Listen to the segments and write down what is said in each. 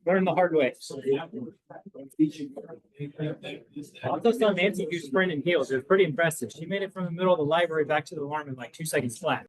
Learn the hard way. I also saw Nancy do sprint and heels. It was pretty impressive. She made it from the middle of the library back to the alarm in like 2 seconds flat.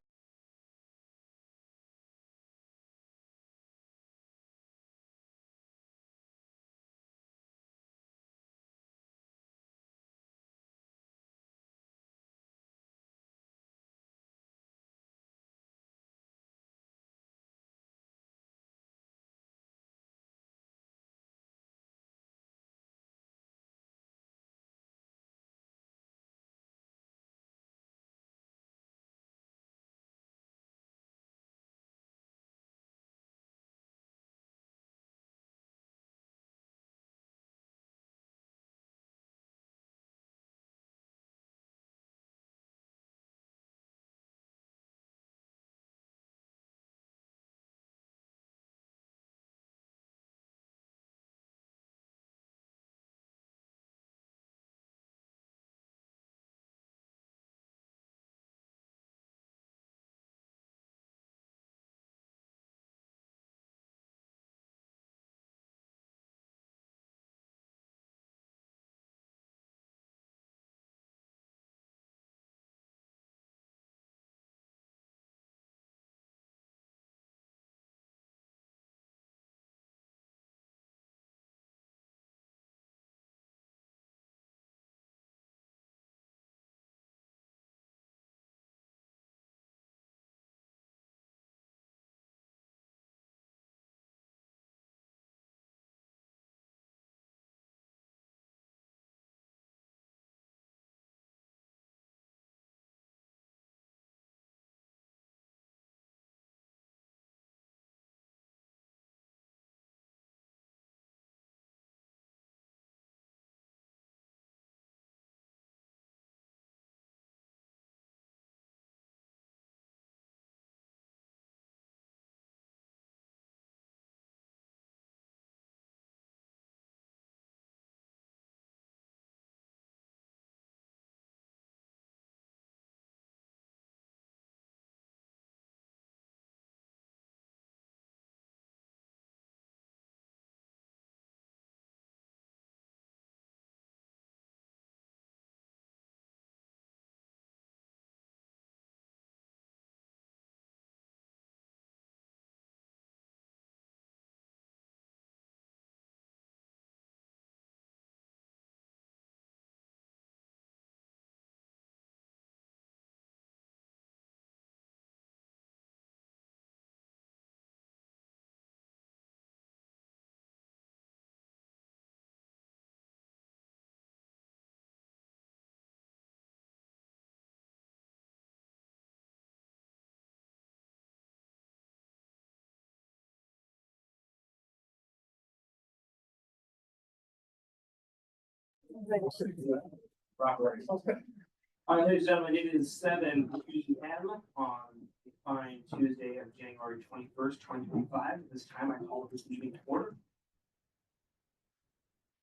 Ladies and gentlemen, it is 7 p.m. on a fine Tuesday of January 21st, 2025. At this time, I call this meeting to order.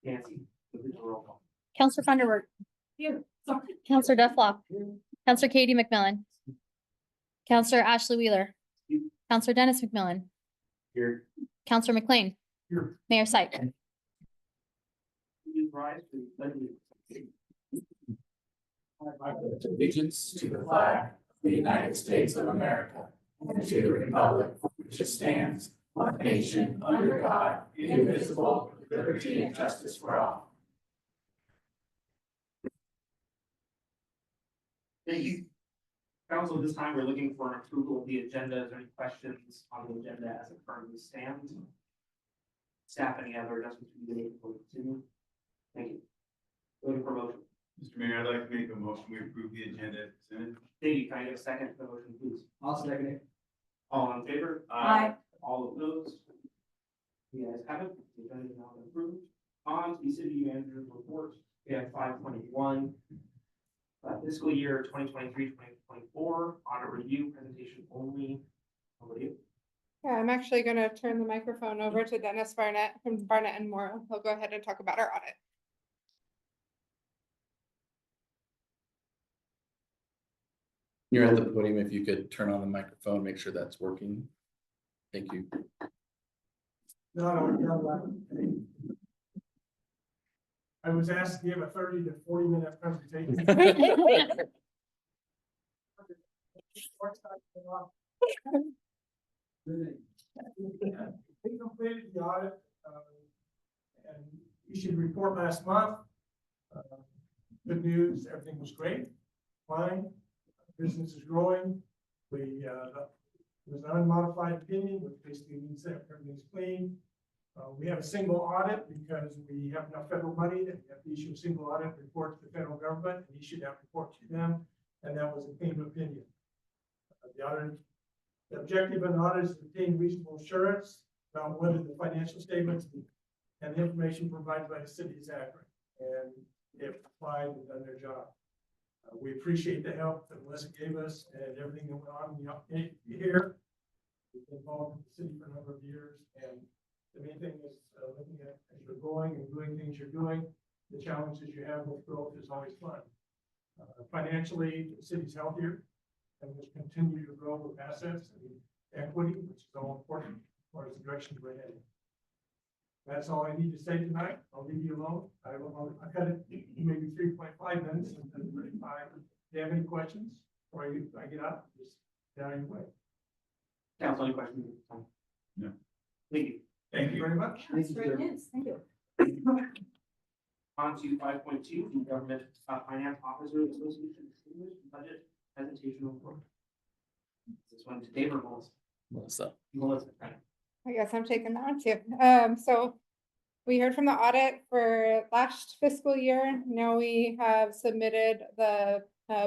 Nancy, with the roll call. Counselor Funderburk. Here. Counselor Dufflock. Counselor Katie McMillan. Counselor Ashley Wheeler. Here. Counselor Dennis McMillan. Here. Counselor McLean. Here. Mayor Syke. Please rise for the pledge of allegiance. Allegiance to the flag of the United States of America and to the republic for which it stands, one nation under God, indivisible, with liberty and justice for all. Thank you. Council, this time we're looking for an approval of the agenda. Is there any questions on the agenda as it currently stands? Staff, any other adjustments to be made before we continue? Thank you. Looking for a motion. Mr. Mayor, I'd like to make a motion, we approve the agenda as presented. Katie, can I get a second to the motion, please? I'll second it. All in favor? Aye. All opposed? You guys have it. The agenda is now approved. On to the city manager's report. We have 5.1. Fiscal year 2023-2024 audit review presentation only. Over to you. Yeah, I'm actually going to turn the microphone over to Dennis Barnett from Barnett and Morrow. He'll go ahead and talk about our audit. You're at the podium, if you could turn on the microphone, make sure that's working. Thank you. I was asked to give a 30 to 40-minute presentation. We completed the audit, and issued a report last month. Good news, everything was great, fine, business is growing. It was an unmodified opinion, which basically means that everything's clean. We have a single audit because we have enough federal money that we have to issue a single audit report to the federal government and issue that report to them, and that was a clean opinion. The objective of an audit is to obtain reasonable assurance about whether the financial statements and the information provided by the city is accurate, and they've applied and done their job. We appreciate the help that Melissa gave us and everything that went on here. We've been involved with the city for a number of years, and the main thing is looking at as you're going and doing things you're doing, the challenges you have with growth is always fun. Financially, the city's healthier and will continue to grow with assets and equity, which is all important as far as the direction we're heading. That's all I need to say tonight. I'll leave you alone. I've got it maybe 3.5 minutes and 35. If you have any questions before I get up, just down your way. Council, any questions? No. Thank you. Thank you very much. That's great news. Thank you. On to 5.2, the Government Finance Officer Association Distinguished Budget Presentation Report. This one to Dave or Melissa? Melissa. Melissa, right. I guess I'm taking that one too. So we heard from the audit for last fiscal year. Now we have submitted the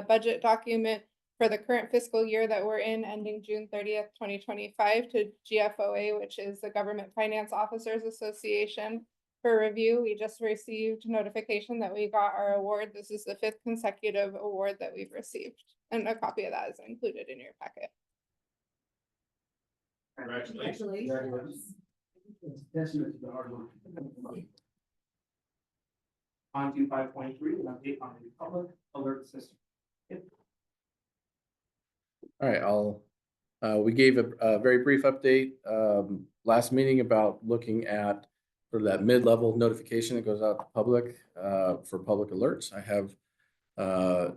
budget document for the current fiscal year that we're in, ending June 30th, 2025 to GFOA, which is the Government Finance Officers Association, for review. We just received notification that we got our award. This is the 5th consecutive award that we've received, and a copy of that is included in your packet. Congratulations. Testament to the hard work. On to 5.3, an update on the public alert system. All right, we gave a very brief update last meeting about looking at for that mid-level notification that goes out to public for public alerts. I have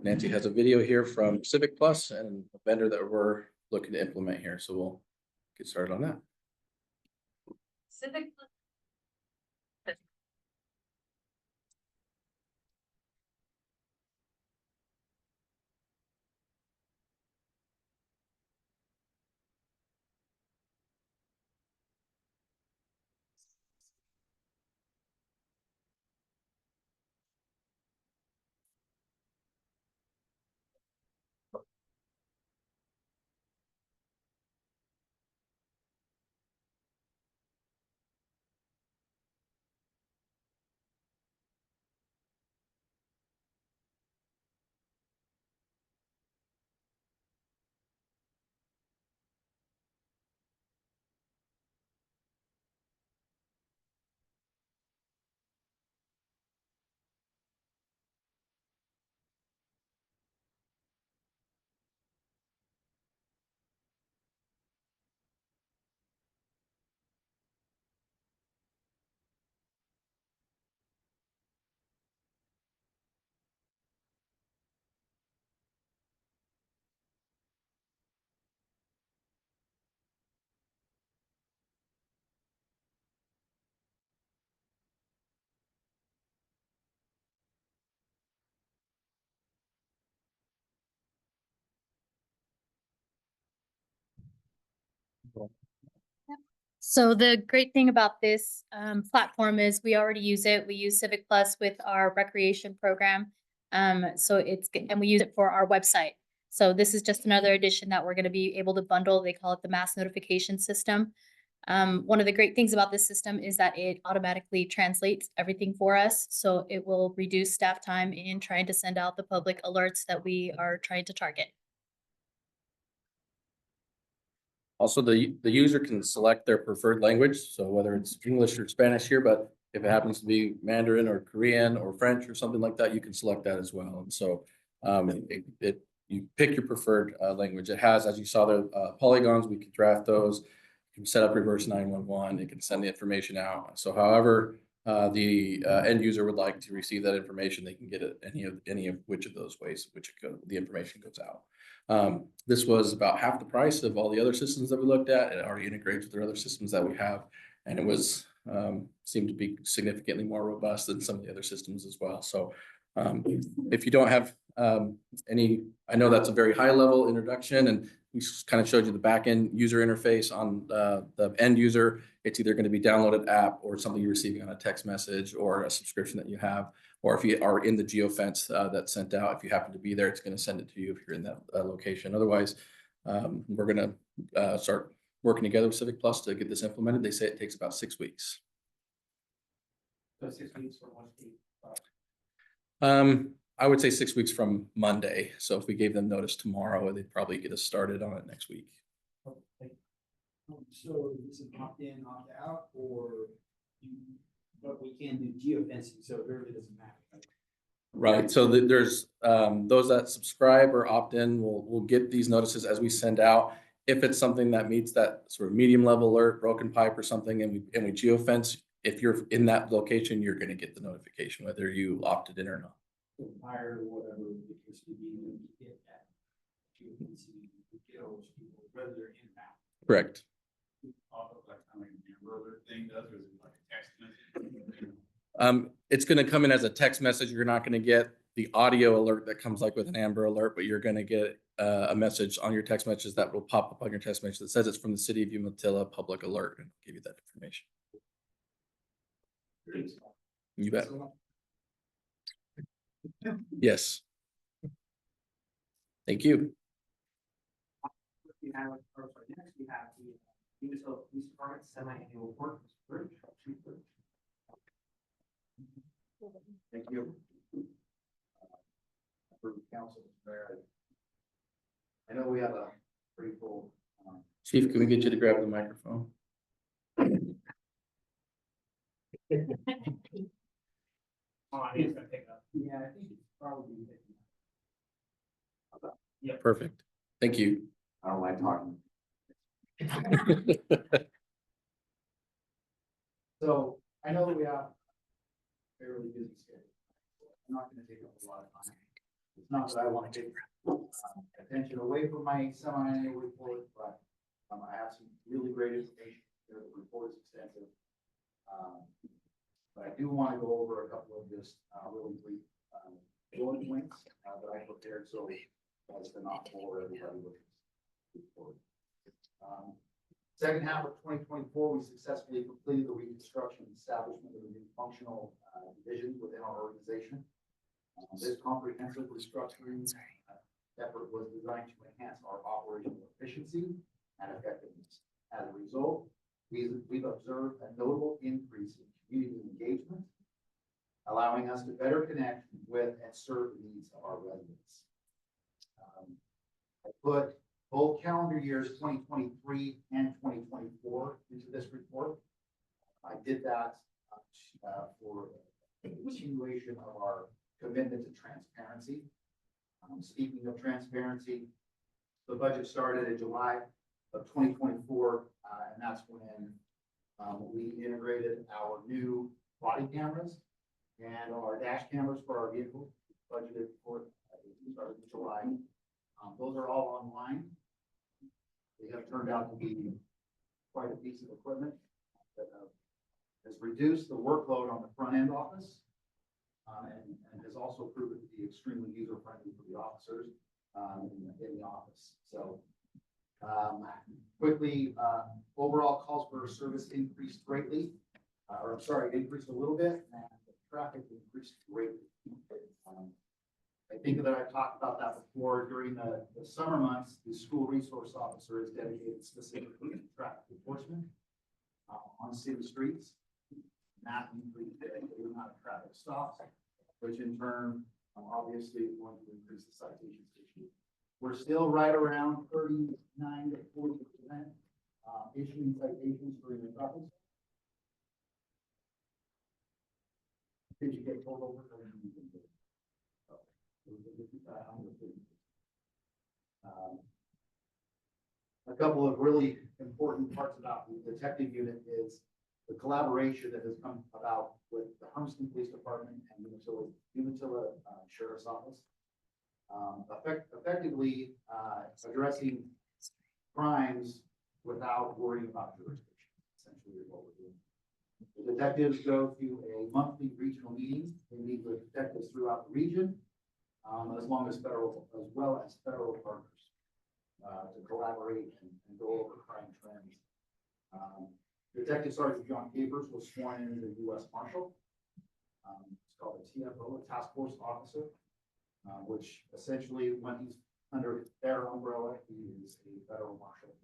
Nancy has a video here from Civic Plus and a vendor that we're looking to implement here. So we'll get started on that. Civic. So the great thing about this platform is we already use it. We use Civic Plus with our recreation program. So and we use it for our website. So this is just another addition that we're going to be able to bundle. They call it the mass notification system. One of the great things about this system is that it automatically translates everything for us. So it will reduce staff time in trying to send out the public alerts that we are trying to target. Also, the user can select their preferred language. So whether it's English or Spanish here, but if it happens to be Mandarin or Korean or French or something like that, you can select that as well. And so it you pick your preferred language. It has, as you saw there, polygons. We can draft those. You can set up reverse 911. It can send the information out. So however the end user would like to receive that information, they can get it any of which of those ways the information goes out. This was about half the price of all the other systems that we looked at. It already integrates with their other systems that we have, and it was seemed to be significantly more robust than some of the other systems as well. So if you don't have I know that's a very high level introduction, and we kind of showed you the back end user interface on the end user. It's either going to be downloaded app or something you're receiving on a text message or a subscription that you have, or if you are in the geofence that's sent out, if you happen to be there, it's going to send it to you if you're in that location. Otherwise, we're going to start working together with Civic Plus to get this implemented. They say it takes about 6 weeks. So 6 weeks from one date. I would say 6 weeks from Monday. So if we gave them notice tomorrow, they'd probably get us started on it next week. So is it opt-in, opt-out, but we can do geofencing, so it really doesn't matter. Right. So there's those that subscribe or opt in will get these notices as we send out. If it's something that meets that sort of medium level alert, broken pipe or something, and we geofence, if you're in that location, you're going to get the notification whether you opted in or not. Fire or whatever, because we need to get that geofencing, to get all those people, whether they're in or out. Correct. Like how many Amber thing does, or is it like a text message? It's going to come in as a text message. You're not going to get the audio alert that comes like with an Amber Alert, but you're going to get a message on your text messages that will pop up on your text message that says it's from the City of Umatilla Public Alert, and give you that information. You bet. Yes. Thank you. We have, next we have the Umatilla Police Department semi-annual report. Thank you. For council, I know we have a pretty full. Chief, can we get you to grab the microphone? Yeah, I think it's probably. Perfect. Thank you. I don't like talking. So I know that we have fairly busy schedule. I'm not gonna take up a lot of time. It's not that I want to take attention away from my semi-annual report, but I have some really great information here. The report is extensive. But I do want to go over a couple of just really brief bullet points that I prepared, so as to not bore everybody with this report. Second half of 2024, we successfully completed the reconstruction and establishment of the new functional divisions within our organization. This comprehensive restructuring effort was designed to enhance our operational efficiency and effectiveness. As a result, we've observed a notable increase in community engagement, allowing us to better connect with and serve the needs of our residents. I put both calendar years 2023 and 2024 into this report. I did that for a continuation of our commitment to transparency. Speaking of transparency, the budget started in July of 2024, and that's when we integrated our new body cameras and our dash cameras for our vehicles. Budgeted for started in July. Those are all online. They have turned out to be quite a piece of equipment that has reduced the workload on the front end office and has also proven to be extremely user friendly for the officers in the office. So quickly, overall calls for service increased greatly, increased a little bit, and the traffic increased greatly. I think that I've talked about that before. During the summer months, the school resource officer is dedicated specifically to traffic enforcement on city streets. That increased the amount of traffic stops, which in turn, obviously, is going to increase the citations issue. We're still right around 39 to 40% issuing citations during the traffic. Did you get pulled over? Um, A couple of really important parts about the detective unit is the collaboration that has come about with the Hermiston Police Department and Umatilla Sheriff's Office. Effectively, addressing crimes without worrying about jurisdiction, essentially is what we're doing. The detectives go to a monthly regional meeting. They meet with detectives throughout the region, as well as federal partners, to collaborate and go over crime trends. Detective Sergeant John Capers was sworn in as a U.S. Marshal. It's called a TFO, a Task Force Officer, which essentially, when he's under their umbrella, he is a federal marshal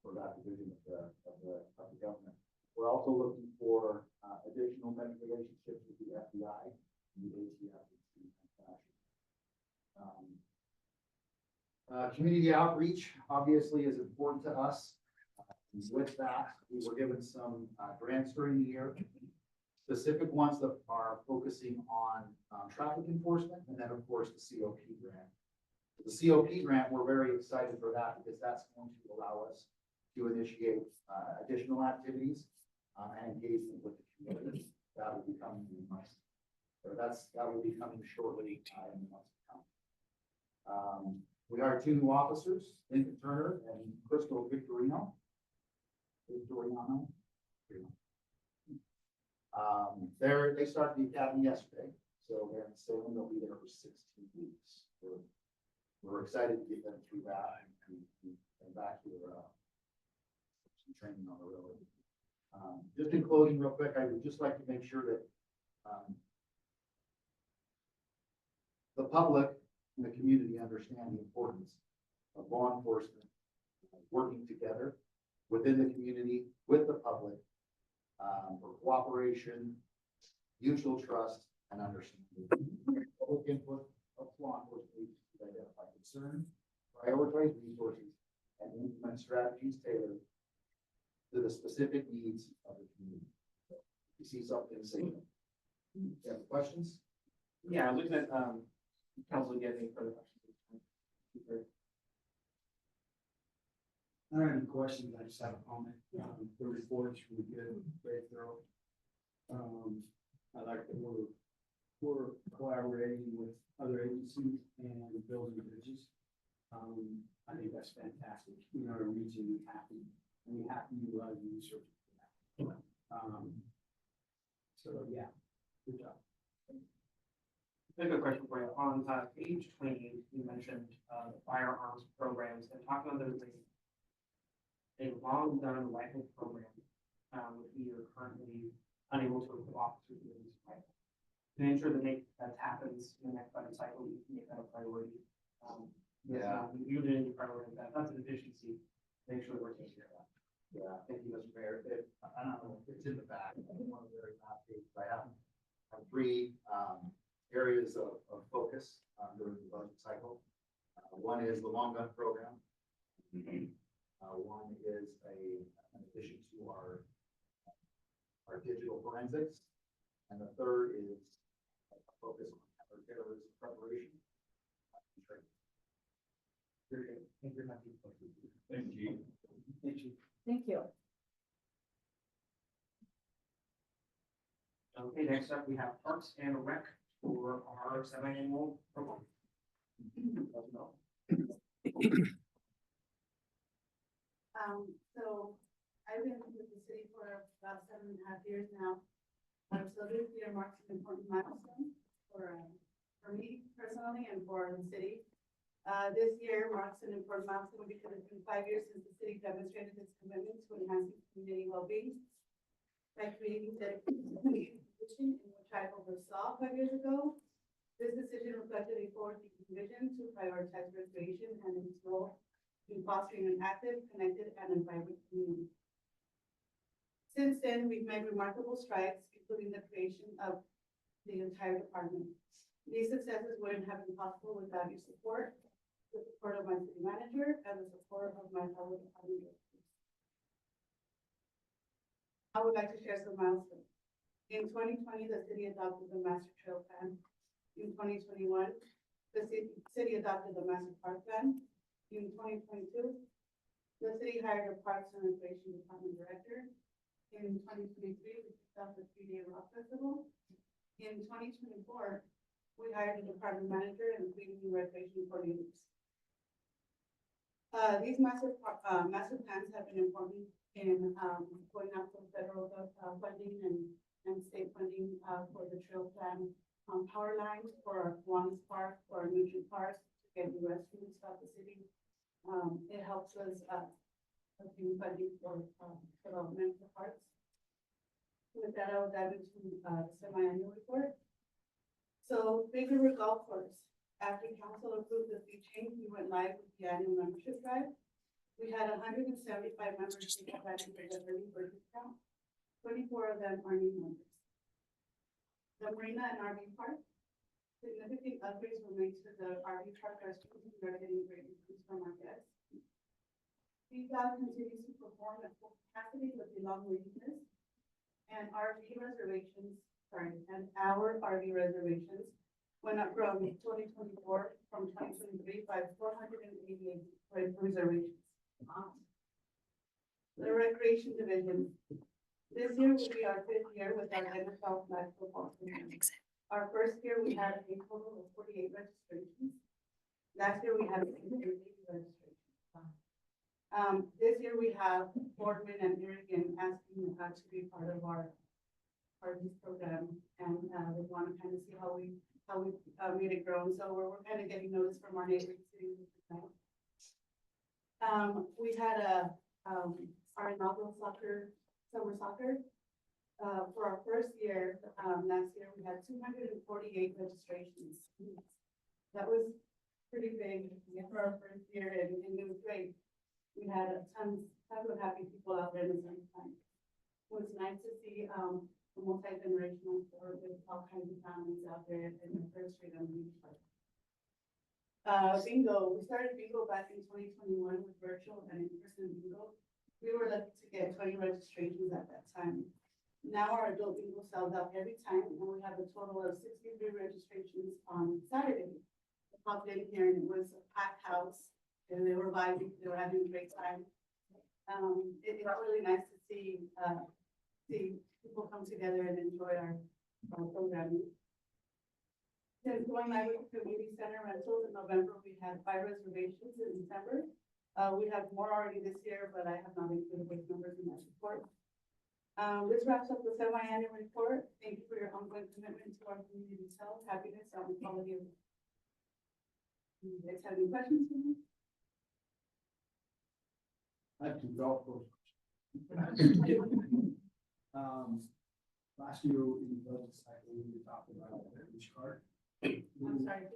for that division of the government. We're also looking for additional medical relationships with the FBI and the ATF. Community outreach obviously is important to us. With that, we were given some grants during the year, specific ones that are focusing on traffic enforcement, and then of course the COP grant. The COP grant, we're very excited for that because that's going to allow us to initiate additional activities and engagement with the community. That will be coming in months. So that will be coming shortly in the months to come. We hired 2 new officers, Lincoln Turner and Crystal Victorino. They started the academy yesterday, so they're in Salem. They'll be there for 16 weeks. We're excited to get them through that and back to some training on the road. Just in closing, real quick, I would just like to make sure that the public and the community understand the importance of law enforcement working together within the community, with the public, for cooperation, mutual trust, and understanding. Public input of law enforcement agencies to identify concerns, prioritize resources, and implement strategies tailored to the specific needs of the community. If you see something, say it. You have questions? Yeah, looking at, council, do you have any further questions? I don't have any questions, I just have a comment. The report's really good, very thorough. I like that we're collaborating with other agencies and building bridges. I think that's fantastic. You know, our region is happy, and we have to do a lot of research for that. So yeah, good job. I have a question for you. On page 28, you mentioned the firearms programs and talking about those a long done rifle program, which we are currently unable to equip officers with these rifles. To ensure that happens in the next budget cycle, we can make that a priority. You didn't prioritize that. That's an efficiency. Make sure that we're taking care of that. Yeah, thank you, Mr. Mayor. I don't know, it's in the back. I don't want to very last page, but I have 3 areas of focus during the budget cycle. One is the long gun program. One is an addition to our digital forensics, and the third is a focus on counterterrorism preparation. Very good. Thank you very much. Thank you. Thank you. Thank you. Okay, next up we have Parks and Rec for our semi-annual program. So I've been with the city for about 7.5 years now. So this year marks an important milestone for me personally and for the city. This year marks an important milestone because it's been 5 years since the city demonstrated its commitment to enhancing community well-being by creating the position in which I oversaw 5 years ago. This decision reflected a forward-thinking vision to prioritize recreation and its role in fostering an active, connected, and a vibrant community. Since then, we've made remarkable strides, including the creation of the entire department. These successes wouldn't have been possible without your support, the support of my city manager, and the support of my fellow department directors. I would like to share some milestones. In 2020, the city adopted the Master Trail Plan. In 2021, the city adopted the master park plan in 2022. The city hired a Parks and Recreation Department director. In 2023, we kicked off the 3-day rock festival. In 2024, we hired a department manager and 3 new recreation coordinators. These master plans have been important in going after federal funding and state funding for the trail plan, power lines for our Kiwanis Park, for our Nugent Park, to get the restrooms throughout the city. It helps us obtain funding for development of parks. With that, I will dive into the semi-annual report. So Big River Golf Course, after council approved the fee change, we went live with the annual membership drive. We had 175 members take advantage of the early bird discount. 24 of them are new members. The Marina and RV Park, significant upgrades were made to the RV park restrooms. We are getting great reviews from our guests. PFAS continues to perform at full capacity with a long waiting list. And our RV reservations went up from 2024 from 2023 by 488 reservations. The Recreation Division. This year will be our 5th year with our NFL flag football team. Our first year, we had a total of 48 registrations. Last year, we had 80 registrations. This year, we have Boardman and Irrigan asking to be part of our youth program, and we want to kind of see how we made it grow. So we're kind of getting notice from our neighboring cities. We had our inaugural summer soccer. For our first year, last year, we had 248 registrations. That was pretty big for our first year, and it was great. We had tons of happy people out there in the summertime. It was nice to see a multi-generational sport with all kinds of families out there in the first grade on the beach park. Bingo, we started bingo back in 2021 with virtual and in-person bingo. We were lucky to get 20 registrations at that time. Now our adult bingo sells out every time, and we have a total of 63 registrations on Saturday. I popped in here and it was a packed house, and they were vibing, they were having a great time. It's really nice to see people come together and enjoy our programming. Since going live with community center rentals in November, we had 5 reservations in December. We have more already this year, but I have not included those numbers in that report. This wraps up the semi-annual report. Thank you for your ongoing commitment to our community's health, happiness, and quality of life. Do you guys have any questions for me? I have 2 golf courses. Last year in the budget cycle, we talked about the heritage card. I'm sorry.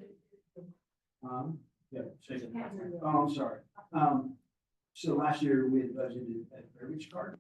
Yeah, shake it. Oh, I'm sorry. So last year we had budgeted a heritage card.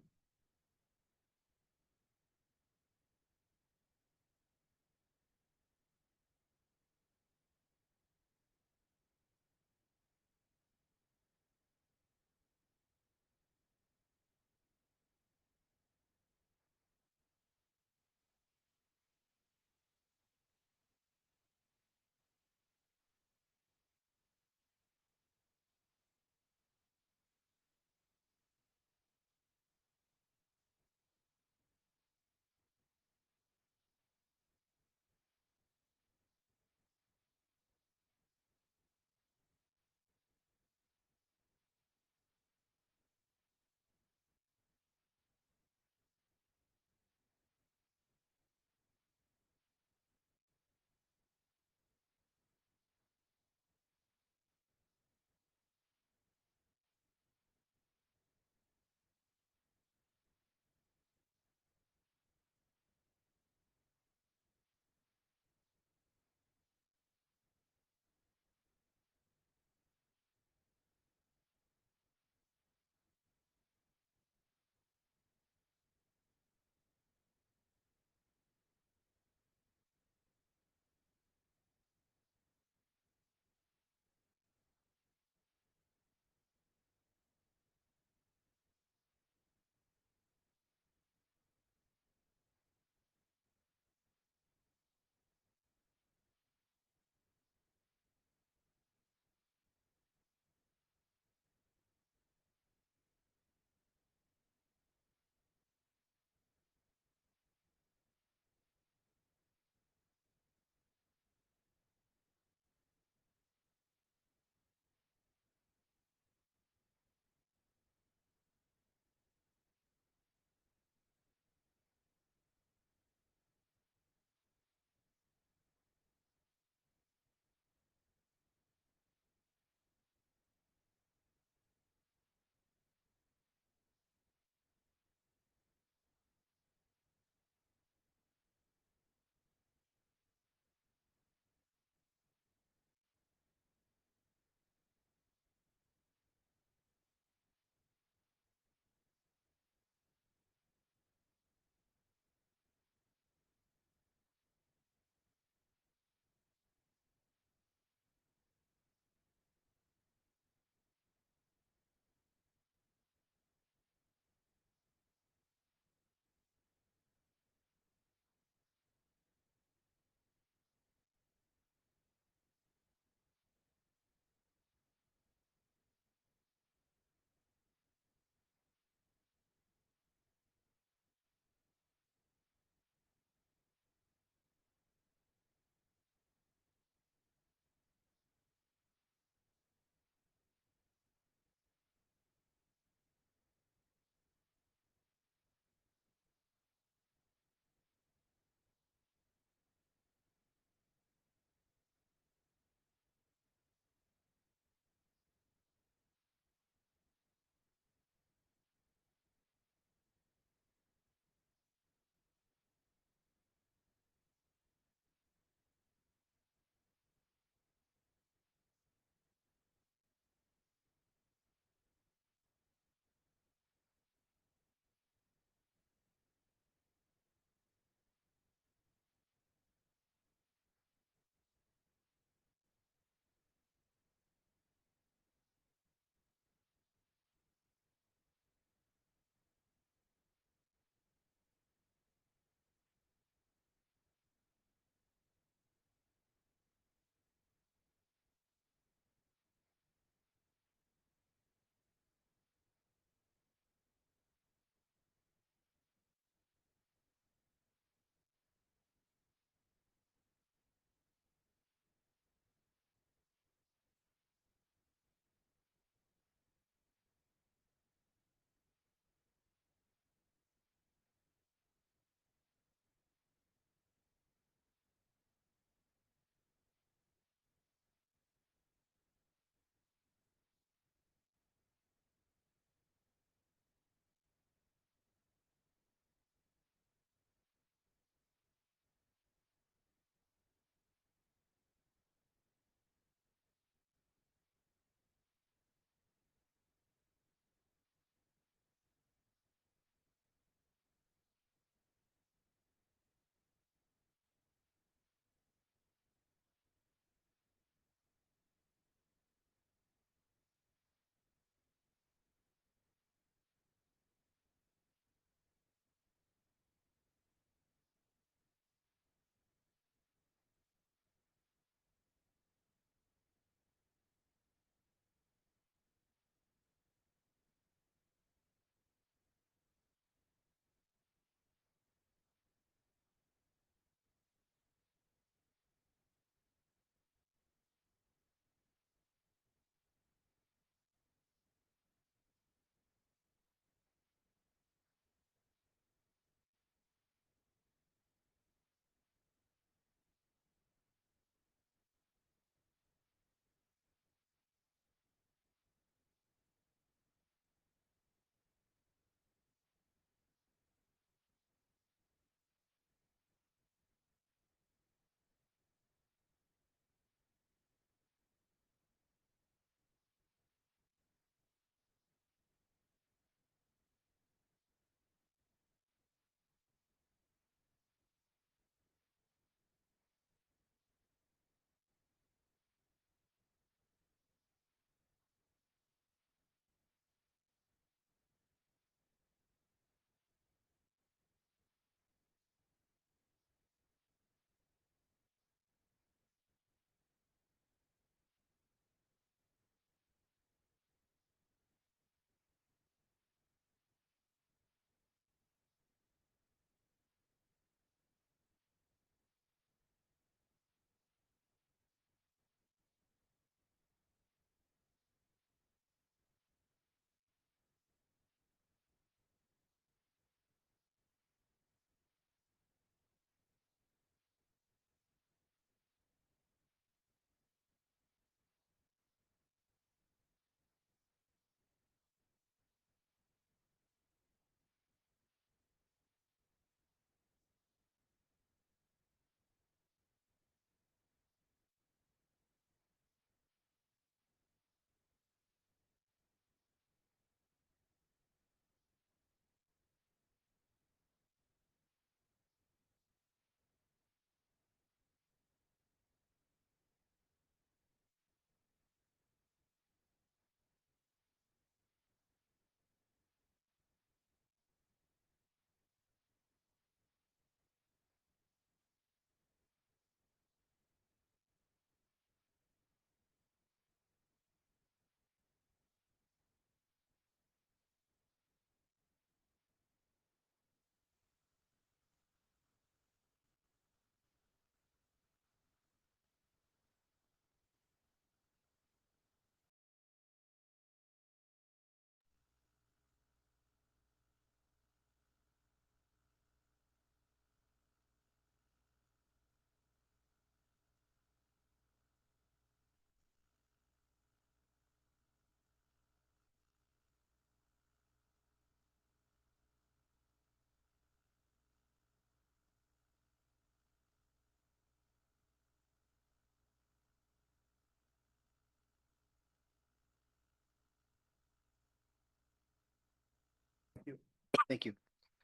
Thank you.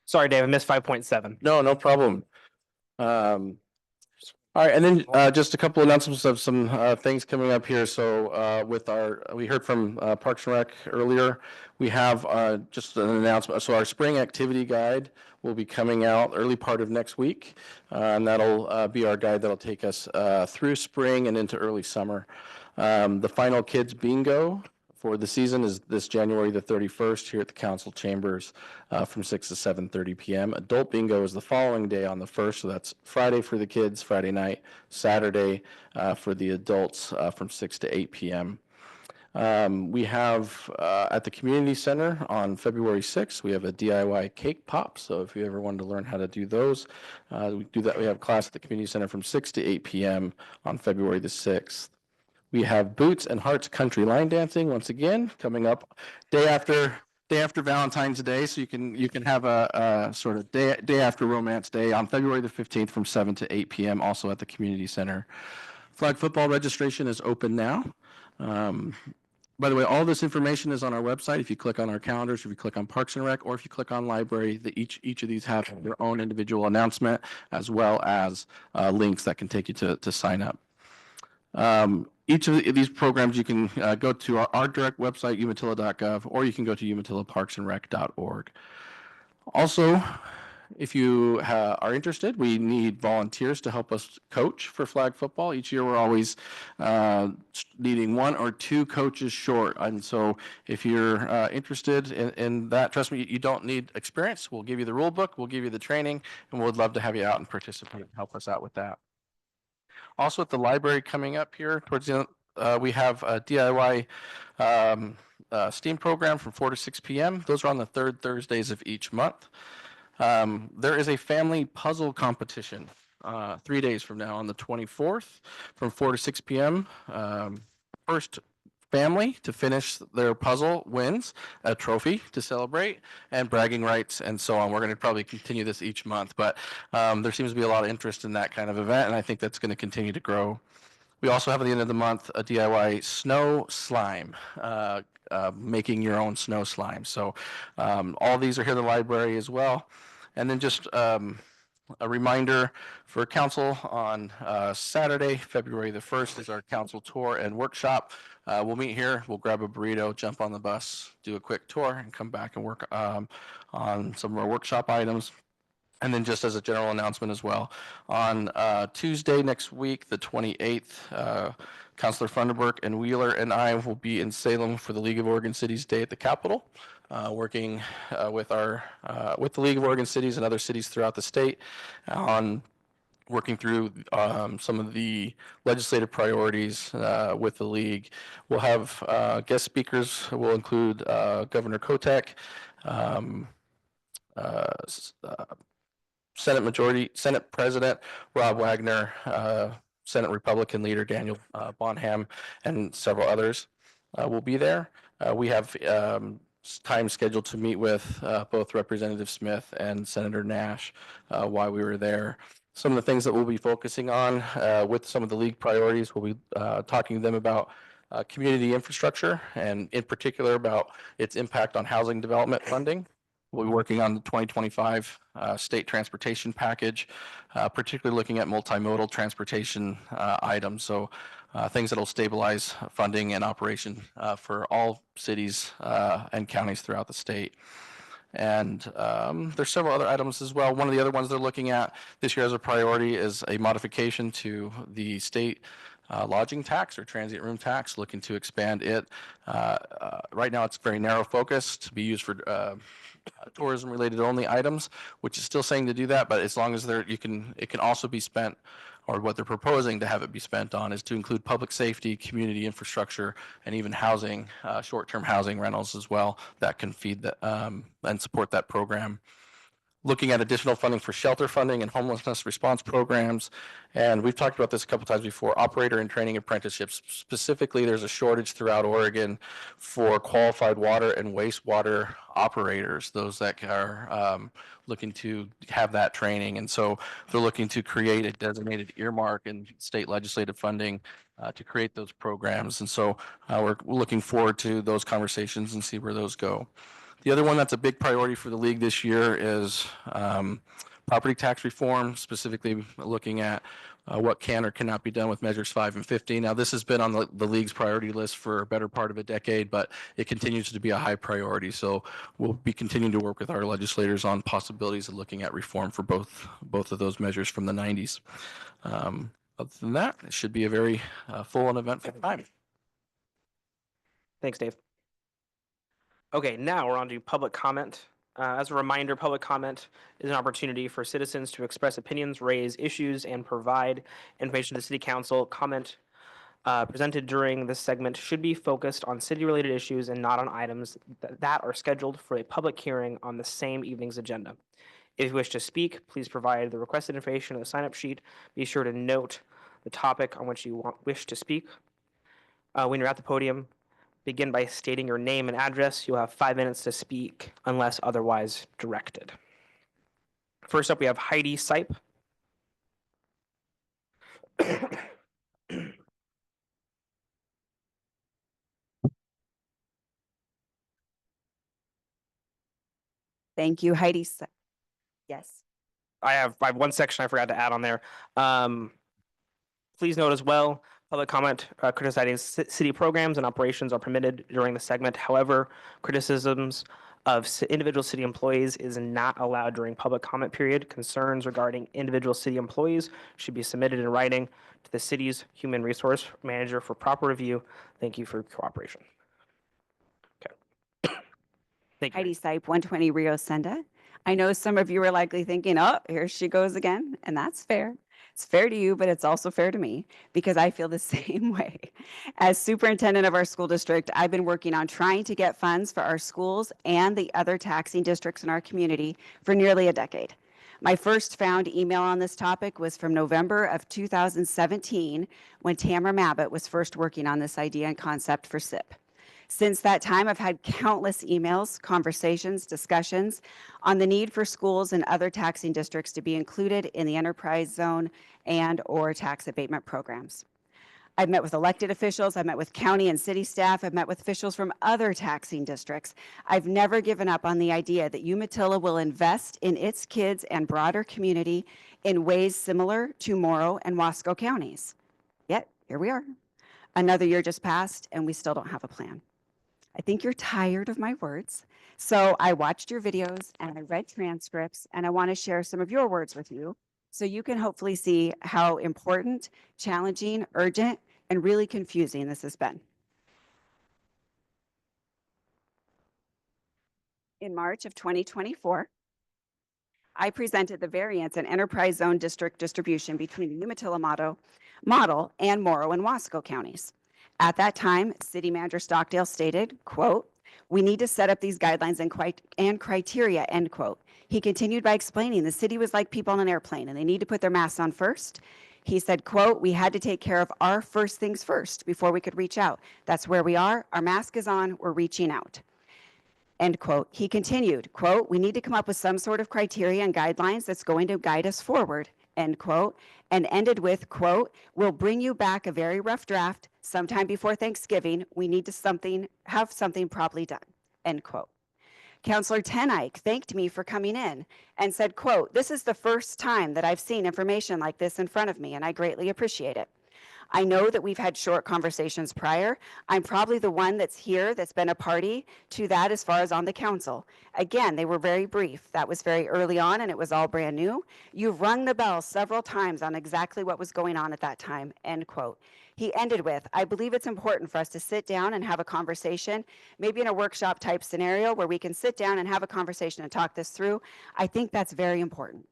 Sorry, Dave, I missed 5.7. No, no problem. All right, and then just a couple announcements of some things coming up here. So we heard from Parks and Rec earlier. We have just an announcement. So our spring activity guide will be coming out early part of next week. And that'll be our guide that'll take us through spring and into early summer. The final kids bingo for the season is this January the 31st here at the council chambers from 6 to 7:30 p.m. Adult bingo is the following day on the 1st, so that's Friday for the kids, Friday night, Saturday for the adults from 6 to 8 p.m. We have at the community center on February 6th, we have a DIY cake pop. So if you ever wanted to learn how to do those, we do that. We have class at the community center from 6 to 8 p.m. on February the 6th. We have Boots and Hearts Country Line Dancing once again coming up day after Valentine's Day, so you can have a sort of day after Romance Day on February the 15th from 7 to 8 p.m. also at the community center. Flag football registration is open now. By the way, all this information is on our website. If you click on our calendars, if you click on Parks and Rec, or if you click on Library, each of these have their own individual announcement as well as links that can take you to sign up. Each of these programs you can go to our direct website, umatilla.gov, or you can go to umatillarparksandrec.org. Also, if you are interested, we need volunteers to help us coach for flag football. Each year we're always needing 1 or 2 coaches short. And so if you're interested in that, trust me, you don't need experience. We'll give you the rule book, we'll give you the training, and we'd love to have you out and participate and help us out with that. Also at the library coming up here towards the end, we have a DIY STEAM program from 4 to 6 p.m. Those are on the 3rd Thursdays of each month. There is a family puzzle competition 3 days from now on the 24th from 4 to 6 p.m. First family to finish their puzzle wins a trophy to celebrate and bragging rights and so on. We're going to probably continue this each month, but there seems to be a lot of interest in that kind of event, and I think that's going to continue to grow. We also have at the end of the month a DIY snow slime, making your own snow slime. So all these are here in the library as well. And then just a reminder for council on Saturday, February the 1st is our council tour and workshop. We'll meet here, we'll grab a burrito, jump on the bus, do a quick tour, and come back and work on some of our workshop items. And then just as a general announcement as well, on Tuesday next week, the 28th, Councilor Funderburk and Wheeler and I will be in Salem for the League of Oregon Cities Day at the Capitol, working with the League of Oregon Cities and other cities throughout the state on working through some of the legislative priorities with the league. We'll have guest speakers. We'll include Governor Kotek, Senate President Rob Wagner, Senate Republican leader Daniel Bonham, and several others will be there. We have time scheduled to meet with both Representative Smith and Senator Nash while we were there. Some of the things that we'll be focusing on with some of the league priorities, we'll be talking to them about community infrastructure and in particular about its impact on housing development funding. We'll be working on the 2025 state transportation package, particularly looking at multimodal transportation items. So things that will stabilize funding and operation for all cities and counties throughout the state. And there's several other items as well. One of the other ones they're looking at this year as a priority is a modification to the state lodging tax or transient room tax, looking to expand it. Right now it's very narrow focused to be used for tourism related only items, which is still saying to do that, but as long as it can also be spent, or what they're proposing to have it be spent on is to include public safety, community infrastructure, and even housing, short-term housing rentals as well that can feed that and support that program. Looking at additional funding for shelter funding and homelessness response programs. And we've talked about this a couple times before, operator and training apprenticeships. Specifically, there's a shortage throughout Oregon for qualified water and wastewater operators, those that are looking to have that training. And so they're looking to create a designated earmark in state legislative funding to create those programs. And so we're looking forward to those conversations and see where those go. The other one that's a big priority for the league this year is property tax reform, specifically looking at what can or cannot be done with measures 5 and 50. Now, this has been on the league's priority list for a better part of a decade, but it continues to be a high priority. So we'll be continuing to work with our legislators on possibilities of looking at reform for both of those measures from the 90s. Other than that, it should be a very full and eventful time. Thanks, Dave. Okay, now we're on to public comment. As a reminder, public comment is an opportunity for citizens to express opinions, raise issues, and provide information to the city council. Comment presented during this segment should be focused on city-related issues and not on items that are scheduled for a public hearing on the same evening's agenda. If you wish to speak, please provide the requested information on the sign-up sheet. Be sure to note the topic on which you wish to speak. When you're at the podium, begin by stating your name and address. You'll have 5 minutes to speak unless otherwise directed. First up, we have Heidi Sipe. Thank you, Heidi. Yes. I have one section I forgot to add on there. Please note as well, public comment criticizing city programs and operations are permitted during the segment. However, criticisms of individual city employees is not allowed during public comment period. Concerns regarding individual city employees should be submitted in writing to the city's human resource manager for proper review. Thank you for your cooperation. Okay. Thank you. Heidi Sipe, 120 Rio Senda. I know some of you are likely thinking, oh, here she goes again, and that's fair. It's fair to you, but it's also fair to me because I feel the same way. As superintendent of our school district, I've been working on trying to get funds for our schools and the other taxing districts in our community for nearly a decade. My first found email on this topic was from November of 2017 when Tamara Mabbitt was first working on this idea and concept for SIP. Since that time, I've had countless emails, conversations, discussions on the need for schools and other taxing districts to be included in the enterprise zone and or tax abatement programs. I've met with elected officials, I've met with county and city staff, I've met with officials from other taxing districts. I've never given up on the idea that Umatilla will invest in its kids and broader community in ways similar to Morrow and Wasco counties. Yet, here we are. Another year just passed and we still don't have a plan. I think you're tired of my words. So I watched your videos and I read transcripts and I want to share some of your words with you so you can hopefully see how important, challenging, urgent, and really confusing this has been. In March of 2024, I presented the variance and enterprise zone district distribution between the Umatilla model and Morrow and Wasco counties. At that time, City Manager Stockdale stated, quote, "We need to set up these guidelines and criteria," end quote. He continued by explaining the city was like people on an airplane and they need to put their masks on first. He said, quote, "We had to take care of our first things first before we could reach out. That's where we are. Our mask is on. We're reaching out." End quote. He continued, quote, "We need to come up with some sort of criteria and guidelines that's going to guide us forward," end quote, and ended with, quote, "We'll bring you back a very rough draft sometime before Thanksgiving. We need to have something properly done," end quote. Councillor Ten Eyck thanked me for coming in and said, quote, "This is the first time that I've seen information like this in front of me, and I greatly appreciate it. I know that we've had short conversations prior. I'm probably the one that's here that's been a party to that as far as on the council. Again, they were very brief. That was very early on and it was all brand new. You've rung the bell several times on exactly what was going on at that time," end quote. He ended with, "I believe it's important for us to sit down and have a conversation, maybe in a workshop type scenario where we can sit down and have a conversation and talk this through. I think that's very important."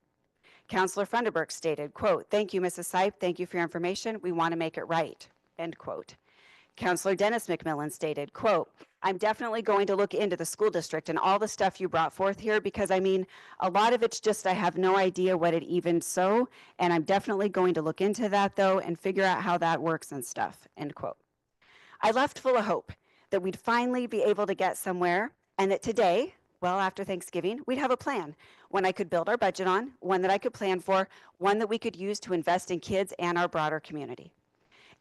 Councillor Funderburk stated, quote, "Thank you, Mrs. Sipe. Thank you for your information. We want to make it right," end quote. Councillor Dennis McMillan stated, quote, "I'm definitely going to look into the school district and all the stuff you brought forth here because I mean, a lot of it's just I have no idea what it even so, and I'm definitely going to look into that though and figure out how that works and stuff," end quote. I left full of hope that we'd finally be able to get somewhere and that today, well, after Thanksgiving, we'd have a plan, one I could build our budget on, one that I could plan for, one that we could use to invest in kids and our broader community.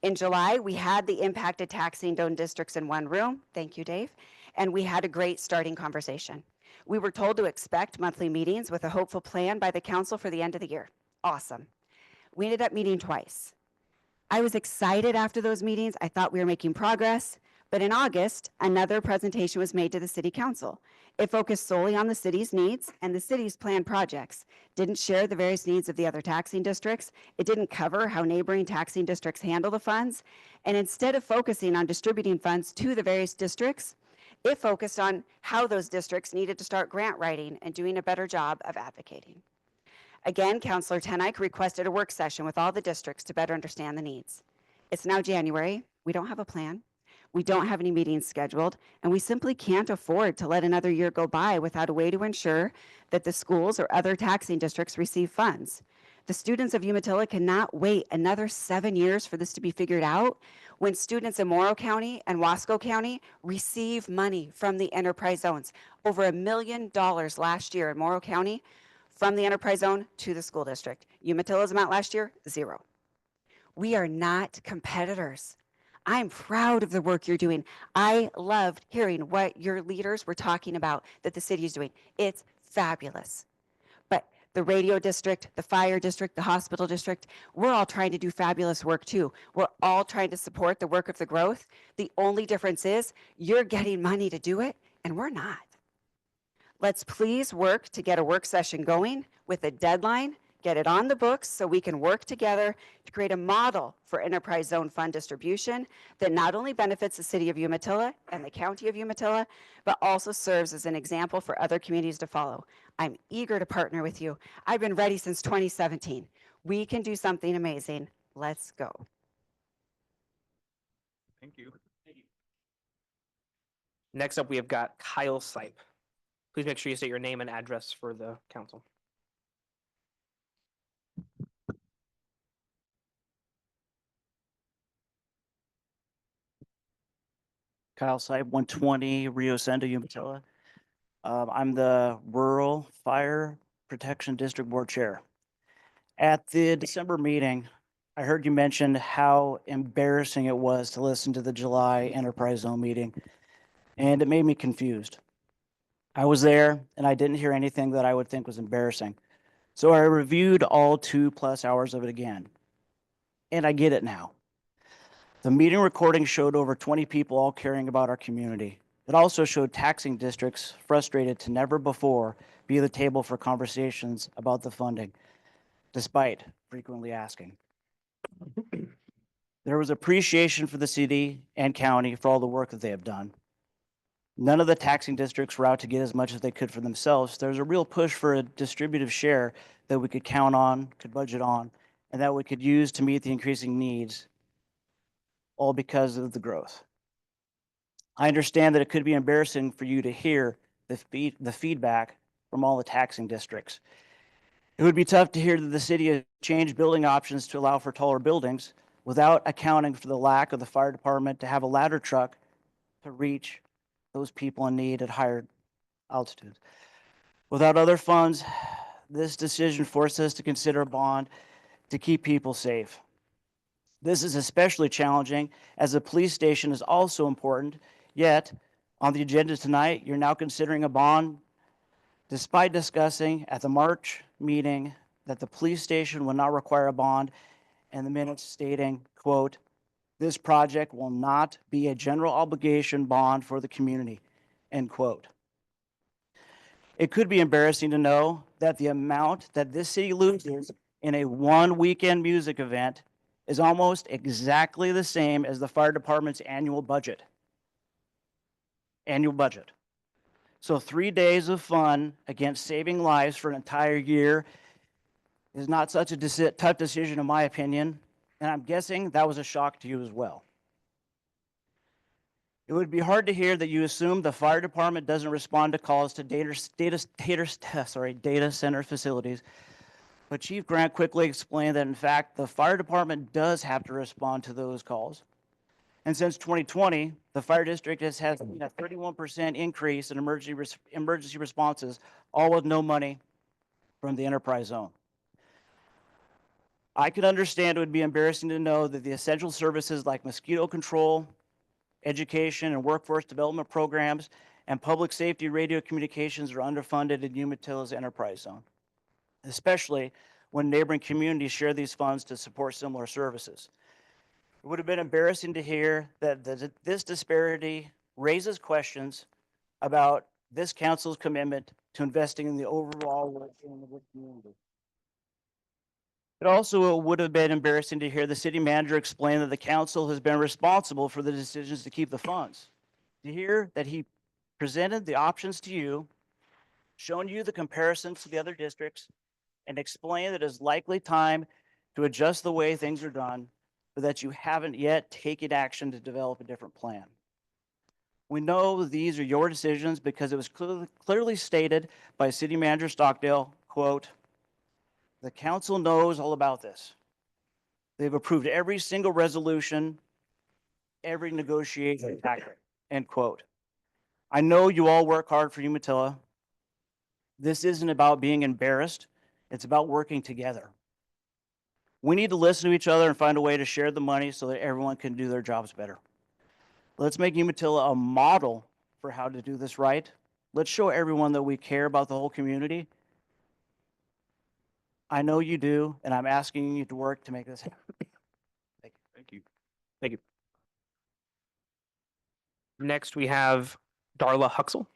In July, we had the impacted taxing zone districts in one room. Thank you, Dave. and we had a great starting conversation. We were told to expect monthly meetings with a hopeful plan by the council for the end of the year. Awesome. We ended up meeting twice. I was excited after those meetings. I thought we were making progress. But in August, another presentation was made to the city council. It focused solely on the city's needs and the city's planned projects, didn't share the various needs of the other taxing districts. It didn't cover how neighboring taxing districts handle the funds. And instead of focusing on distributing funds to the various districts, it focused on how those districts needed to start grant writing and doing a better job of advocating. Again, Councillor Tenike requested a work session with all the districts to better understand the needs. It's now January. We don't have a plan. We don't have any meetings scheduled, and we simply can't afford to let another year go by without a way to ensure that the schools or other taxing districts receive funds. The students of Umatilla cannot wait another 7 years for this to be figured out when students in Morrow County and Wasco County receive money from the enterprise zones. Over $1 million last year in Morrow County from the enterprise zone to the school district. Umatilla's amount last year, 0. We are not competitors. I'm proud of the work you're doing. I loved hearing what your leaders were talking about that the city is doing. It's fabulous. But the radio district, the fire district, the hospital district, we're all trying to do fabulous work too. We're all trying to support the work of the growth. The only difference is you're getting money to do it and we're not. Let's please work to get a work session going with a deadline, get it on the books so we can work together to create a model for enterprise zone fund distribution that not only benefits the city of Umatilla and the county of Umatilla, but also serves as an example for other communities to follow. I'm eager to partner with you. I've been ready since 2017. We can do something amazing. Let's go. Thank you. Next up, we have got Kyle Sipe. Please make sure you state your name and address for the council. Kyle Sipe, 120 Rio Sendo, Umatilla. I'm the Rural Fire Protection District Board Chair. At the December meeting, I heard you mention how embarrassing it was to listen to the July Enterprise Zone meeting, and it made me confused. I was there and I didn't hear anything that I would think was embarrassing. So I reviewed all 2+ hours of it again, and I get it now. The meeting recording showed over 20 people all caring about our community. It also showed taxing districts frustrated to never before be at the table for conversations about the funding, despite frequently asking. There was appreciation for the city and county for all the work that they have done. None of the taxing districts were out to get as much as they could for themselves. There's a real push for a distributive share that we could count on, could budget on, and that we could use to meet the increasing needs, all because of the growth. I understand that it could be embarrassing for you to hear the feedback from all the taxing districts. It would be tough to hear that the city has changed building options to allow for taller buildings without accounting for the lack of the fire department to have a ladder truck to reach those people in need at higher altitudes. Without other funds, this decision forced us to consider a bond to keep people safe. This is especially challenging as the police station is also important, yet on the agenda tonight, you're now considering a bond despite discussing at the March meeting that the police station will not require a bond and the minutes stating, quote, "This project will not be a general obligation bond for the community," end quote. It could be embarrassing to know that the amount that this city loses in a one weekend music event is almost exactly the same as the fire department's annual budget. So 3 days of fun against saving lives for an entire year is not such a tough decision in my opinion, and I'm guessing that was a shock to you as well. It would be hard to hear that you assume the fire department doesn't respond to calls to data center facilities, but Chief Grant quickly explained that in fact, the fire department does have to respond to those calls. And since 2020, the fire district has had a 31% increase in emergency responses, all with no money from the enterprise zone. I could understand it would be embarrassing to know that the essential services like mosquito control education and workforce development programs, and public safety radio communications are underfunded in Umatillo's enterprise zone, especially when neighboring communities share these funds to support similar services. It would have been embarrassing to hear that this disparity raises questions about this council's commitment to investing in the overall well-being of the community. It also would have been embarrassing to hear the city manager explain that the council has been responsible for the decisions to keep the funds. To hear that he presented the options to you, shown you the comparisons to the other districts, and explained that it is likely time to adjust the way things are done, but that you haven't yet taken action to develop a different plan. We know these are your decisions because it was clearly stated by City Manager Stockdale, quote, "The council knows all about this. They've approved every single resolution, every negotiation tactic," end quote. I know you all work hard for Umatilla. This isn't about being embarrassed. It's about working together. We need to listen to each other and find a way to share the money so that everyone can do their jobs better. Let's make Umatilla a model for how to do this right. Let's show everyone that we care about the whole community. I know you do, and I'm asking you to work to make this happen. Thank you. Thank you. Next, we have Darla Huxell.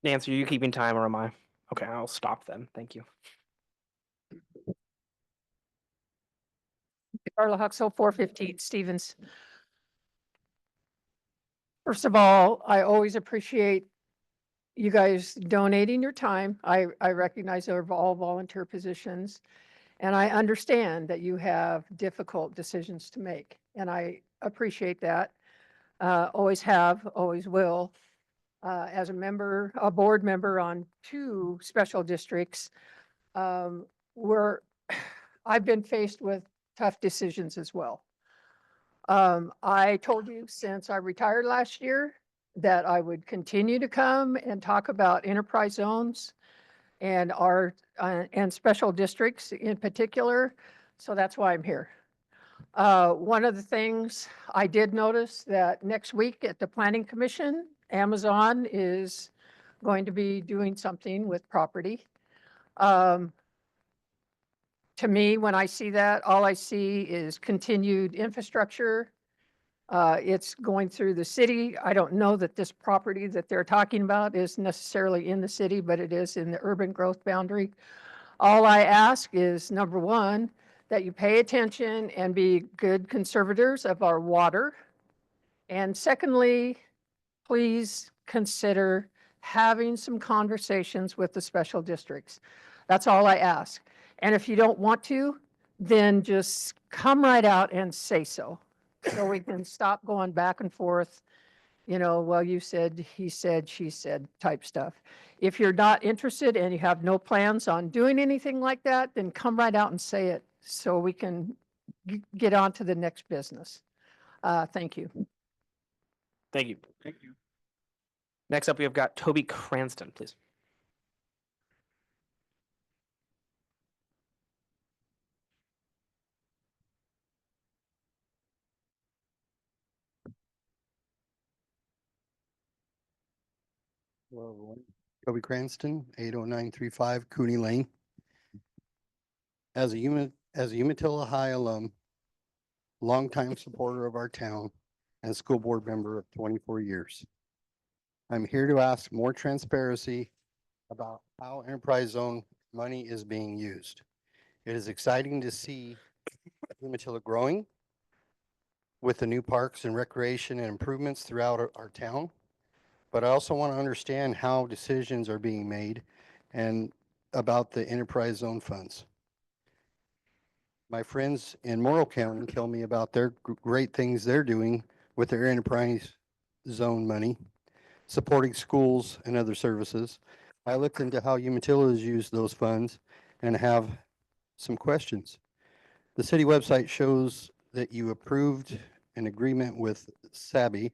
Nancy, are you keeping time or am I? Okay, I'll stop then. Thank you. Darla Huxell, 415 Stevens. First of all, I always appreciate you guys donating your time. I recognize they're all volunteer positions, and I understand that you have difficult decisions to make, and I appreciate that. Always have, always will. As a member, a board member on 2 special districts, I've been faced with tough decisions as well. I told you since I retired last year that I would continue to come and talk about enterprise zones and and special districts in particular. So that's why I'm here. One of the things I did notice that next week at the Planning Commission, Amazon is going to be doing something with property. To me, when I see that, all I see is continued infrastructure. It's going through the city. I don't know that this property that they're talking about is necessarily in the city, but it is in the urban growth boundary. All I ask is, number one, that you pay attention and be good conservators of our water. And secondly, please consider having some conversations with the special districts. That's all I ask. And if you don't want to, then just come right out and say so we can stop going back and forth, well, you said, he said, she said type stuff. If you're not interested and you have no plans on doing anything like that, then come right out and say it so we can get on to the next business. Thank you. Thank you. Thank you. Next up, we have got Toby Cranston, please. Hello, everyone. Toby Cranston, 80935 Cooney Lane. As a Umatilla High alum, longtime supporter of our town, and school board member of 24 years, I'm here to ask more transparency about how enterprise zone money is being used. It is exciting to see Umatilla growing with the new parks and recreation and improvements throughout our town. But I also want to understand how decisions are being made and about the enterprise zone funds. My friends in Morrow County tell me about their great things they're doing with their enterprise zone money, supporting schools and other services. I looked into how Umatilla has used those funds and have some questions. The city website shows that you approved an agreement with Sabi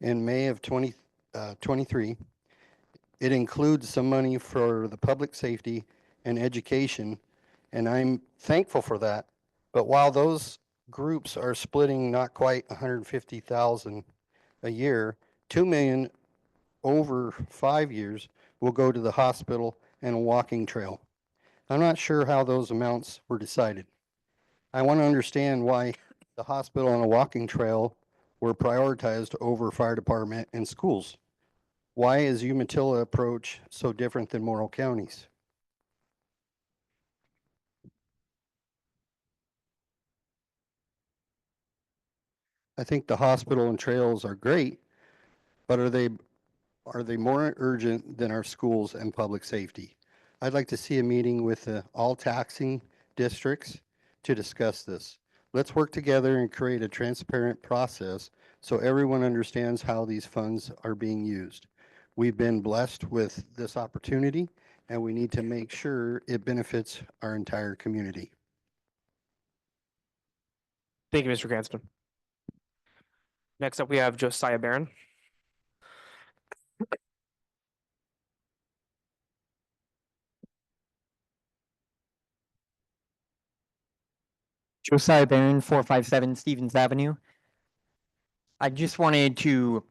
in May of 2023. It includes some money for the public safety and education, and I'm thankful for that. But while those groups are splitting not quite 150,000 a year, 2 million over 5 years will go to the hospital and a walking trail. I'm not sure how those amounts were decided. I want to understand why the hospital and a walking trail were prioritized over fire department and schools. Why is Umatilla approach so different than Morrow County's? I think the hospital and trails are great, but are they more urgent than our schools and public safety? I'd like to see a meeting with all taxing districts to discuss this. Let's work together and create a transparent process so everyone understands how these funds are being used. We've been blessed with this opportunity, and we need to make sure it benefits our entire community. Thank you, Mr. Cranston. Next up, we have Josiah Barron. Josiah Barron, 457 Stevens Avenue. I just wanted to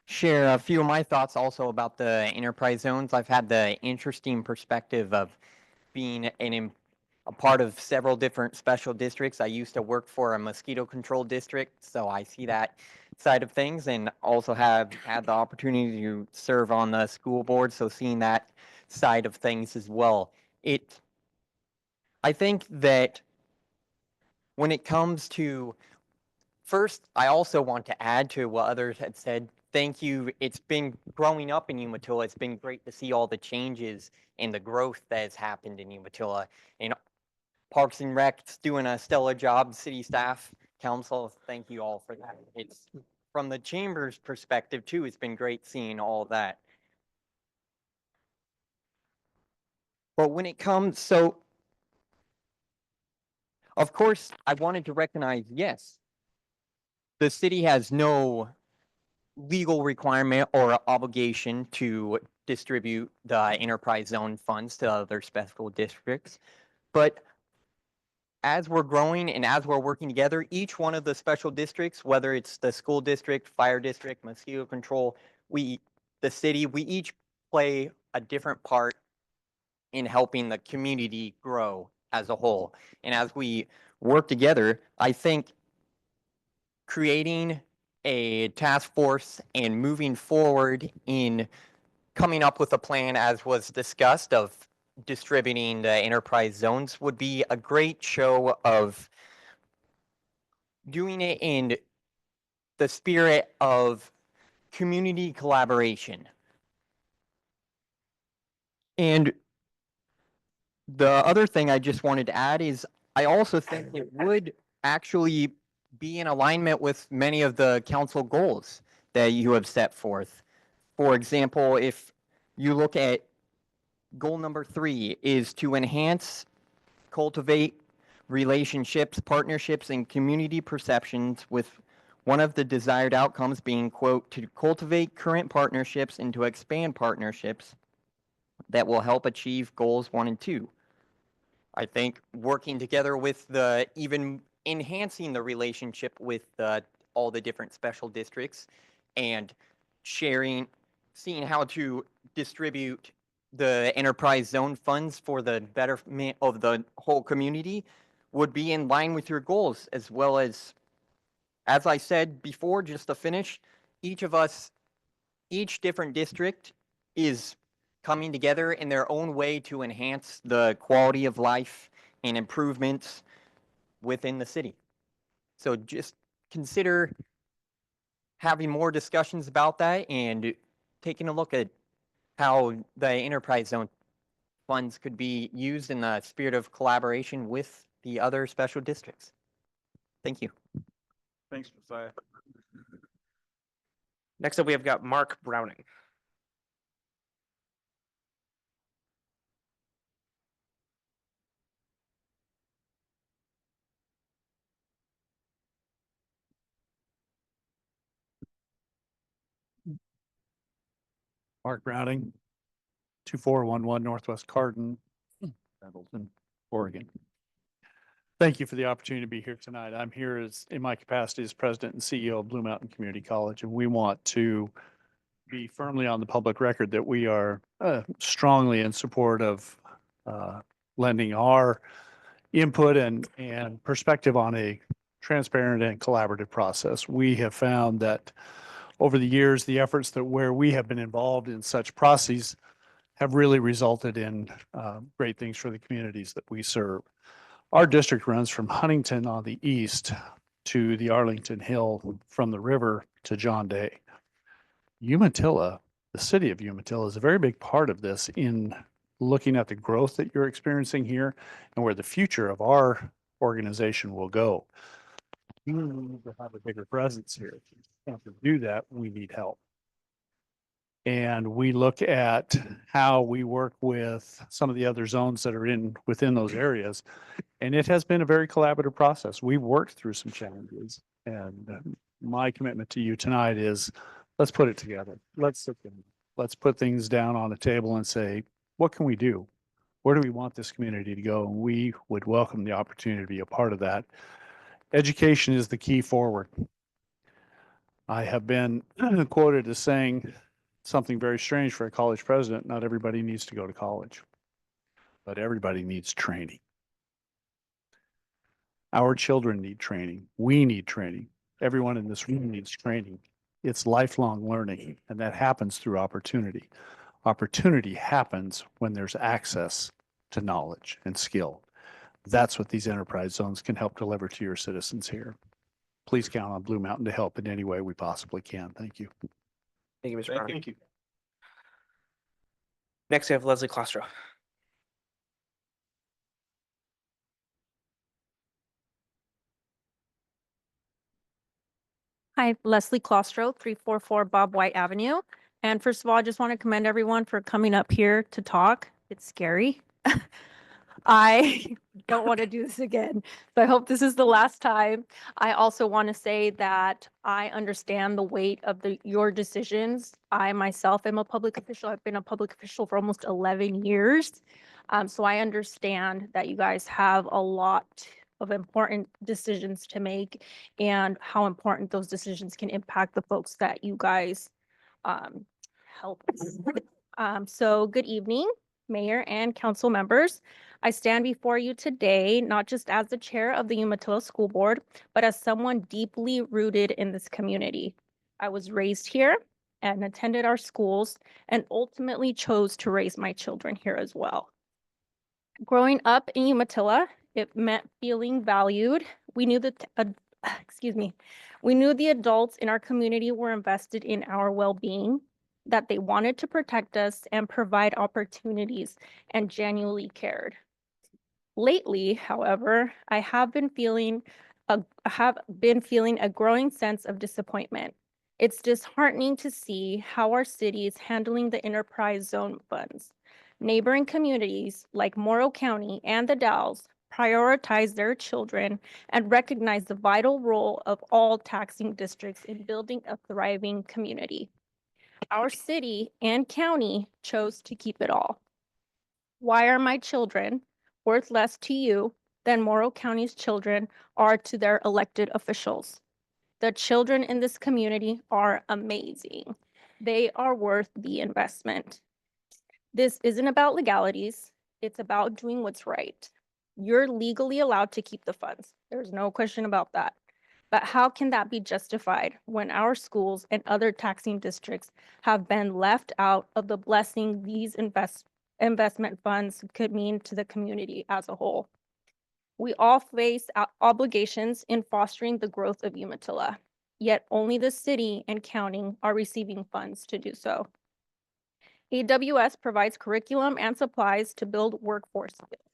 share a few of my thoughts also about the enterprise zones. I've had the interesting perspective of being a part of several different special districts. I used to work for a mosquito control district, so I see that side of things, and also have had the opportunity to serve on the school board, so seeing that side of things as well. I think that when it comes to, first, I also want to add to what others had said. Thank you. It's been growing up in Umatilla. It's been great to see all the changes and the growth that has happened in Umatilla. And Parks and Rec's doing a stellar job. City staff, council, thank you all for that. It's from the chamber's perspective too. It's been great seeing all that. But when it comes, so of course, I wanted to recognize, yes, the city has no legal requirement or obligation to distribute the enterprise zone funds to other special districts. But as we're growing and as we're working together, each one of the special districts, whether it's the school district, fire district, mosquito control, the city, we each play a different part in helping the community grow as a whole. And as we work together, I think creating a task force and moving forward in coming up with a plan, as was discussed, of distributing the enterprise zones would be a great show of doing it in the spirit of community collaboration. And the other thing I just wanted to add is I also think it would actually be in alignment with many of the council goals that you have set forth. For example, if you look at goal number 3 is to enhance, cultivate relationships, partnerships, and community perceptions, with one of the desired outcomes being, quote, to cultivate current partnerships and to expand partnerships that will help achieve goals 1 and 2. I think working together with even enhancing the relationship with all the different special districts and seeing how to distribute the enterprise zone funds for the betterment of the whole community would be in line with your goals, as well as I said before, just to finish, each different district is coming together in their own way to enhance the quality of life and improvements within the city. So just consider having more discussions about that and taking a look at how the enterprise zone funds could be used in the spirit of collaboration with the other special districts. Thank you. Thanks, Josiah. Next up, we have got Mark Browning. Mark Browning, 2411 Northwest Carden, Pendleton, Oregon. Thank you for the opportunity to be here tonight. I'm here in my capacity as president and CEO of Blue Mountain Community College, and we want to be firmly on the public record that we are strongly in support of lending our input and perspective on a transparent and collaborative process. We have found that over the years, the efforts that where we have been involved in such processes have really resulted in great things for the communities that we serve. Our district runs from Huntington on the east to the Arlington Hill, from the river to John Day. Umatilla, the city of Umatilla, is a very big part of this in looking at the growth that you're experiencing here and where the future of our organization will go. We need to have a bigger presence here. And to do that, we need help. And we look at how we work with some of the other zones that are within those areas. And it has been a very collaborative process. We've worked through some challenges. And my commitment to you tonight is, let's put it together. Let's put things down on a table and say, what can we do? Where do we want this community to go? And we would welcome the opportunity to be a part of that. Education is the key forward. I have been quoted as saying something very strange for a college president. Not everybody needs to go to college, but everybody needs training. Our children need training. We need training. Everyone in this room needs training. It's lifelong learning, and that happens through opportunity. Opportunity happens when there's access to knowledge and skill. That's what these enterprise zones can help deliver to your citizens here. Please count on Blue Mountain to help in any way we possibly can. Thank you. Thank you, Mr. Browning. Thank you. Next, we have Leslie Klostro. Hi, Leslie Klostro, 344 Bob White Avenue. And first of all, I just want to commend everyone for coming up here to talk. It's scary. I don't want to do this again, so I hope this is the last time. I also want to say that I understand the weight of your decisions. I myself am a public official. I've been a public official for almost 11 years. So I understand that you guys have a lot of important decisions to make and how important those decisions can impact the folks that you guys help us. So good evening, Mayor and council members. I stand before you today, not just as the chair of the Umatilla School Board, but as someone deeply rooted in this community. I was raised here and attended our schools and ultimately chose to raise my children here as well. Growing up in Umatilla, it meant feeling valued. We knew that, we knew the adults in our community were invested in our well-being, that they wanted to protect us and provide opportunities and genuinely cared. Lately, however, I have been feeling a growing sense of disappointment. It's disheartening to see how our city is handling the enterprise zone funds. Neighboring communities like Morrow County and the Dalles prioritize their children and recognize the vital role of all taxing districts in building a thriving community. Our city and county chose to keep it all. Why are my children worth less to you than Morrow County's children are to their elected officials? The children in this community are amazing. They are worth the investment. This isn't about legalities. It's about doing what's right. You're legally allowed to keep the funds. There's no question about that. But how can that be justified when our schools and other taxing districts have been left out of the blessing these investment funds could mean to the community as a whole? We all face obligations in fostering the growth of Umatilla, yet only the city and county are receiving funds to do so. AWS provides curriculum and supplies to build workforce skills,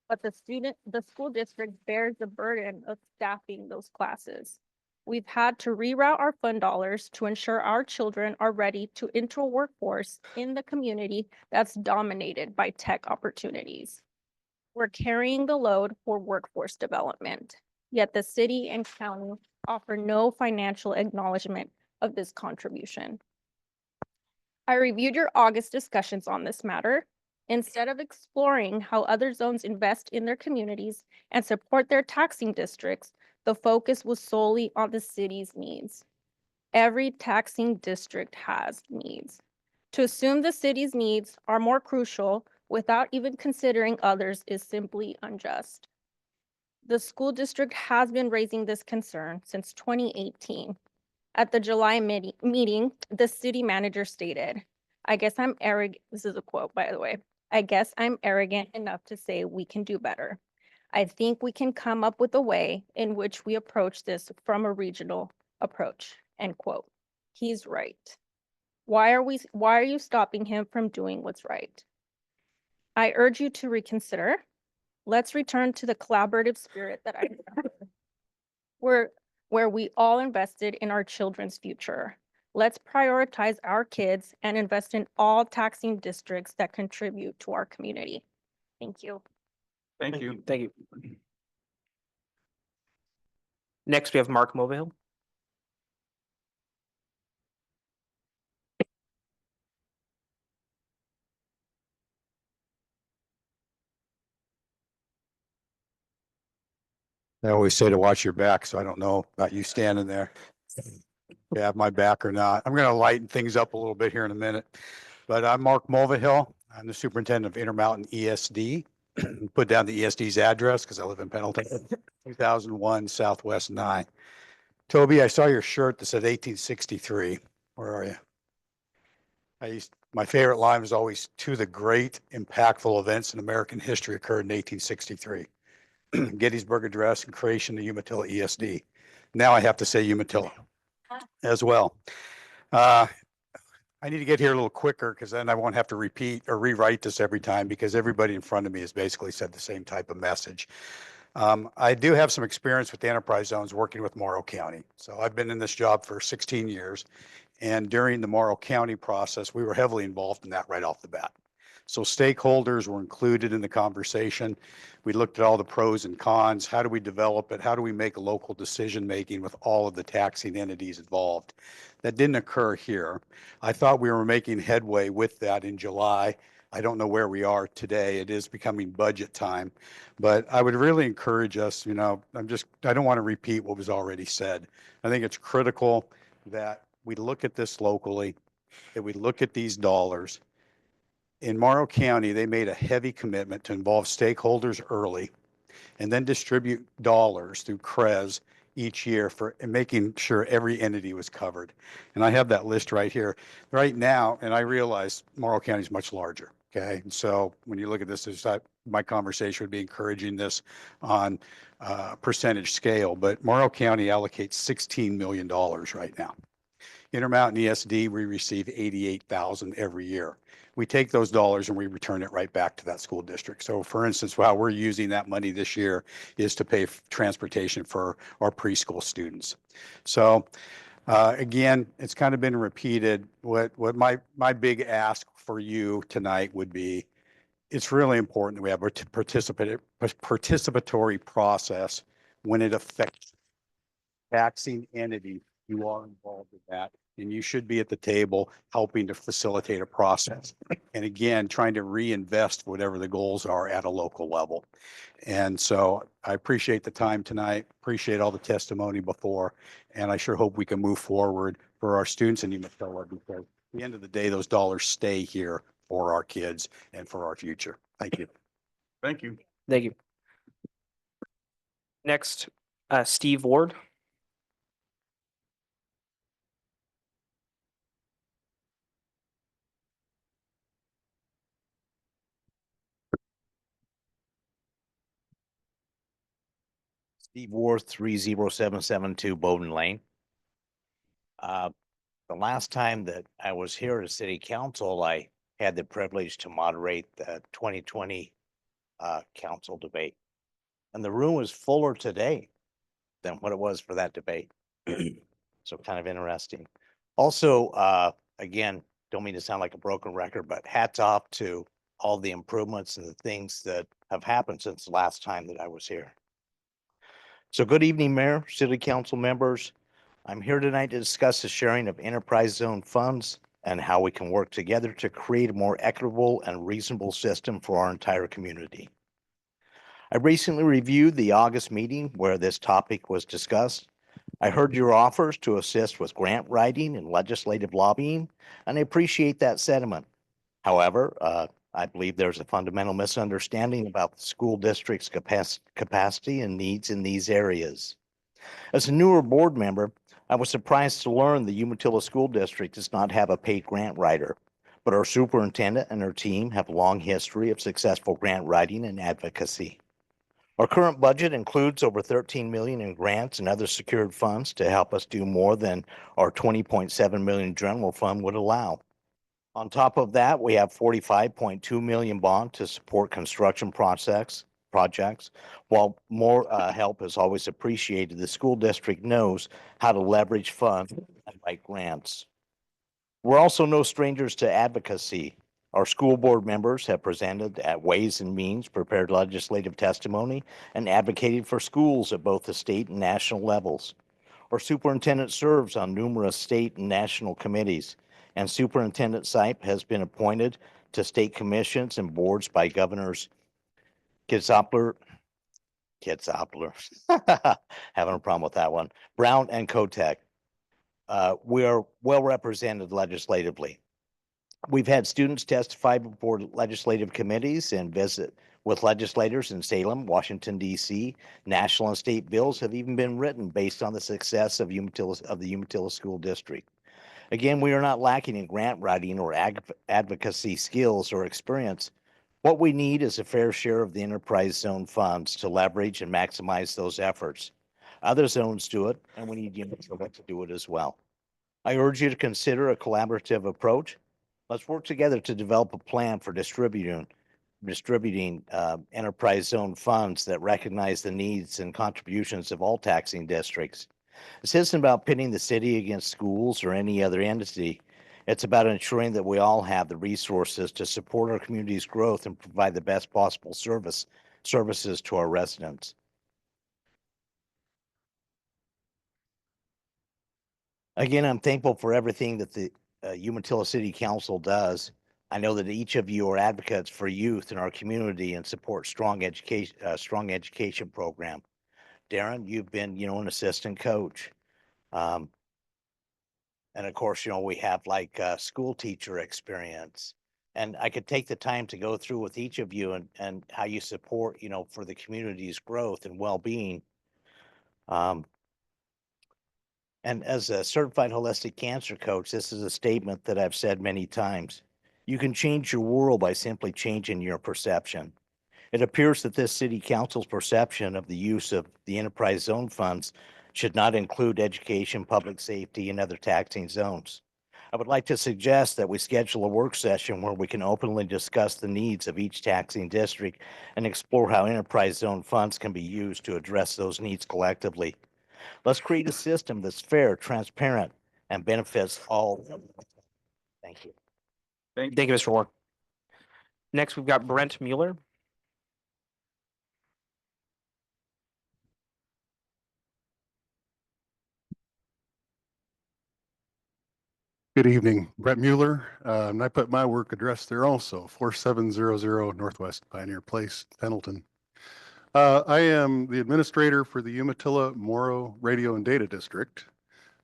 but the school district bears the burden of staffing those classes. We've had to reroute our fund dollars to ensure our children are ready to enter a workforce in the community that's dominated by tech opportunities. We're carrying the load for workforce development, yet the city and county offer no financial acknowledgement of this contribution. I reviewed your August discussions on this matter. Instead of exploring how other zones invest in their communities and support their taxing districts, the focus was solely on the city's needs. Every taxing district has needs. To assume the city's needs are more crucial without even considering others is simply unjust. The school district has been raising this concern since 2018. At the July meeting, the city manager stated, "I guess I'm arrogant," this is a quote, by the way, "I guess I'm arrogant enough to say we can do better. I think we can come up with a way in which we approach this from a regional approach," end quote. He's right. Why are you stopping him from doing what's right? I urge you to reconsider. Let's return to the collaborative spirit that I where we all invested in our children's future. Let's prioritize our kids and invest in all taxing districts that contribute to our community. Thank you. Thank you. Thank you. Next, we have Mark Movill. They always say to watch your back, so I don't know about you standing there. You have my back or not. I'm going to lighten things up a little bit here in a minute. But I'm Mark Mulvihill. I'm the superintendent of Intermountain ESD. Put down the ESD's address because I live in Pendleton, 2001 Southwest 9. Toby, I saw your shirt that said 1863. Where are you? My favorite line was always, "To the great impactful events in American history occurred in 1863. Gettysburg Address and creation of Umatilla ESD. Now I have to say Umatilla as well. I need to get here a little quicker because then I won't have to repeat or rewrite this every time because everybody in front of me has basically said the same type of message. I do have some experience with the enterprise zones working with Morrow County. So I've been in this job for 16 years. And during the Morrow County process, we were heavily involved in that right off the bat. So stakeholders were included in the conversation. We looked at all the pros and cons. How do we develop it? How do we make local decision-making with all of the taxing entities involved? That didn't occur here. I thought we were making headway with that in July. I don't know where we are today. It is becoming budget time, but I would really encourage us, I don't want to repeat what was already said. I think it's critical that we look at this locally, that we look at these dollars. In Morrow County, they made a heavy commitment to involve stakeholders early and then distribute dollars through CREZ each year for making sure every entity was covered. And I have that list right here. Right now, and I realize Morrow County is much larger, okay? And so when you look at this, my conversation would be encouraging this on percentage scale, but Morrow County allocates $16 million right now. Intermountain ESD, we receive $88,000 every year. We take those dollars and we return it right back to that school district. So for instance, how we're using that money this year is to pay transportation for our preschool students. So again, it's kind of been repeated. What my big ask for you tonight would be, it's really important that we have a participatory process when it affects taxing entity. You are involved with that, and you should be at the table helping to facilitate a process. And again, trying to reinvest whatever the goals are at a local level. And so I appreciate the time tonight, appreciate all the testimony before, and I sure hope we can move forward for our students in Umatilla, because at the end of the day, those dollars stay here for our kids and for our future. Thank you. Thank you. Thank you. Next, Steve Ward. Steve Ward, 30772 Bowden Lane. The last time that I was here at City Council, I had the privilege to moderate the 2020 council debate. And the room was fuller today than what it was for that debate. So kind of interesting. Also, again, don't mean to sound like a broken record, but hats off to all the improvements and the things that have happened since the last time that I was here. So good evening, Mayor, City Council members. I'm here tonight to discuss the sharing of enterprise zone funds and how we can work together to create a more equitable and reasonable system for our entire community. I recently reviewed the August meeting where this topic was discussed. I heard your offers to assist with grant writing and legislative lobbying, and I appreciate that sentiment. However, I believe there's a fundamental misunderstanding about the school district's capacity and needs in these areas. As a newer board member, I was surprised to learn the Umatilla School District does not have a paid grant writer, but our superintendent and her team have a long history of successful grant writing and advocacy. Our current budget includes over 13 million in grants and other secured funds to help us do more than our 20.7 million general fund would allow. On top of that, we have 45.2 million bond to support construction projects. While more help is always appreciated, the school district knows how to leverage funds and write grants. We're also no strangers to advocacy. Our school board members have presented at Ways and Means, prepared legislative testimony, and advocated for schools at both the state and national levels. Our superintendent serves on numerous state and national committees, and Superintendent Sipe has been appointed to state commissions and boards by Governors Kitzhaber, having a problem with that one, Brown and Kotek. We are well represented legislatively. We've had students testify before legislative committees and visit with legislators in Salem, Washington, D.C. National and state bills have even been written based on the success of the Umatilla School District. Again, we are not lacking in grant writing or advocacy skills or experience. What we need is a fair share of the enterprise zone funds to leverage and maximize those efforts. Other zones do it, and we need Umatilla to do it as well. I urge you to consider a collaborative approach. Let's work together to develop a plan for distributing enterprise zone funds that recognize the needs and contributions of all taxing districts. This isn't about pitting the city against schools or any other entity. It's about ensuring that we all have the resources to support our community's growth and provide the best possible services to our residents. Again, I'm thankful for everything that the Umatilla City Council does. I know that each of you are advocates for youth in our community and support strong education program. Darren, you've been, an assistant coach. And of course, we have like school teacher experience. And I could take the time to go through with each of you and how you support, for the community's growth and well-being. And as a certified holistic cancer coach, this is a statement that I've said many times. You can change your world by simply changing your perception. It appears that this city council's perception of the use of the enterprise zone funds should not include education, public safety, and other taxing zones. I would like to suggest that we schedule a work session where we can openly discuss the needs of each taxing district and explore how enterprise zone funds can be used to address those needs collectively. Let's create a system that's fair, transparent, and benefits all. Thank you. Thank you, Mr. Warren. Next, we've got Brent Mueller. Good evening, Brett Mueller, and I put my work address there also, 4700 Northwest Pioneer Place, Pendleton. I am the administrator for the Umatilla Morrow Radio and Data District,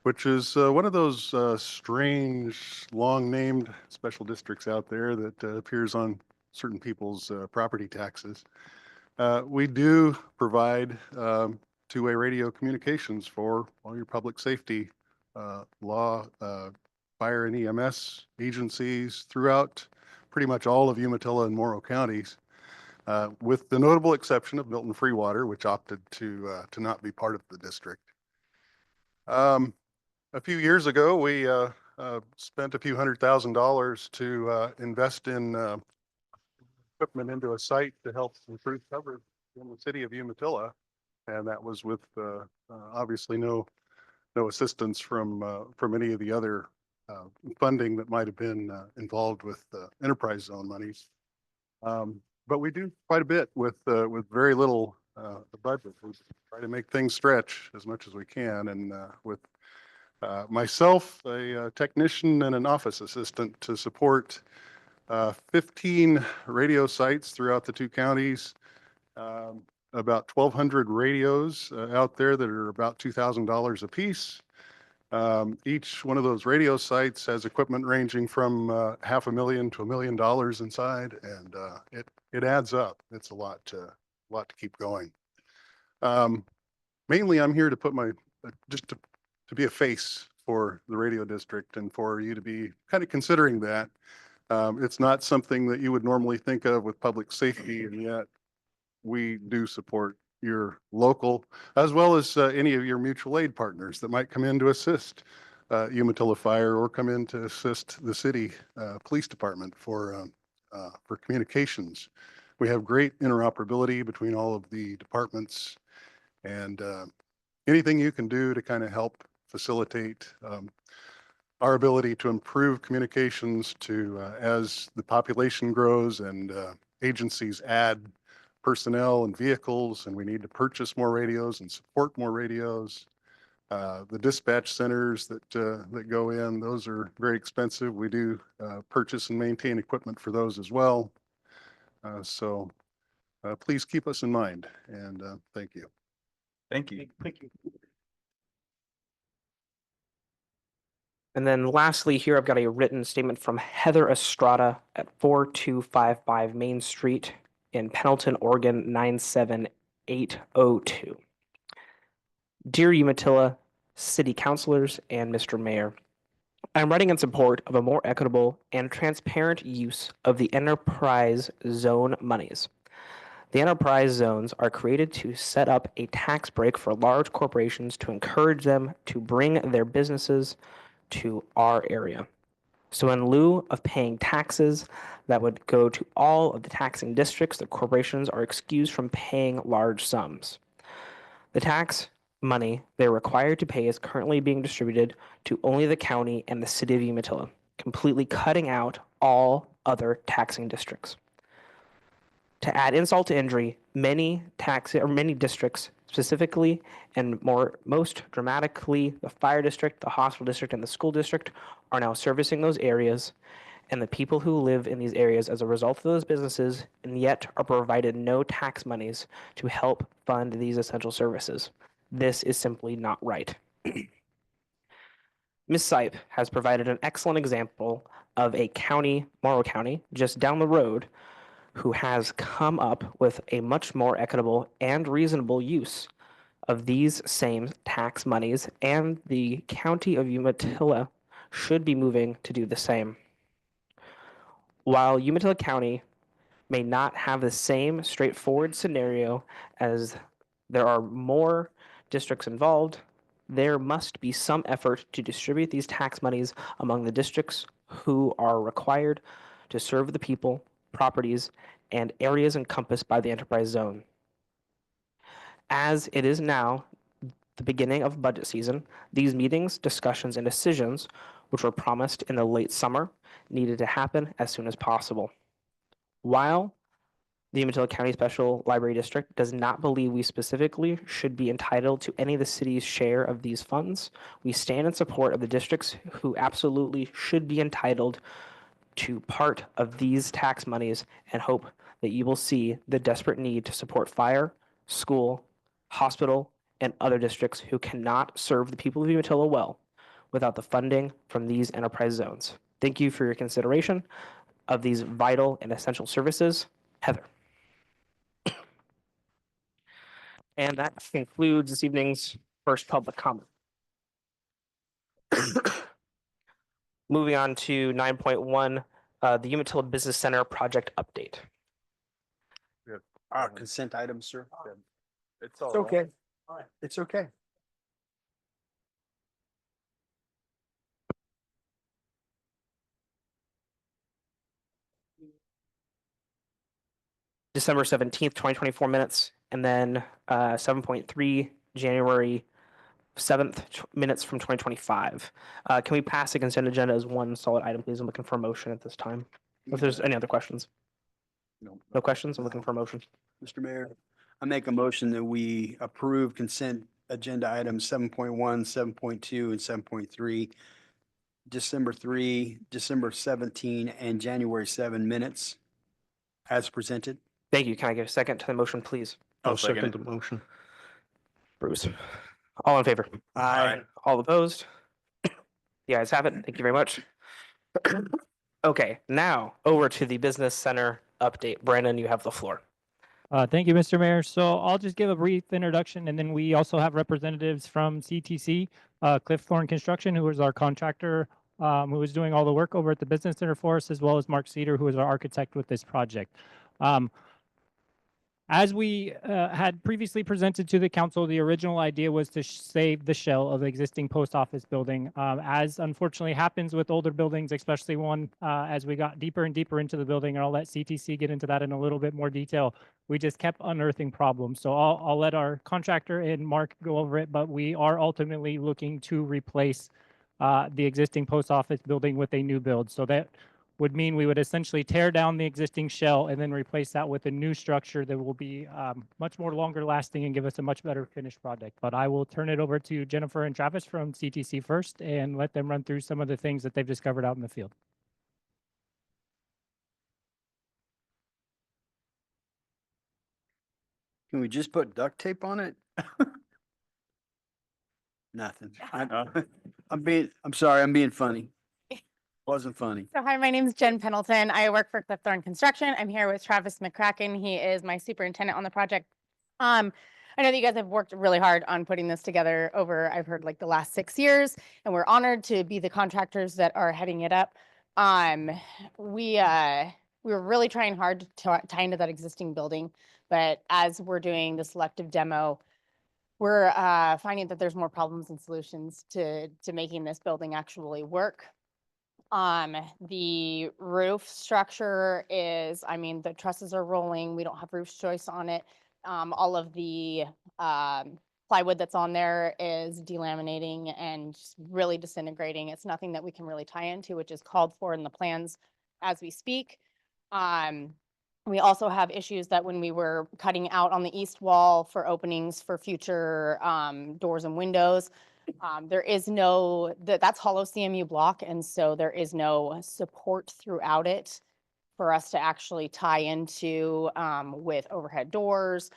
which is one of those strange, long-named special districts out there that appears on certain people's property taxes. We do provide two-way radio communications for all your public safety, law, fire and EMS agencies throughout pretty much all of Umatilla and Morrow counties, with the notable exception of Milton Freewater, which opted to not be part of the district. A few years ago, we spent a few $100,000 to invest in equipment into a site to help improve coverage in the city of Umatilla, and that was with obviously no assistance from any of the other funding that might have been involved with enterprise zone monies. But we do quite a bit with very little budget. We try to make things stretch as much as we can, and with Myself, a technician and an office assistant to support 15 radio sites throughout the two counties. About 1,200 radios out there that are about $2,000 a piece. Each one of those radio sites has equipment ranging from $500,000 to $1 million inside, and it adds up. It's a lot to keep going. Mainly, I'm here to put my just to be a face for the radio district and for you to be kind of considering that. It's not something that you would normally think of with public safety, and yet we do support your local, as well as any of your mutual aid partners that might come in to assist Umatilla Fire or come in to assist the city police department for communications. We have great interoperability between all of the departments, and anything you can do to kind of help facilitate our ability to improve communications to as the population grows and agencies add personnel and vehicles, and we need to purchase more radios and support more radios. The dispatch centers that go in, those are very expensive. We do purchase and maintain equipment for those as well. So please keep us in mind, and thank you. Thank you. Thank you. And then lastly, here I've got a written statement from Heather Estrada at 4255 Main Street in Pendleton, Oregon 97802. Dear Umatilla City Councilors and Mr. Mayor, I'm writing in support of a more equitable and transparent use of the enterprise zone monies. The enterprise zones are created to set up a tax break for large corporations to encourage them to bring their businesses to our area. So in lieu of paying taxes that would go to all of the taxing districts, the corporations are excused from paying large sums. The tax money they're required to pay is currently being distributed to only the county and the city of Umatilla, completely cutting out all other taxing districts. To add insult to injury, many districts, specifically and most dramatically, the fire district, the hospital district, and the school district are now servicing those areas, and the people who live in these areas as a result of those businesses, and yet are provided no tax monies to help fund these essential services. This is simply not right. Ms. Sipe has provided an excellent example of a county, Morrow County, just down the road, who has come up with a much more equitable and reasonable use of these same tax monies, and the county of Umatilla should be moving to do the same. While Umatilla County may not have the same straightforward scenario as there are more districts involved, there must be some effort to distribute these tax monies among the districts who are required to serve the people, properties, and areas encompassed by the enterprise zone. As it is now the beginning of budget season, these meetings, discussions, and decisions, which were promised in the late summer, needed to happen as soon as possible. While the Umatilla County Special Library District does not believe we specifically should be entitled to any of the city's share of these funds, we stand in support of the districts who absolutely should be entitled to part of these tax monies, and hope that you will see the desperate need to support fire, school, hospital, and other districts who cannot serve the people of Umatilla well without the funding from these enterprise zones. Thank you for your consideration of these vital and essential services. Heather. And that concludes this evening's first public comment. Moving on to 9.1, the Umatilla Business Center project update. Our consent items, sir. It's okay. It's okay. December 17th, 2024 minutes, and then 7.3, January 7th minutes from 2025. Can we pass the consent agenda as one solid item, please? I'm looking for a motion at this time. If there's any other questions. No questions? I'm looking for a motion. Mr. Mayor, I make a motion that we approve consent agenda items 7.1, 7.2, and 7.3, December 3, December 17, and January 7 minutes as presented. Thank you. Can I get a second to the motion, please? I'll second the motion. Bruce. All in favor? Aye. All opposed? The ayes have it. Thank you very much. Okay, now over to the Business Center update. Brandon, you have the floor. Thank you, Mr. Mayor. So I'll just give a brief introduction, and then we also have representatives from CTC, Cliff Thorne Construction, who is our contractor, who is doing all the work over at the Business Center for us, as well as Mark Cedar, who is our architect with this project. As we had previously presented to the council, the original idea was to save the shell of the existing post office building. As unfortunately happens with older buildings, especially one as we got deeper and deeper into the building, and I'll let CTC get into that in a little bit more detail, we just kept unearthing problems. So I'll let our contractor and Mark go over it, but we are ultimately looking to replace the existing post office building with a new build. So that would mean we would essentially tear down the existing shell and then replace that with a new structure that will be much more longer lasting and give us a much better finished product. But I will turn it over to Jennifer and Travis from CTC first and let them run through some of the things that they've discovered out in the field. Can we just put duct tape on it? Nothing. I'm sorry, I'm being funny. Wasn't funny. So hi, my name is Jen Pendleton. I work for Cliff Thorne Construction. I'm here with Travis McCracken. He is my superintendent on the project. I know that you guys have worked really hard on putting this together over, I've heard like the last 6 years, and we're honored to be the contractors that are heading it up. We were really trying hard to tie into that existing building, but as we're doing the selective demo, we're finding that there's more problems and solutions to making this building actually work. The roof structure is, I mean, the trusses are rolling. We don't have roof joists on it. All of the plywood that's on there is delaminating and just really disintegrating. It's nothing that we can really tie into, which is called for in the plans as we speak. We also have issues that when we were cutting out on the east wall for openings for future doors and windows, there is no, that's hollow CMU block, and so there is no support throughout it for us to actually tie into with overhead doors.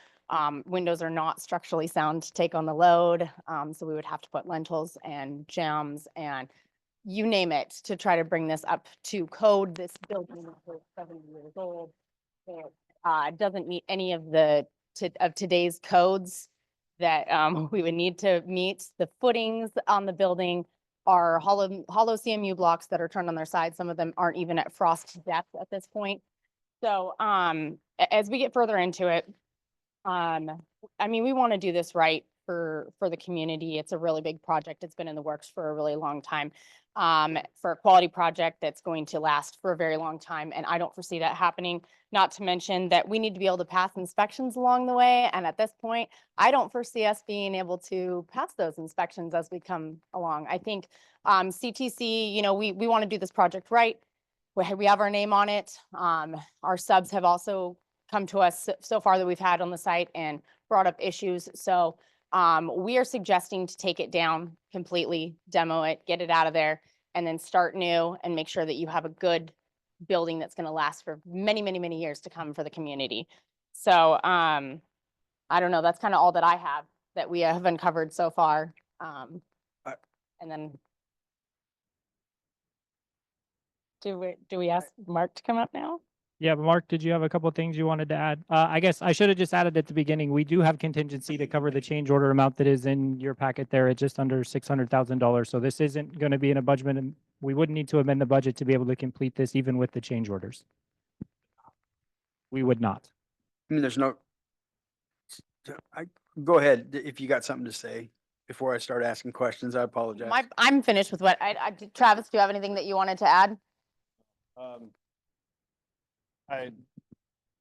Windows are not structurally sound to take on the load, so we would have to put lentils and gems and you name it to try to bring this up to code. This building is 70 years old. It doesn't meet any of the of today's codes that we would need to meet. The footings on the building are hollow CMU blocks that are turned on their side. Some of them aren't even at frost depth at this point. So as we get further into it, I mean, we want to do this right for the community. It's a really big project. It's been in the works for a really long time. For a quality project that's going to last for a very long time. And I don't foresee that happening. Not to mention that we need to be able to pass inspections along the way. And at this point, I don't foresee us being able to pass those inspections as we come along. I think CTC, you know, we want to do this project right. We have our name on it. Our subs have also come to us so far that we've had on the site and brought up issues. So we are suggesting to take it down completely, demo it, get it out of there, and then start new and make sure that you have a good building that's going to last for many, many, many years to come for the community. So I don't know, that's kind of all that I have that we have uncovered so far. And then do we ask Mark to come up now? Yeah, but Mark, did you have a couple of things you wanted to add? I guess I should have just added at the beginning, we do have contingency to cover the change order amount that is in your packet there at just under $600,000. So this isn't going to be in a budget, and we wouldn't need to amend the budget to be able to complete this even with the change orders. We would not. I mean, there's no, go ahead if you got something to say before I start asking questions. I apologize. I'm finished with what Travis, do you have anything that you wanted to add?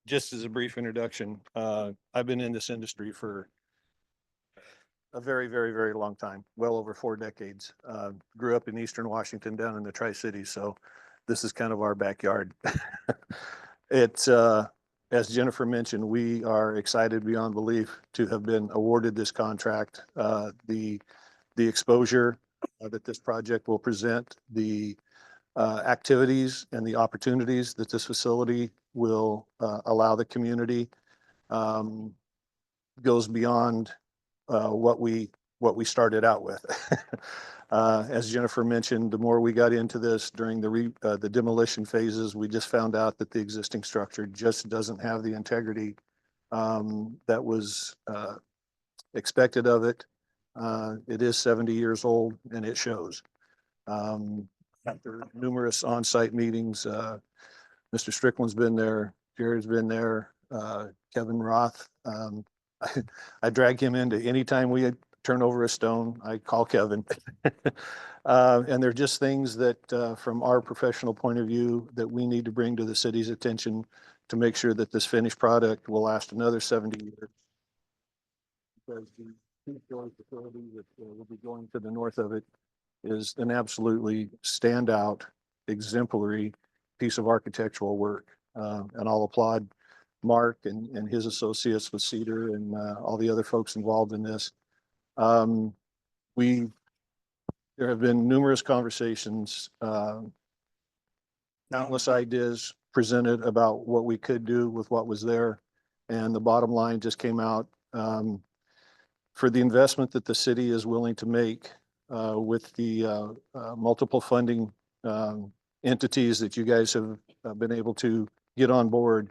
Just as a brief introduction, I've been in this industry for a very, very, very long time, well over 4 decades. Grew up in Eastern Washington down in the Tri-Cities, so this is kind of our backyard. It's as Jennifer mentioned, we are excited beyond belief to have been awarded this contract. The exposure that this project will present, the activities and the opportunities that this facility will allow the community goes beyond what we started out with. As Jennifer mentioned, the more we got into this during the demolition phases, we just found out that the existing structure just doesn't have the integrity that was expected of it. It is 70 years old and it shows. After numerous on-site meetings, Mr. Strickland's been there, Jared's been there, Kevin Roth. I drag him into anytime we turn over a stone, I call Kevin. And they're just things that from our professional point of view that we need to bring to the city's attention to make sure that this finished product will last another 70 years. Because the two-story facility that will be going to the north of it is an absolutely standout, exemplary piece of architectural work. And I'll applaud Mark and his associates with Cedar and all the other folks involved in this. There have been numerous conversations, countless ideas presented about what we could do with what was there. And the bottom line just came out for the investment that the city is willing to make with the multiple funding entities that you guys have been able to get on board.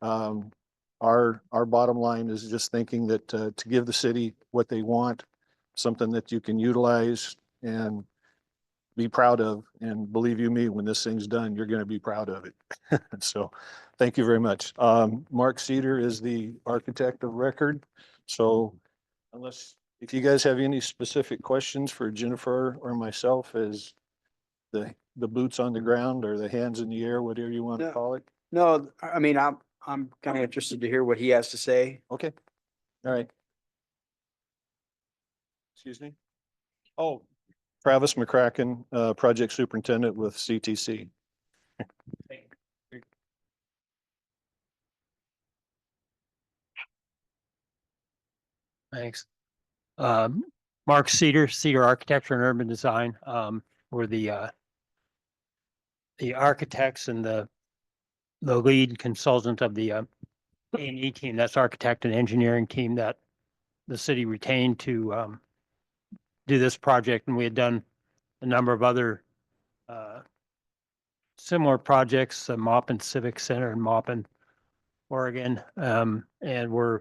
Our bottom line is just thinking that to give the city what they want, something that you can utilize and be proud of. And believe you me, when this thing's done, you're going to be proud of it. So thank you very much. Mark Cedar is the architect of record. So if you guys have any specific questions for Jennifer or myself as the boots on the ground or the hands in the air, whatever you want to call it. No, I mean, I'm kind of interested to hear what he has to say. Okay. All right. Excuse me? Oh, Travis McCracken, project superintendent with CTC. Thanks. Mark Cedar, Cedar Architecture and Urban Design. We're the architects and the lead consultant of the A&E team. That's architect and engineering team that the city retained to do this project. And we had done a number of other similar projects, Maupin Civic Center in Maupin, Oregon. And we're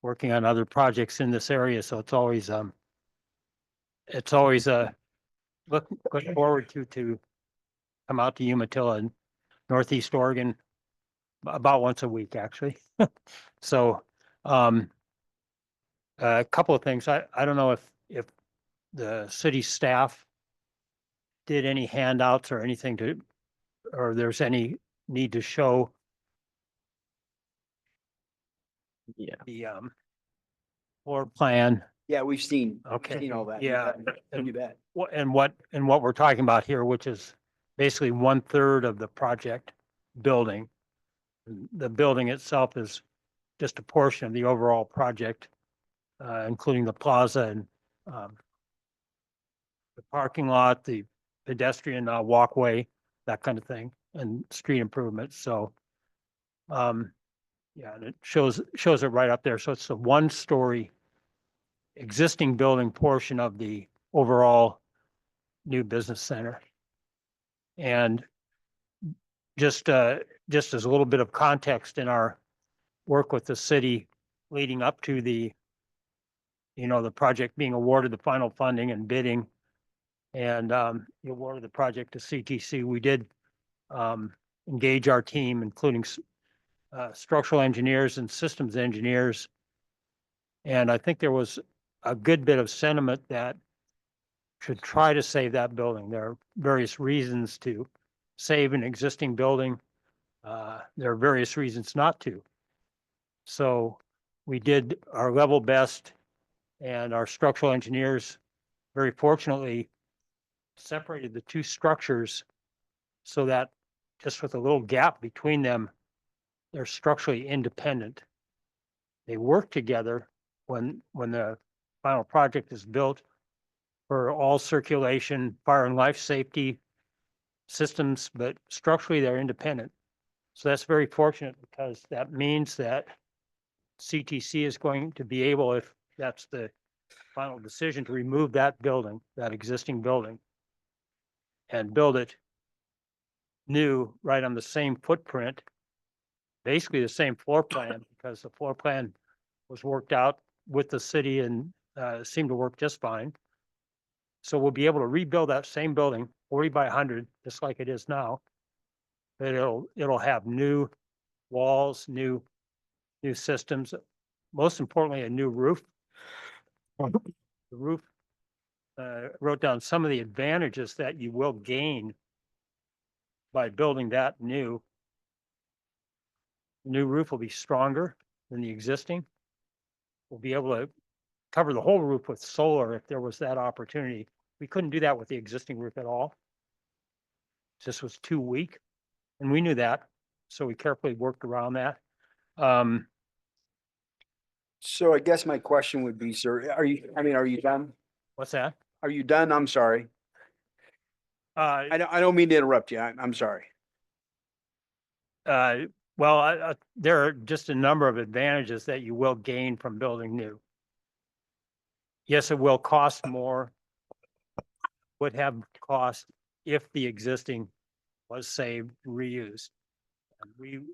working on other projects in this area. So it's always look forward to come out to Umatilla and Northeast Oregon about once a week, actually. So a couple of things. I don't know if the city staff did any handouts or anything or there's any need to show the floor plan. Yeah, we've seen all that. Yeah. You bet. And what we're talking about here, which is basically 1/3 of the project building. The building itself is just a portion of the overall project, including the plaza and the parking lot, the pedestrian walkway, that kind of thing, and street improvements. So, yeah, and it shows it right up there. So it's a 1-story existing building portion of the overall new business center. And just as a little bit of context in our work with the city leading up to the project being awarded the final funding and bidding and the award of the project to CTC, we did engage our team, including structural engineers and systems engineers. And I think there was a good bit of sentiment that should try to save that building. There are various reasons to save an existing building. There are various reasons not to. So we did our level best, and our structural engineers very fortunately separated the two structures so that just with a little gap between them, they're structurally independent. They work together when the final project is built for all circulation, fire and life safety systems, but structurally they're independent. So that's very fortunate because that means that CTC is going to be able, if that's the final decision, to remove that building, that existing building, and build it new right on the same footprint, basically the same floor plan, because the floor plan was worked out with the city and seemed to work just fine. So we'll be able to rebuild that same building, 40 by 100, just like it is now. But it'll have new walls, new systems, most importantly, a new roof. The roof, wrote down some of the advantages that you will gain by building that new. The new roof will be stronger than the existing. We'll be able to cover the whole roof with solar if there was that opportunity. We couldn't do that with the existing roof at all. This was too weak, and we knew that, so we carefully worked around that. So I guess my question would be, sir, are you done? What's that? Are you done? I'm sorry. I don't mean to interrupt you. I'm sorry. Well, there are just a number of advantages that you will gain from building new. Yes, it will cost more, would have cost if the existing was saved, reused. And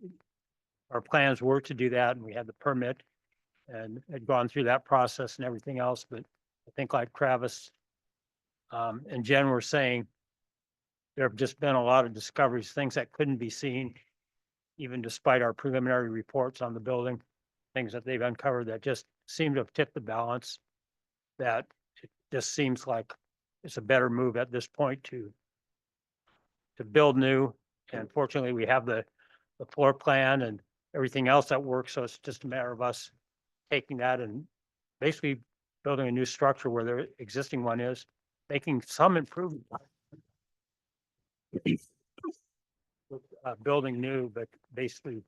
our plans were to do that, and we had the permit and had gone through that process and everything else. But I think like Travis and Jen were saying, there have just been a lot of discoveries, things that couldn't be seen, even despite our preliminary reports on the building, things that they've uncovered that just seem to have tipped the balance, that it just seems like it's a better move at this point to build new. And fortunately, we have the floor plan and everything else that works. So it's just a matter of us taking that and basically building a new structure where the existing one is, making some improvement. Building new, but basically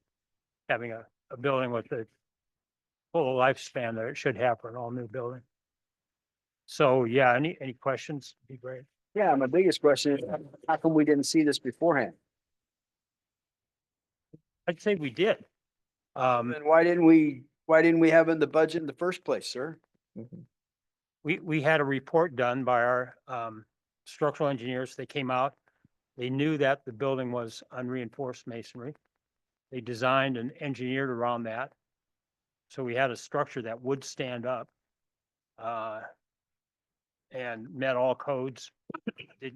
having a building with the full lifespan that it should have for an all new building. So yeah, any questions? Be great. Yeah, my biggest question is, how come we didn't see this beforehand? I'd say we did. And why didn't we have it in the budget in the first place, sir? We had a report done by our structural engineers. They came out. They knew that the building was unreinforced masonry. They designed and engineered around that. So we had a structure that would stand up and met all codes. It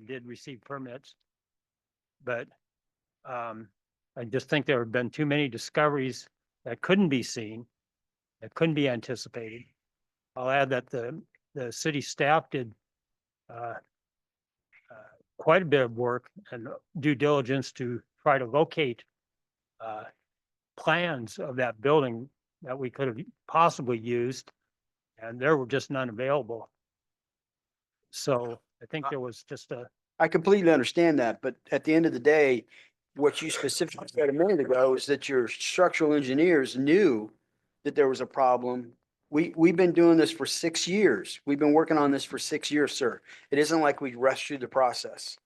did receive permits. But I just think there have been too many discoveries that couldn't be seen, that couldn't be anticipated. I'll add that the city staff did quite a bit of work and due diligence to try to locate plans of that building that we could have possibly used, and there were just none available. So I think there was just I completely understand that, but at the end of the day, what you specifically said a minute ago is that your structural engineers knew that there was a problem. We've been doing this for 6 years. We've been working on this for 6 years, sir. It isn't like we rushed through the process.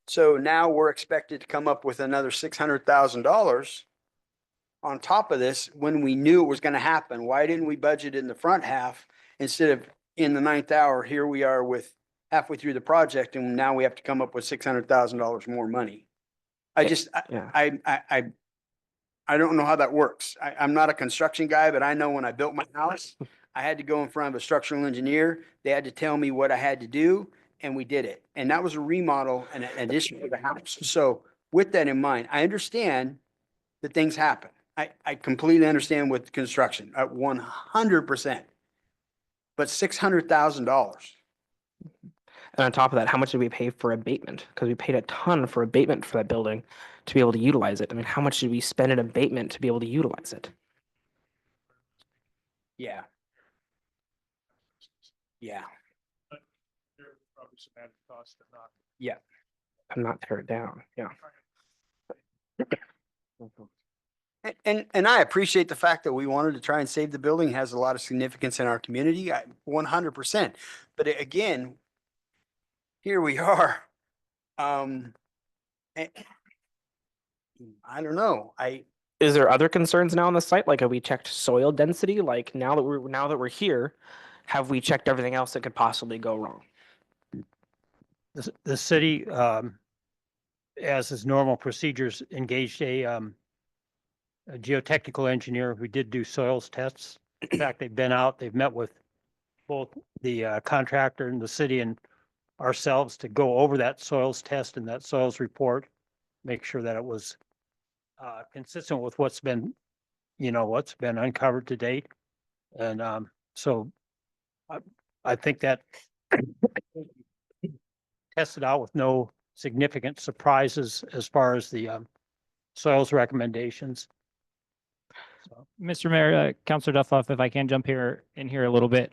So now we're expected to come up with another $600,000 on top of this when we knew it was going to happen. Why didn't we budget in the front half instead of in the ninth hour? Here we are with halfway through the project, and now we have to come up with $600,000 more money. I don't know how that works. I'm not a construction guy, but I know when I built my house, I had to go in front of a structural engineer. They had to tell me what I had to do, and we did it. And that was a remodel and an addition to the house. So with that in mind, I understand that things happen. I completely understand with construction at 100%. But $600,000. And on top of that, how much did we pay for abatement? Because we paid a ton for abatement for that building to be able to utilize it. I mean, how much did we spend in abatement to be able to utilize it? Yeah. Yeah. There's probably some added cost or not. Yeah. I'm not tear it down. Yeah. And I appreciate the fact that we wanted to try and save the building. It has a lot of significance in our community, 100%. But again, here we are. eh, I don't know. Is there other concerns now on the site? Like, have we checked soil density? Like, now that we're here, have we checked everything else that could possibly go wrong? The city, as is normal procedures, engaged a geotechnical engineer who did do soils tests. In fact, they've been out, they've met with both the contractor and the city and ourselves to go over that soils test and that soils report, make sure that it was consistent with what's been uncovered to date. And so I think that tested out with no significant surprises as far as the soils recommendations. Mr. Mayor, Councilor Duffoff, if I can jump in here a little bit.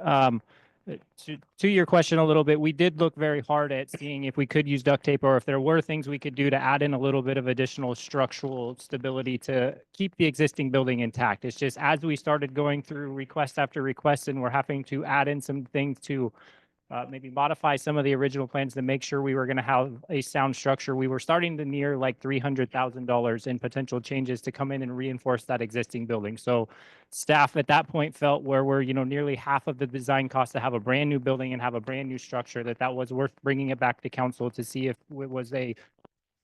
To your question a little bit, we did look very hard at seeing if we could use duct tape or if there were things we could do to add in a little bit of additional structural stability to keep the existing building intact. It's just as we started going through request after request and we're having to add in some things to maybe modify some of the original plans to make sure we were going to have a sound structure. We were starting to near like $300,000 in potential changes to come in and reinforce that existing building. So staff at that point felt where we're, nearly half of the design cost to have a brand new building and have a brand new structure, that was worth bringing it back to council to see if it was a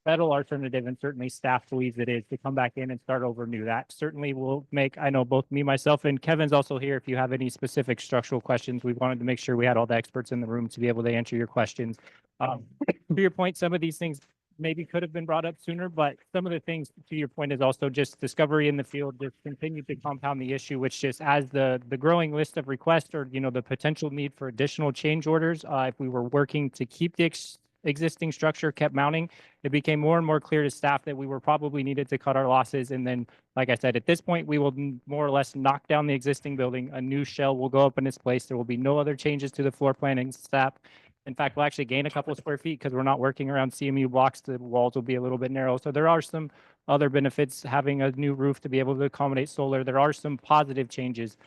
federal alternative, and certainly staff believes it is, to come back in and start over new. That certainly will make, I know both me, myself, and Kevin's also here. If you have any specific structural questions, we wanted to make sure we had all the experts in the room to be able to answer your questions. To your point, some of these things maybe could have been brought up sooner, but some of the things, to your point, is also just discovery in the field just continued to compound the issue, which just as the growing list of requests or, the potential need for additional change orders, if we were working to keep the existing structure kept mounting, it became more and more clear to staff that we were probably needed to cut our losses. And then, like I said, at this point, we will more or less knock down the existing building. A new shell will go up in its place. There will be no other changes to the floor planning staff. In fact, we'll actually gain a couple of square feet because we're not working around CMU blocks. The walls will be a little bit narrow. So there are some other benefits having a new roof to be able to accommodate solar. There are some positive changes.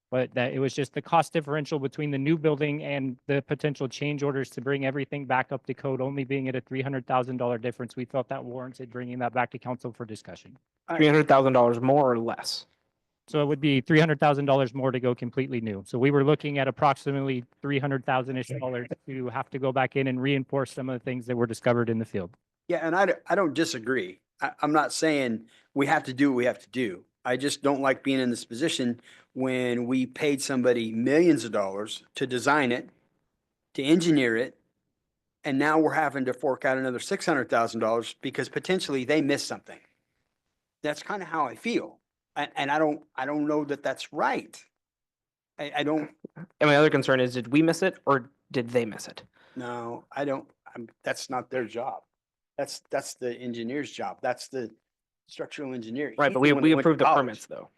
But that it was just the cost differential between the new building and the potential change orders to bring everything back up to code, only being at a $300,000 difference. We felt that warranted bringing that back to council for discussion. $300,000 more or less? So it would be $300,000 more to go completely new. So we were looking at approximately $300,000-ish to have to go back in and reinforce some of the things that were discovered in the field. Yeah, and I don't disagree. I'm not saying we have to do what we have to do. I just don't like being in this position when we paid somebody millions of dollars to design it, to engineer it, and now we're having to fork out another $600,000 because potentially they missed something. That's kind of how I feel. And I don't know that that's right. I don't. And my other concern is, did we miss it or did they miss it? No, I don't. That's not their job. That's the engineer's job. That's the structural engineering. Right, but we approved the permits though.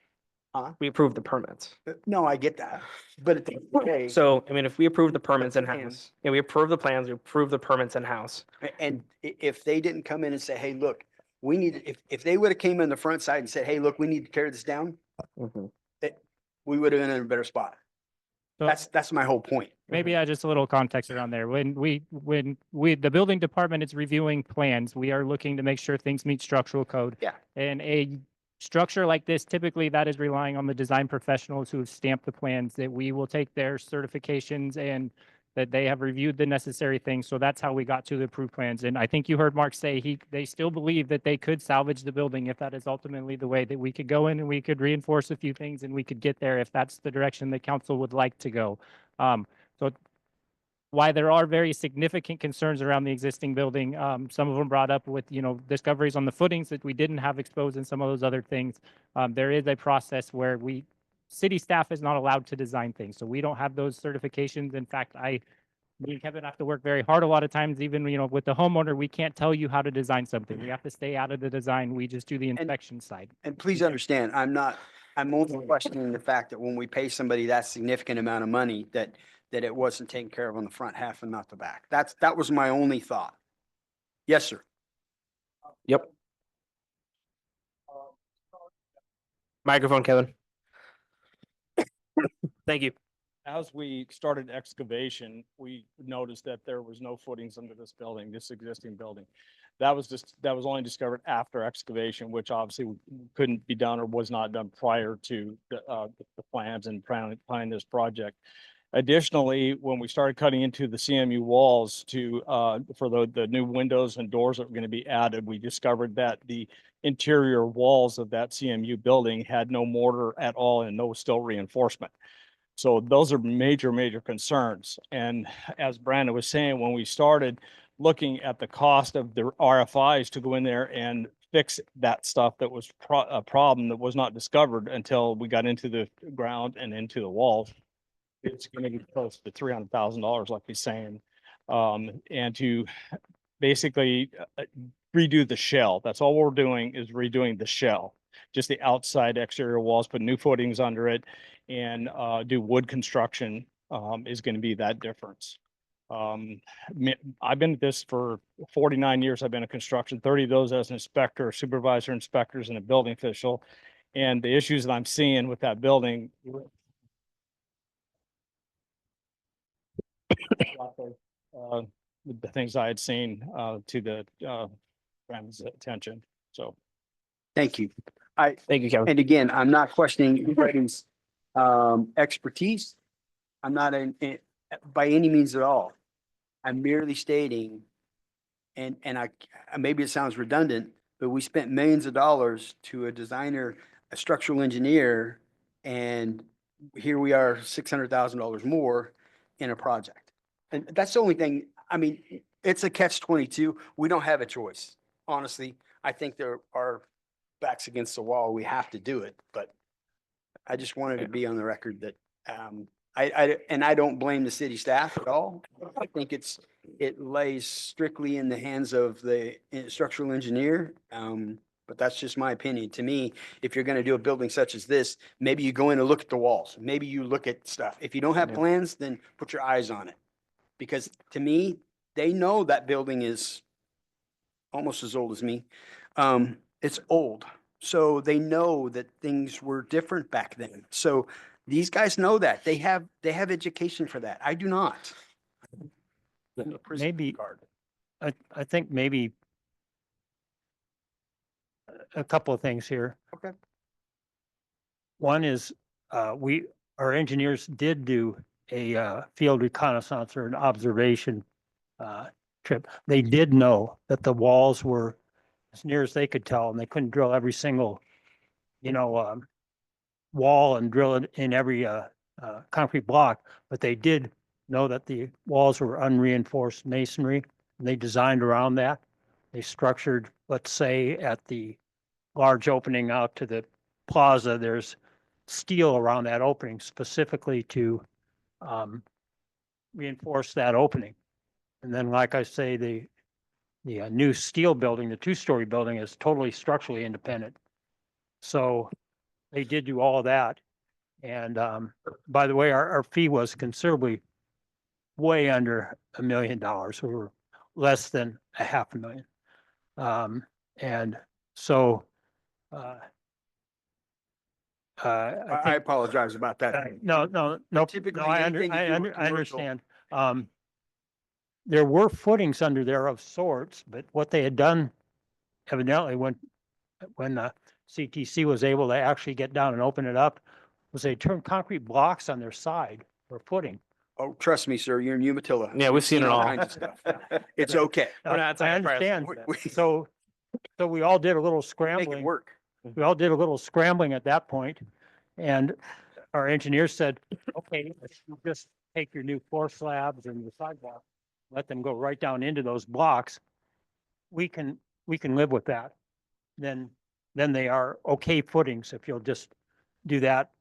Huh? We approved the permits. No, I get that, but at the end of the day. So, I mean, if we approve the permits That's in-house, we approve the plans, we approve the permits in-house. And if they didn't come in and say, hey, look, we need, if they would have came in the front side and said, hey, look, we need to tear this down, we would have been in a better spot. So- That's my whole point. Maybe just a little context around there. When the building department is reviewing plans, we are looking to make sure things meet structural code. Yeah. And a structure like this, typically that is relying on the design professionals who have stamped the plans, that we will take their certifications and that they have reviewed the necessary things. So that's how we got to the approved plans. And I think you heard Mark say they still believe that they could salvage the building if that is ultimately the way, that we could go in and we could reinforce a few things and we could get there if that's the direction the council would like to go. So why there are very significant concerns around the existing building, some of them brought up with, discoveries on the footings that we didn't have exposed and some of those other things. There is a process where city staff is not allowed to design things. So we don't have those certifications. In fact, me and Kevin have to work very hard a lot of times, even, with the homeowner, we can't tell you how to design something. We have to stay out of the design. We just do the inspection side. And please understand, I'm only questioning the fact that when we pay somebody that significant amount of money, that it wasn't taken care of on the front half and not the back. That was my only thought. Yes, sir. Yep. Microphone, Kevin. Thank you. As we started excavation, we noticed that there was no footings under this building, this existing building. That was only discovered after excavation, which obviously couldn't be done or was not done prior to the plans and planning this project. Additionally, when we started cutting into the CMU walls for the new windows and doors that were going to be added, we discovered that the interior walls of that CMU building had no mortar at all and no steel reinforcement. So those are major, major concerns. And as Brandon was saying, when we started looking at the cost of the RFIs to go in there and fix that stuff that was a problem that was not discovered until we got into the ground and into the walls, it's going to be close to $300,000, like he's saying. And to basically redo the shell. That's all we're doing is redoing the shell, just the outside exterior walls, put new footings under it, and do wood construction is going to be that difference. I've been at this for 49 years. I've been in construction, 30 of those as an inspector, supervisor, inspectors, and a building official. And the issues that I'm seeing with that building, the things I had seen to the Brandon's attention. So, Thank you. Thank you, Kevin. And again, I'm not questioning anybody's expertise. I'm not by any means at all. I'm merely stating, and maybe it sounds redundant, but we spent millions of dollars to a designer, a structural engineer, and here we are $600,000 more in a project. And that's the only thing. I mean, it's a catch-22. We don't have a choice. Honestly, I think there are backs against the wall. We have to do it, but I just wanted to be on the record that I don't blame the city staff at all. I think it lays strictly in the hands of the structural engineer. But that's just my opinion. To me, if you're going to do a building such as this, maybe you go in and look at the walls. Maybe you look at stuff. If you don't have plans, then put your eyes on it. Because to me, they know that building is almost as old as me. It's old. So they know that things were different back then. So these guys know that. They have education for that. I do not. Maybe, I think maybe a couple of things here. Okay. One is, our engineers did do a field reconnaissance or an observation trip. They did know that the walls were as near as they could tell, and they couldn't drill every single, wall and drill it in every concrete block, but they did know that the walls were unreinforced masonry, and they designed around that. They structured, let's say, at the large opening out to the plaza, there's steel around that opening specifically to reinforce that opening. And then, like I say, the new steel building, the two-story building, is totally structurally independent. So they did do all of that. And by the way, our fee was considerably way under $1 million. We were less than $500,000. And so I apologize about that. No. Typically, I anything you do with commercial- understand. There were footings under there of sorts, but what they had done evidently when CTC was able to actually get down and open it up was they turned concrete blocks on their side for footing. Oh, trust me, sir, you're in Umatilla. Yeah, we've seen it all. kinds of stuff. It's okay. We're not I understand. So we all did a little Make scrambling. it work. We all did a little scrambling at that point, and our engineer said, okay, let's just take your new floor slabs and the sidewalk, let them go right down into those blocks. We can live with that. Then they are okay footings if you'll just do that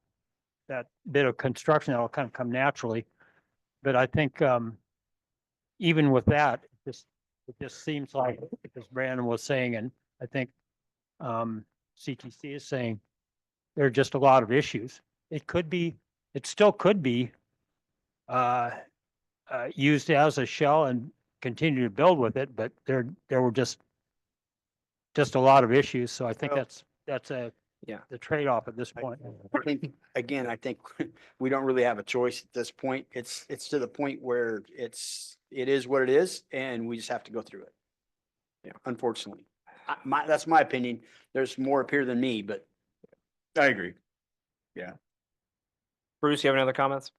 bit of construction, that'll kind of come naturally. But I think even with that, it just seems like, as Brandon was saying, and I think CTC is saying, there are just a lot of issues. It still could be used as a shell and continue to build with it, but there were just a lot of issues. So I think Well- that's a the trade-off at this point. I think, again, I think we don't really have a choice at this point. It's to the point where it is what it is, and we just have to go through it. Yeah, unfortunately. That's my opinion. There's more up here than me, but I agree. Yeah. Bruce, you have any other comments?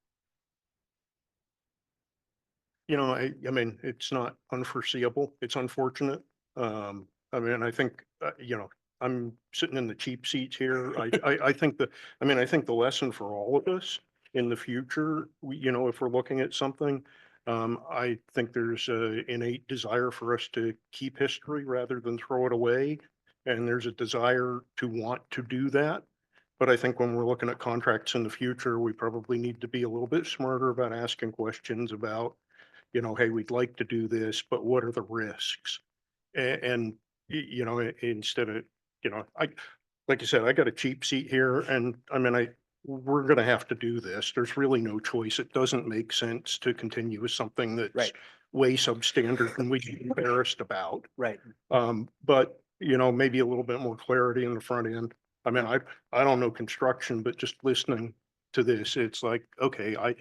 You know, I mean, it's not unforeseeable. It's unfortunate. I mean, I think, you know, I'm sitting in the cheap seats here. I think I think the lesson for all of us in the future, you know, if we're looking at something, I think there's a innate desire for us to keep history rather than throw it away. And there's a desire to want to do that. But I think when we're looking at contracts in the future, we probably need to be a little bit smarter about asking questions about, you know, hey, we'd like to do this, but what are the risks? And you know, instead of, you know, like I said, I got a cheap seat here, and I mean, we're gonna have to do this. There's really no choice. It doesn't make sense to continue with something that's way substandard and we'd be embarrassed about. Right. But, you know, maybe a little bit more clarity in the front end. I mean, I don't know construction, but just listening to this, it's like, okay, I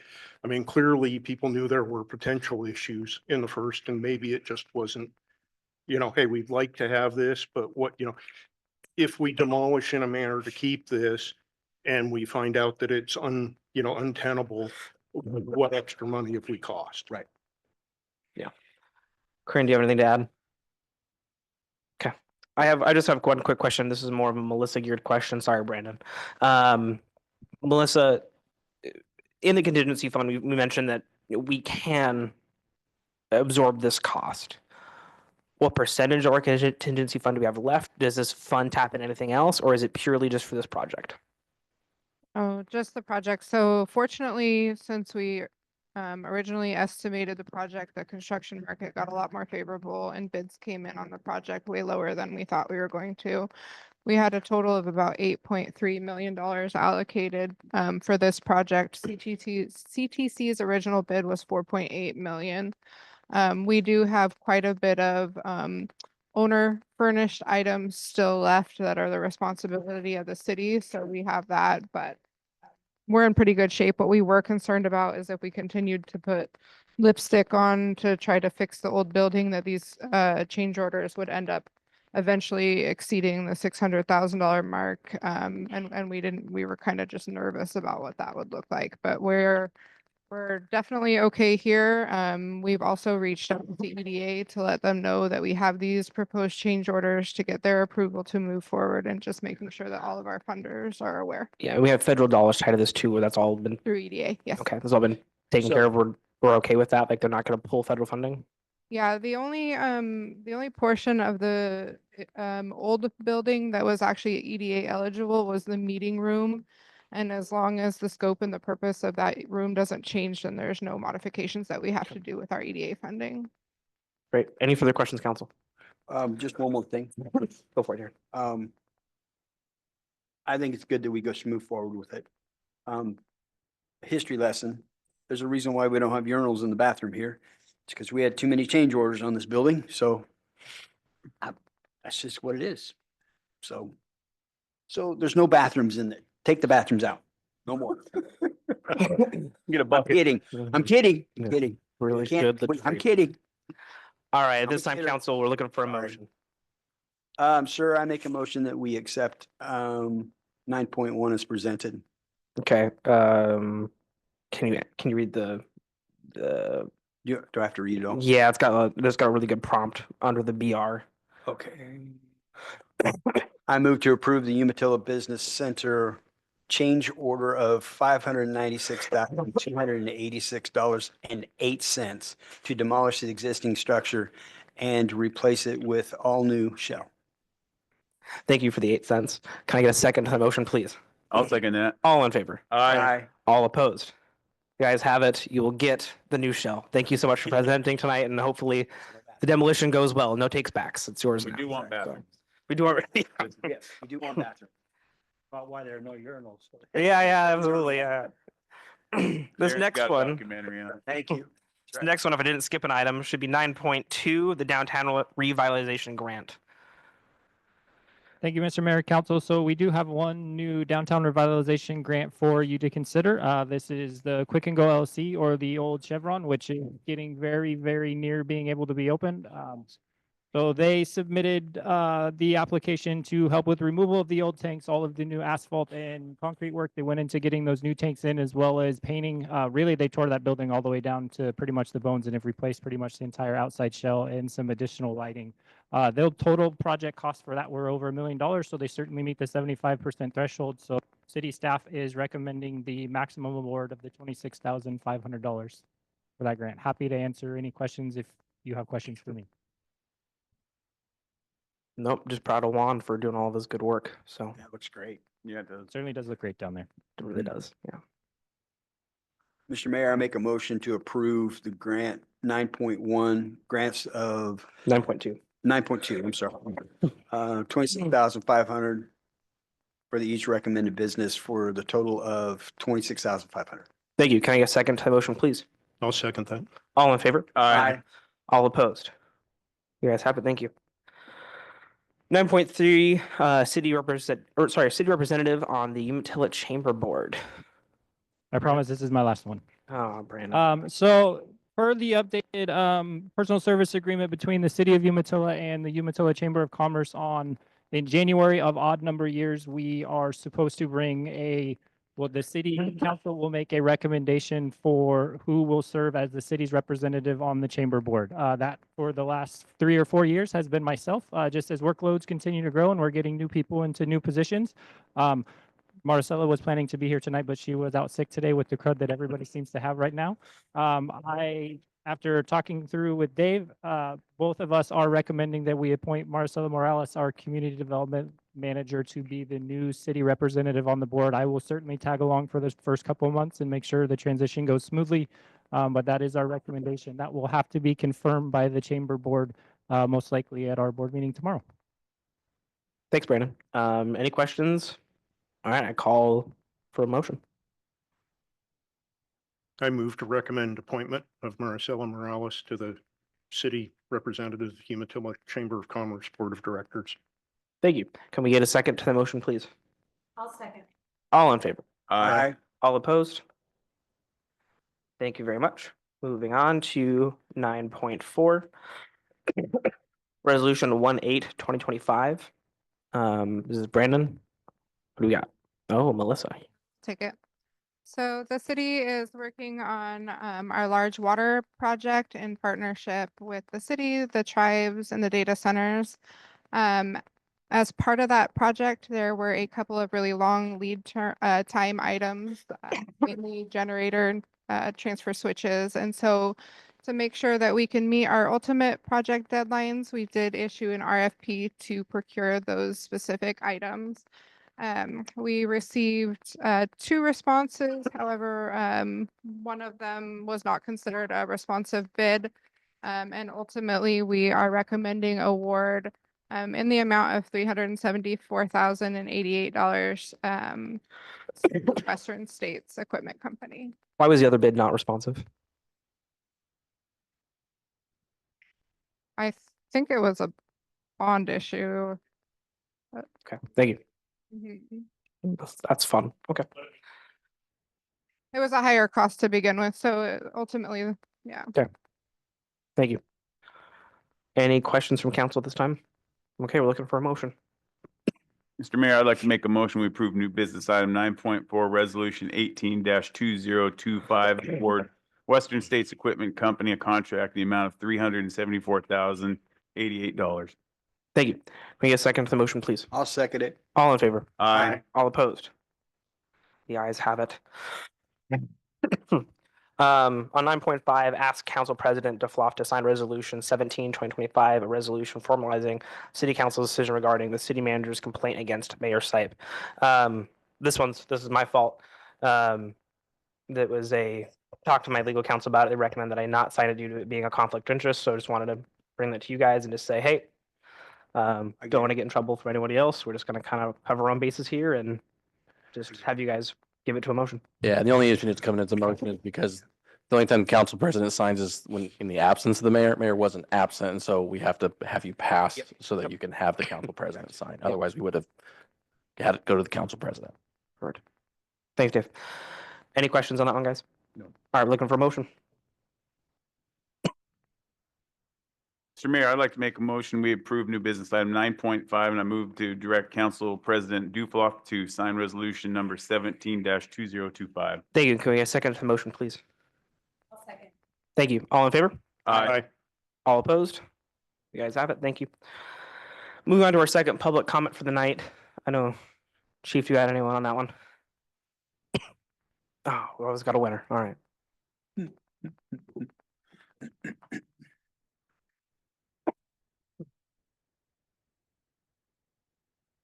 mean, clearly people knew there were potential issues in the first, and maybe it just wasn't, you know, hey, we'd like to have this, but what, you know, if we demolish in a manner to keep this and we find out that it's you know, untenable, what extra money have we cost? Right. Yeah. Corinne, do you have anything to add? Okay. I just have one quick question. This is more of a Melissa geared question. Sorry, Brandon. Melissa, in the contingency fund, we mentioned that we can absorb this cost. What percentage of our contingency fund do we have left? Does this fund tap in anything else, or is it purely just for this project? Oh, just the project. So fortunately, since we originally estimated the project, the construction market got a lot more favorable and bids came in on the project way lower than we thought we were going to. We had a total of about $8.3 million allocated for this project. CTC's original bid was $4.8 million. We do have quite a bit of owner furnished items still left that are the responsibility of the city. So we have that, but we're in pretty good shape. What we were concerned about is if we continued to put lipstick on to try to fix the old building, that these change orders would end up eventually exceeding the $600,000 mark. And we were kind of just nervous about what that would look like, but we're definitely okay here. We've also reached out to the EDA to let them know that we have these proposed change orders to get their approval to move forward, and just making sure that all of our funders are aware. Yeah, we have federal dollars tied to this too, where that's all been Through EDA, yes. okay. That's all been taken care of. We're okay with that. Like they're not going to pull federal funding. Yeah, the only portion of the old building that was actually EDA eligible was the meeting room. And as long as the scope and the purpose of that room doesn't change, then there's no modifications that we have to do with our EDA funding. Great. Any further questions, council? Just one more thing. Go for it, Aaron. I think it's good that we go move forward with it. History lesson. There's a reason why we don't have urinals in the bathroom here. It's because we had too many change orders on this building. So that's just what it is. So there's no bathrooms in it. Take the bathrooms out. No more. Get a bucket. I'm kidding. I'm kidding. I'm kidding. Really Can't- good. I'm kidding. All right. At this I'm time, kidding. council, we're looking for a motion. Sir, I make a motion that we accept 9.1 as presented. Okay. Can you read the Do I have to read it all? Yeah, it's got a really good prompt under the BR. Okay. I move to approve the Umatilla Business Center change order of $596,286.08 to demolish the existing structure and replace it with all new shell. Thank you for the 8 cents. Can I get a second to the motion, please? I'll second that. All in favor? Aye. All opposed? You guys have it. You will get the new shell. Thank you so much for presenting tonight, and hopefully the demolition goes well. No takes backs. It's yours We now. do want bathrooms. We do want. Yes, we do want bathroom. About why there are no urinals. Yeah, absolutely. Yeah. This Eric's next got a one. documentary on it. Thank you. This next one, if I didn't skip an item, should be 9.2, the downtown revitalization grant. Thank you, Mr. Mayor, Council. So we do have one new downtown revitalization grant for you to consider. This is the Quick and Go LLC, or the old Chevron, which is getting very, very near being able to be opened. So they submitted the application to help with removal of the old tanks, all of the new asphalt and concrete work. They went into getting those new tanks in, as well as painting. Really, they tore that building all the way down to pretty much the bones and have replaced pretty much the entire outside shell and some additional lighting. The total project cost for that were over $1 million, so they certainly meet the 75% threshold. So city staff is recommending the maximum award of the $26,500 for that grant. Happy to answer any questions if you have questions for me. Nope, just proud of Juan for doing all this good work. So That looks great. Yeah, it does. Certainly does look great down there. it really does. Yeah. Mr. Mayor, I make a motion to approve the grant 9.1 grants of 9.2. 9.2, I'm sorry. 26,500 for the each recommended business for the total of 26,500. Thank you. Can I get a second to the motion, please? I'll second that. All in favor? Aye. All opposed? You guys have it. Thank you. 9.3, city representative on the Umatilla Chamber Board. I promise this is my last one. Oh, Brandon. So per the updated personal service agreement between the city of Umatilla and the Umatilla Chamber of Commerce in January of odd number years, we are supposed to bring the city council will make a recommendation for who will serve as the city's representative on the chamber board. That for the last 3 or 4 years has been myself, just as workloads continue to grow and we're getting new people into new positions. Maricela was planning to be here tonight, but she was out sick today with the crud that everybody seems to have right now. After talking through with Dave, both of us are recommending that we appoint Maricela Morales, our community development manager, to be the new city representative on the board. I will certainly tag along for the first couple of months and make sure the transition goes smoothly. But that is our recommendation. That will have to be confirmed by the chamber board, most likely at our board meeting tomorrow. Thanks, Brandon. Any questions? All right, I call for a motion. I move to recommend appointment of Maricela Morales to the city representative of the Umatilla Chamber of Commerce Board of Directors. Thank you. Can we get a second to the motion, please? I'll second. All in favor? Aye. All opposed? Thank you very much. Moving on to 9.4. Resolution 18/2025. This is Brandon. What do we got? Oh, Melissa. Take it. So the city is working on our large water project in partnership with the city, the tribes, and the data centers. As part of that project, there were a couple of really long lead time items, mainly generator transfer switches. And so to make sure that we can meet our ultimate project deadlines, we did issue an RFP to procure those specific items. We received 2 responses. However, one of them was not considered a responsive bid. And ultimately, we are recommending award in the amount of $374,088 Western States Equipment Company. Why was the other bid not responsive? I think it was a bond issue. Okay, thank you. Mhm. That's fun. Okay. It was a higher cost to begin with, so ultimately, yeah. Okay. Thank you. Any questions from council at this time? Okay, we're looking for a motion. Mr. Mayor, I'd like to make a motion. We approve new business item 9.4, resolution 18-2025, award Western States Equipment Company a contract in the amount of $374,088. Thank you. Can we get a second to the motion, please? I'll second it. All in favor? Aye. All opposed? The ayes have it. On 9.5, ask Council President DeFloff to sign Resolution 17/2025, a resolution formalizing City Council's decision regarding the city manager's complaint against Mayor Sipe. This is my fault. That was talk to my legal counsel about it. They recommend that I not sign it due to it being a conflict of interest. So I just wanted to bring that to you guys and just say, hey, don't want to get in trouble for anybody else. We're just going to kind of cover our own bases here and just have you guys give it to a motion. Yeah, the only issue that's coming as a motion is because The only time the council president signs is when in the absence of the mayor. Mayor wasn't absent, and so we have to have you pass so that you can have the council president sign. Otherwise, we would have had it go to the council president. Correct. Thanks, Dave. Any questions on that one, guys? No. All right, looking for a motion. Mr. Mayor, I'd like to make a motion. We approve new business item 9.5, and I move to direct Council President Dufloff to sign resolution number 17-2025. Thank you. Can we get a second to the motion, please? I'll second. Thank you. All in favor? Aye. All opposed? You guys have it. Thank you. Moving on to our second public comment for the night. I know, Chief, you had anyone on that one? Oh, we always got a winner. All right.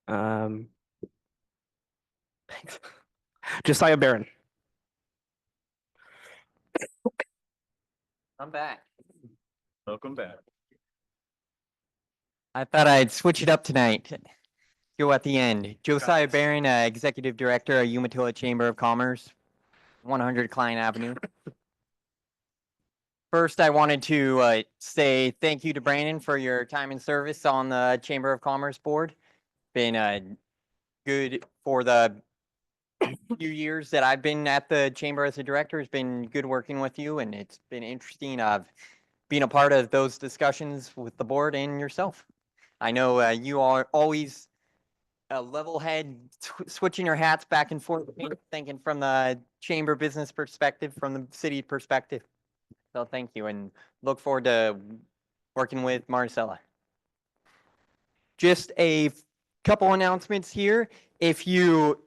Um, Josiah Barron. I'm back. Welcome back. I thought I'd switch it up tonight. Go at the end. Josiah Barron, Executive Director of Umatilla Chamber of Commerce, 100 Klein Avenue. First, I wanted to say thank you to Brandon for your time and service on the Chamber of Commerce Board. Been good for the few years that I've been at the Chamber as a director. It's been good working with you, and it's been interesting. I've been a part of those discussions with the board and yourself. I know you are always a level head, switching your hats back and forth, thinking from the chamber business perspective, from the city perspective. So thank you, and look forward to working with Marcella. Just a couple announcements here. If you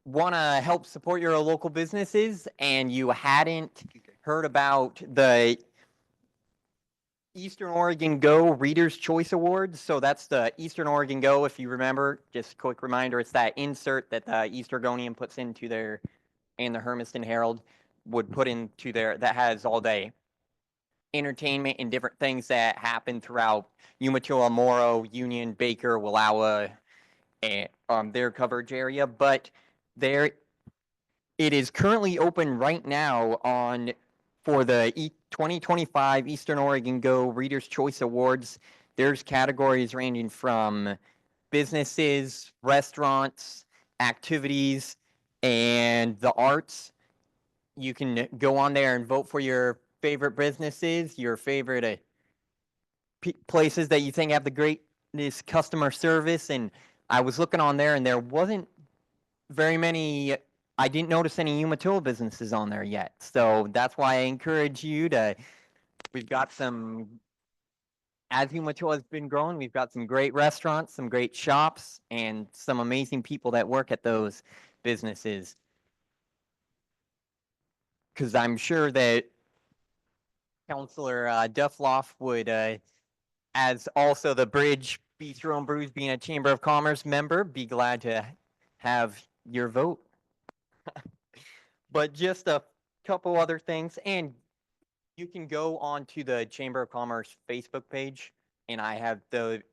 want to help support your local businesses and you hadn't heard about the Eastern Oregon Go Reader's Choice Awards. So that's the Eastern Oregon Go, if you remember, just a quick reminder, it's that insert that the East Oregonian puts into their, and the Hermiston Herald would put into their, that has all day entertainment and different things that happen throughout Umatilla, Morrow, Union, Baker, Wallowa, and their coverage area. But there, it is currently open right now on for the 2025 Eastern Oregon Go Reader's Choice Awards. There's categories ranging from businesses, restaurants, activities, and the arts. You can go on there and vote for your favorite businesses, your favorite places that you think have the greatest customer service. And I was looking on there and there wasn't very many, I didn't notice any Umatilla businesses on there yet. So that's why I encourage you to, we've got some, as Umatilla has been growing, we've got some great restaurants, some great shops, and some amazing people that work at those businesses. Because I'm sure that Councilor Dufloff would, as also the Bridge Bistro and Brews being a Chamber of Commerce member, be glad to have your vote. But just a couple other things, and you can go on to the Chamber of Commerce Facebook page, and I have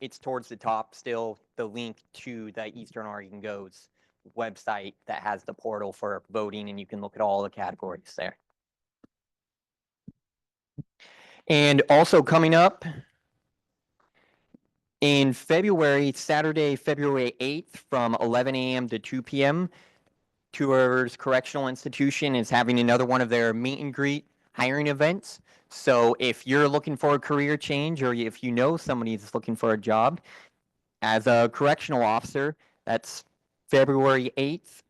it's towards the top still, the link to the Eastern Oregon Go's website that has the portal for voting, and you can look at all the categories there. And also coming up in February, Saturday, February 8th from 11 a.m. to 2 p.m., Tours Correctional Institution is having another one of their meet and greet hiring events. So if you're looking for a career change, or if you know somebody that's looking for a job as a correctional officer, that's February 8th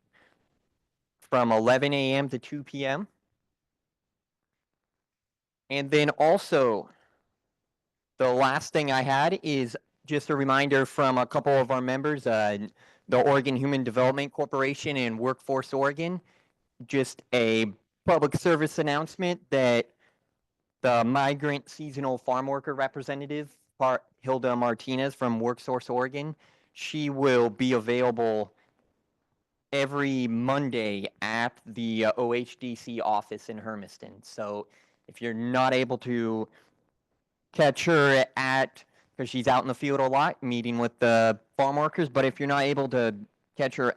from 11 a.m. to 2 p.m. And then also, the last thing I had is just a reminder from a couple of our members, the Oregon Human Development Corporation and Workforce Oregon, just a public service announcement that the migrant seasonal farm worker representative, Hilda Martinez from WorkSource Oregon, she will be available every Monday at the OHDC office in Hermiston. So if you're not able to catch her because she's out in the field a lot, meeting with the farm workers, but if you're not able to catch her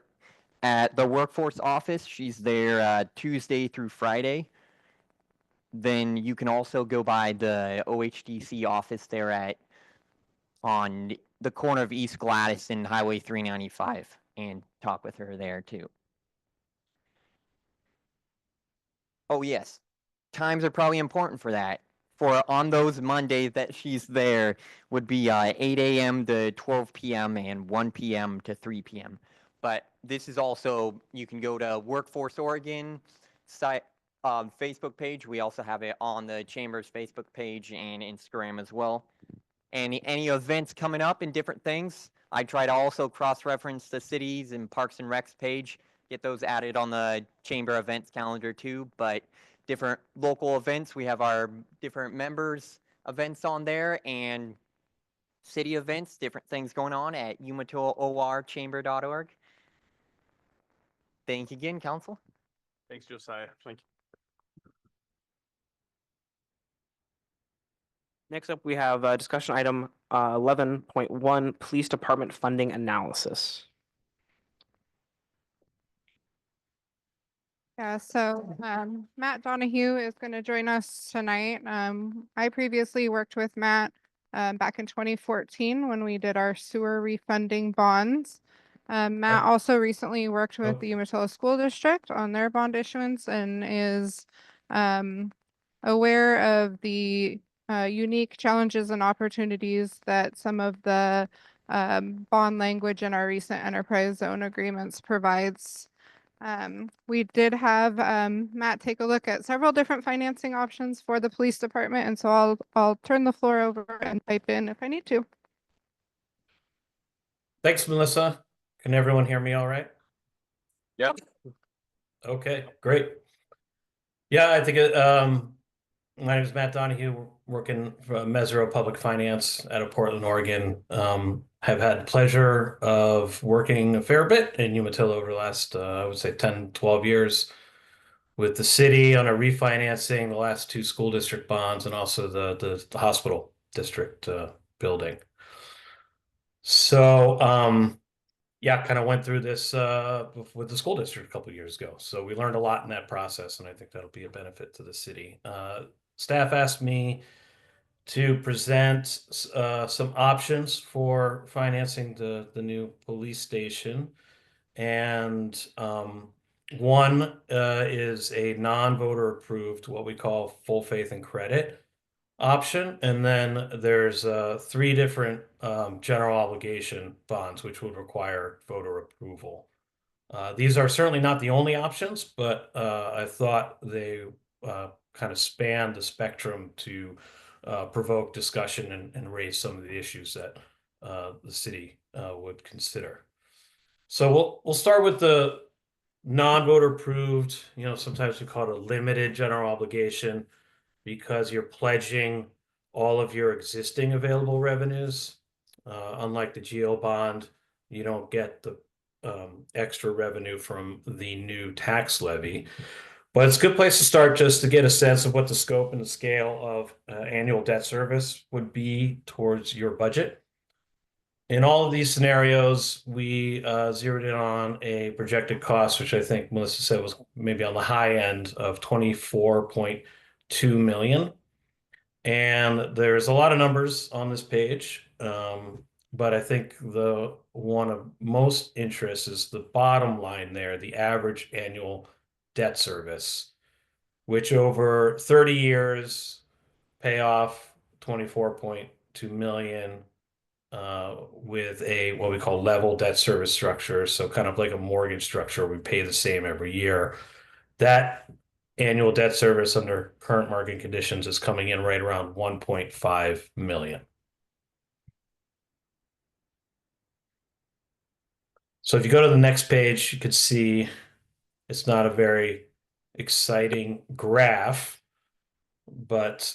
at the workforce office, she's there Tuesday through Friday then you can also go by the OHDC office there on the corner of East Gladys and Highway 395 and talk with her there too. Oh, yes. Times are probably important for that. For on those Mondays that she's there would be 8 a.m. to 12 p.m. and 1 p.m. to 3 p.m. But this is also, you can go to Workforce Oregon site, Facebook page. We also have it on the Chamber's Facebook page and Instagram as well. Any events coming up and different things, I try to also cross-reference the cities and Parks and Recs page, get those added on the Chamber events calendar too. But different local events, we have our different members events on there, and city events, different things going on at umatillorchamber.org. Thank you again, council. Thanks, Josiah. Thank you. Next up, we have discussion item 11.1, Police Department Funding Analysis. Yeah, so Matt Donahue is going to join us tonight. I previously worked with Matt back in 2014 when we did our sewer refunding bonds. Matt also recently worked with the Umatilla School District on their bond issuance and is aware of the unique challenges and opportunities that some of the bond language in our recent enterprise zone agreements provides. We did have Matt take a look at several different financing options for the police department, and so I'll turn the floor over and pipe in if I need to. Thanks, Melissa. Can everyone hear me all right? Yep. Okay, great. Yeah, I think my name is Matt Donahue, working for Mesero Public Finance out of Portland, Oregon. Have had the pleasure of working a fair bit in Umatilla over the last, I would say 10, 12 years with the city on a refinancing the last 2 school district bonds and also the hospital district building. So, yeah, kind of went through this with the school district a couple of years ago. So we learned a lot in that process, and I think that'll be a benefit to the city. Staff asked me to present some options for financing the new police station. And one is a non-voter approved, what we call full faith and credit option. And then there's 3 different general obligation bonds, which would require voter approval. These are certainly not the only options, but I thought they kind of span the spectrum to provoke discussion and raise some of the issues that the city would consider. So we'll start with the non-voter approved, sometimes we call it a limited general obligation, because you're pledging all of your existing available revenues. Unlike the GO bond, you don't get the extra revenue from the new tax levy. But it's a good place to start just to get a sense of what the scope and the scale of annual debt service would be towards your budget. In all of these scenarios, we zeroed in on a projected cost, which I think Melissa said was maybe on the high end of 24.2 million. And there's a lot of numbers on this page, but I think the one of most interest is the bottom line there, the average annual debt service, which over 30 years pay off 24.2 million with a what we call level debt service structure. So kind of like a mortgage structure, we pay the same every year. That annual debt service under current market conditions is coming in right around 1.5 million. So if you go to the next page, you could see it's not a very exciting graph, but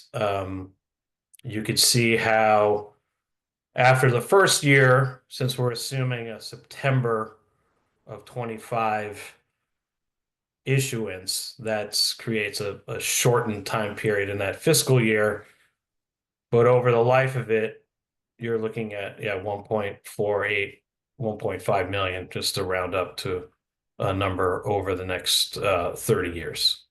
you could see how after the first year, since we're assuming a September of 25 issuance, that creates a shortened time period in that fiscal year. But over the life of it, you're looking at 1.48, 1.5 million, just to round up to a number over the next 30 years.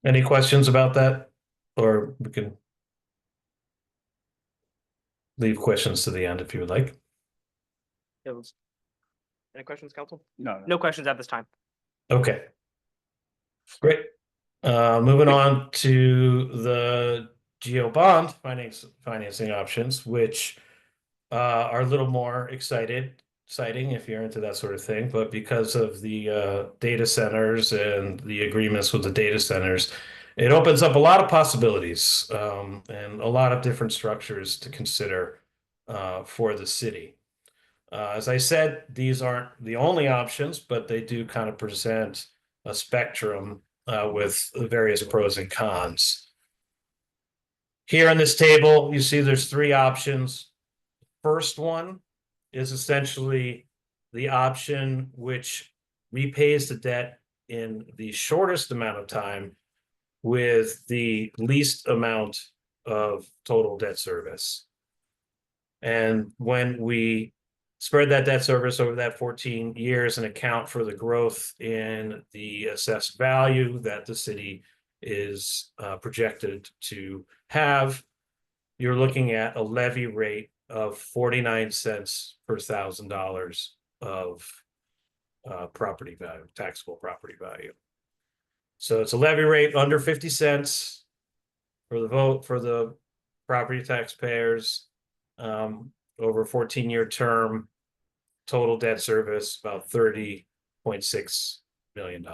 Any questions about that? Or we can leave questions to the end if you would like. Any questions, council? No. No questions at this time. Okay. Great. Moving on to the geo bond financing options, which are a little more exciting if you're into that sort of thing. But because of the data centers and the agreements with the data centers, it opens up a lot of possibilities and a lot of different structures to consider for the city. As I said, these aren't the only options, but they do kind of present a spectrum with various pros and cons. Here on this table, you see there's three options. First one is essentially the option which repays the debt in the shortest amount of time with the least amount of total debt service. And when we spread that debt service over that 14 years and account for the growth in the assessed value that the city is projected to have, you're looking at a levy rate of 49 cents per $1,000 of property value, taxable property value. So it's a levy rate under 50 cents for the vote for the property taxpayers over a 14-year term. Total debt service about $30.6 million.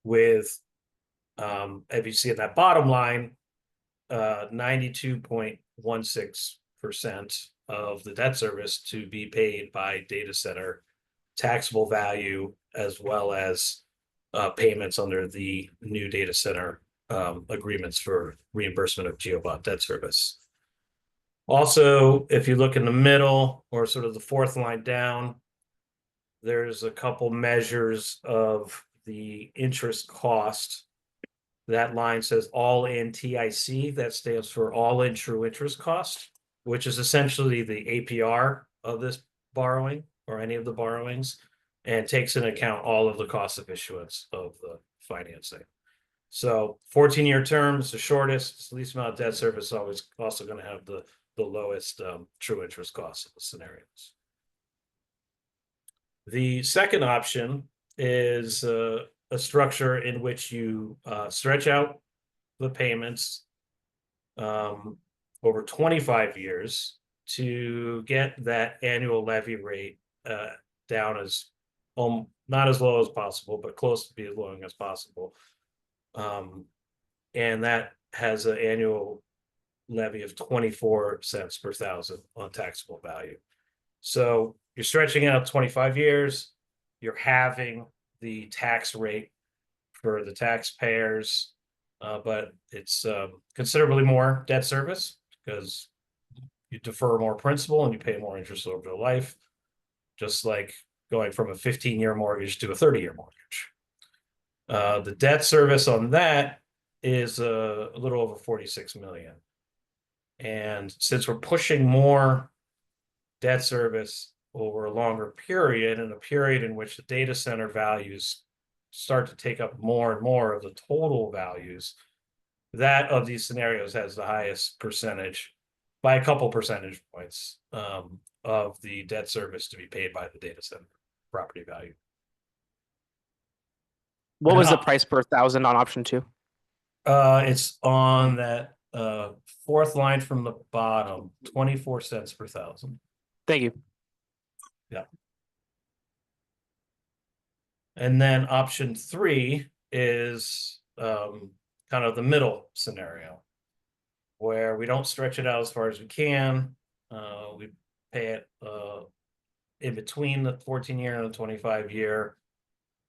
With, if you see at that bottom line, 92.16% of the debt service to be paid by data center taxable value, as well as payments under the new data center agreements for reimbursement of GeoBond debt service. Also, if you look in the middle or sort of the fourth line down, there's a couple measures of the interest cost. That line says all in TIC. That stands for all in true interest cost, which is essentially the APR of this borrowing or any of the borrowings, and takes into account all of the costs of issuance of the financing. So 14-year terms, the shortest, it's the least amount of debt service, is always also going to have the lowest true interest costs of the scenarios. The second option is a structure in which you stretch out the payments over 25 years to get that annual levy rate down as not as low as possible, but close to be as low as possible. And that has an annual levy of 24 cents per $1,000 on taxable value. So you're stretching out 25 years, you're halving the tax rate for the taxpayers, but it's considerably more debt service because you defer more principal and you pay more interest over the life, just like going from a 15-year mortgage to a 30-year mortgage. The debt service on that is a little over 46 million. And since we're pushing more debt service over a longer period, and a period in which the data center values start to take up more and more of the total values, that of these scenarios has the highest percentage by a couple percentage points of the debt service to be paid by the data center property value. What was the price per 1,000 on option 2? It's on that fourth line from the bottom, 24 cents per $1,000. Thank you. Yeah. And then option 3 is kind of the middle scenario, where we don't stretch it out as far as we can. We pay it in between the 14-year and the 25-year.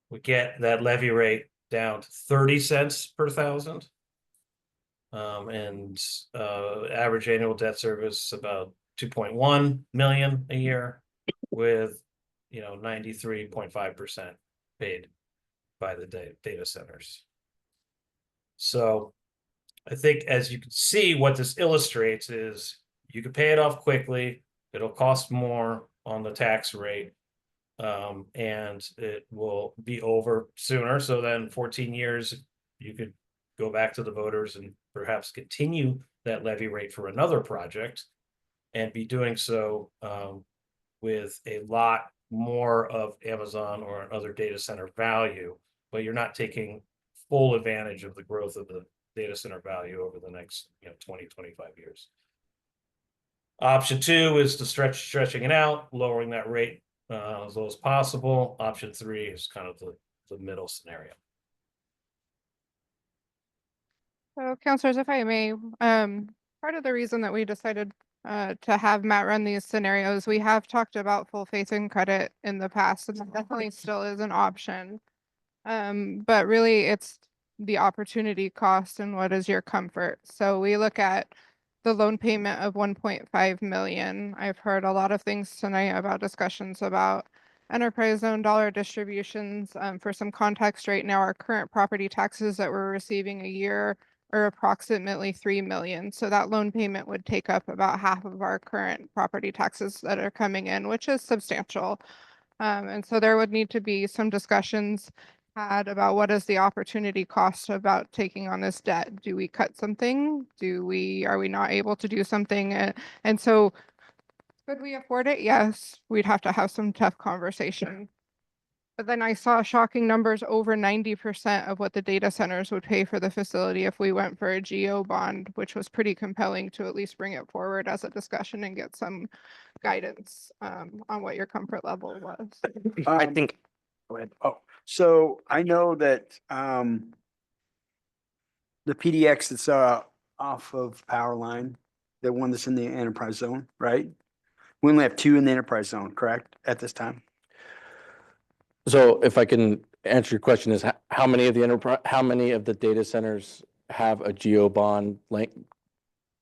We get that levy rate down to 30 cents per $1,000. And average annual debt service about 2.1 million a year, with 93.5% paid by the data centers. So I think, as you can see, what this illustrates is you can pay it off quickly. It'll cost more on the tax rate, And it will be over sooner. So then 14 years, you could go back to the voters and perhaps continue that levy rate for another project and be doing so with a lot more of Amazon or other data center value, but you're not taking full advantage of the growth of the data center value over the next 20, 25 years. Option 2 is to stretching it out, lowering that rate as low as possible. Option 3 is kind of the middle scenario. So counselors, if I may, part of the reason that we decided to have Matt run these scenarios, we have talked about full faith and credit in the past, and that definitely still is an option. But really it's the opportunity cost and what is your comfort. So we look at the loan payment of 1.5 million. I've heard a lot of things tonight about discussions about enterprise zone dollar distributions. For some context, right now, our current property taxes that we're receiving a year are approximately 3 million. So that loan payment would take up about half of our current property taxes that are coming in, which is substantial. And so there would need to be some discussions had about what is the opportunity cost about taking on this debt. Do we cut something? Are we not able to do something? And so could we afford it? Yes, we'd have to have some tough conversation. But then I saw shocking numbers, over 90% of what the data centers would pay for the facility if we went for a GO bond, which was pretty compelling to at least bring it forward as a discussion and get some guidance on what your comfort level was. I think, go ahead. Oh, so I know that the PDX that's off of Powerline, the one that's in the enterprise zone, right? We only have 2 in the enterprise zone, correct, at this time? So if I can answer your question is how many of the data centers have a GO bond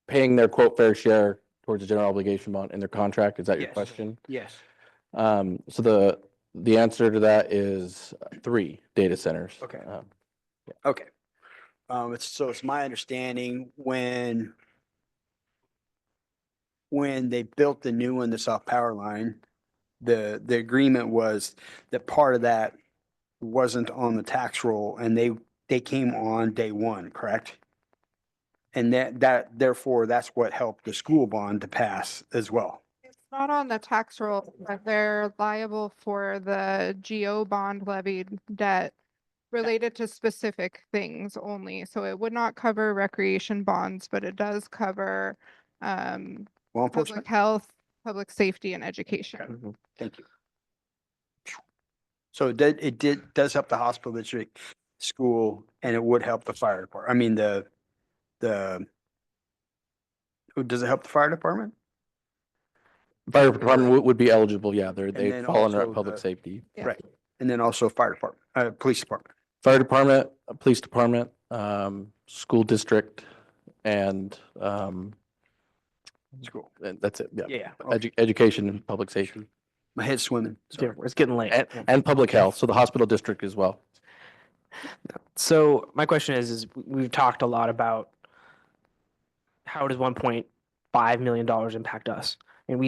paying their quote fair share towards the general obligation bond in their contract? Is that your Yes. question? Yes. So the answer to that is 3 data centers. Okay. Okay. It's my understanding when they built the new one that's off Powerline, the agreement was that part of that wasn't on the tax roll and they came on day one, correct? And therefore that's what helped the school bond to pass as well. It's not on the tax roll, but they're liable for the GO bond levied debt related to specific things only. So it would not cover recreation bonds, but it does cover Law public enforcement? health, public safety, and education. Mhm. Thank you. So it does help the hospital district, school, and it would help the fire department. I mean, does it help the fire department? Fire department would be eligible. Yeah, they then fall under also public the- safety. Right. And then also fire department, police department. Fire department, police department, school district, and School. and that's it. Yeah. Yeah. Education and public safety. My head's swimming. Yeah, it's getting late. And public health. So the hospital district as well. So my question is we've talked a lot about how does $1.5 million impact us? And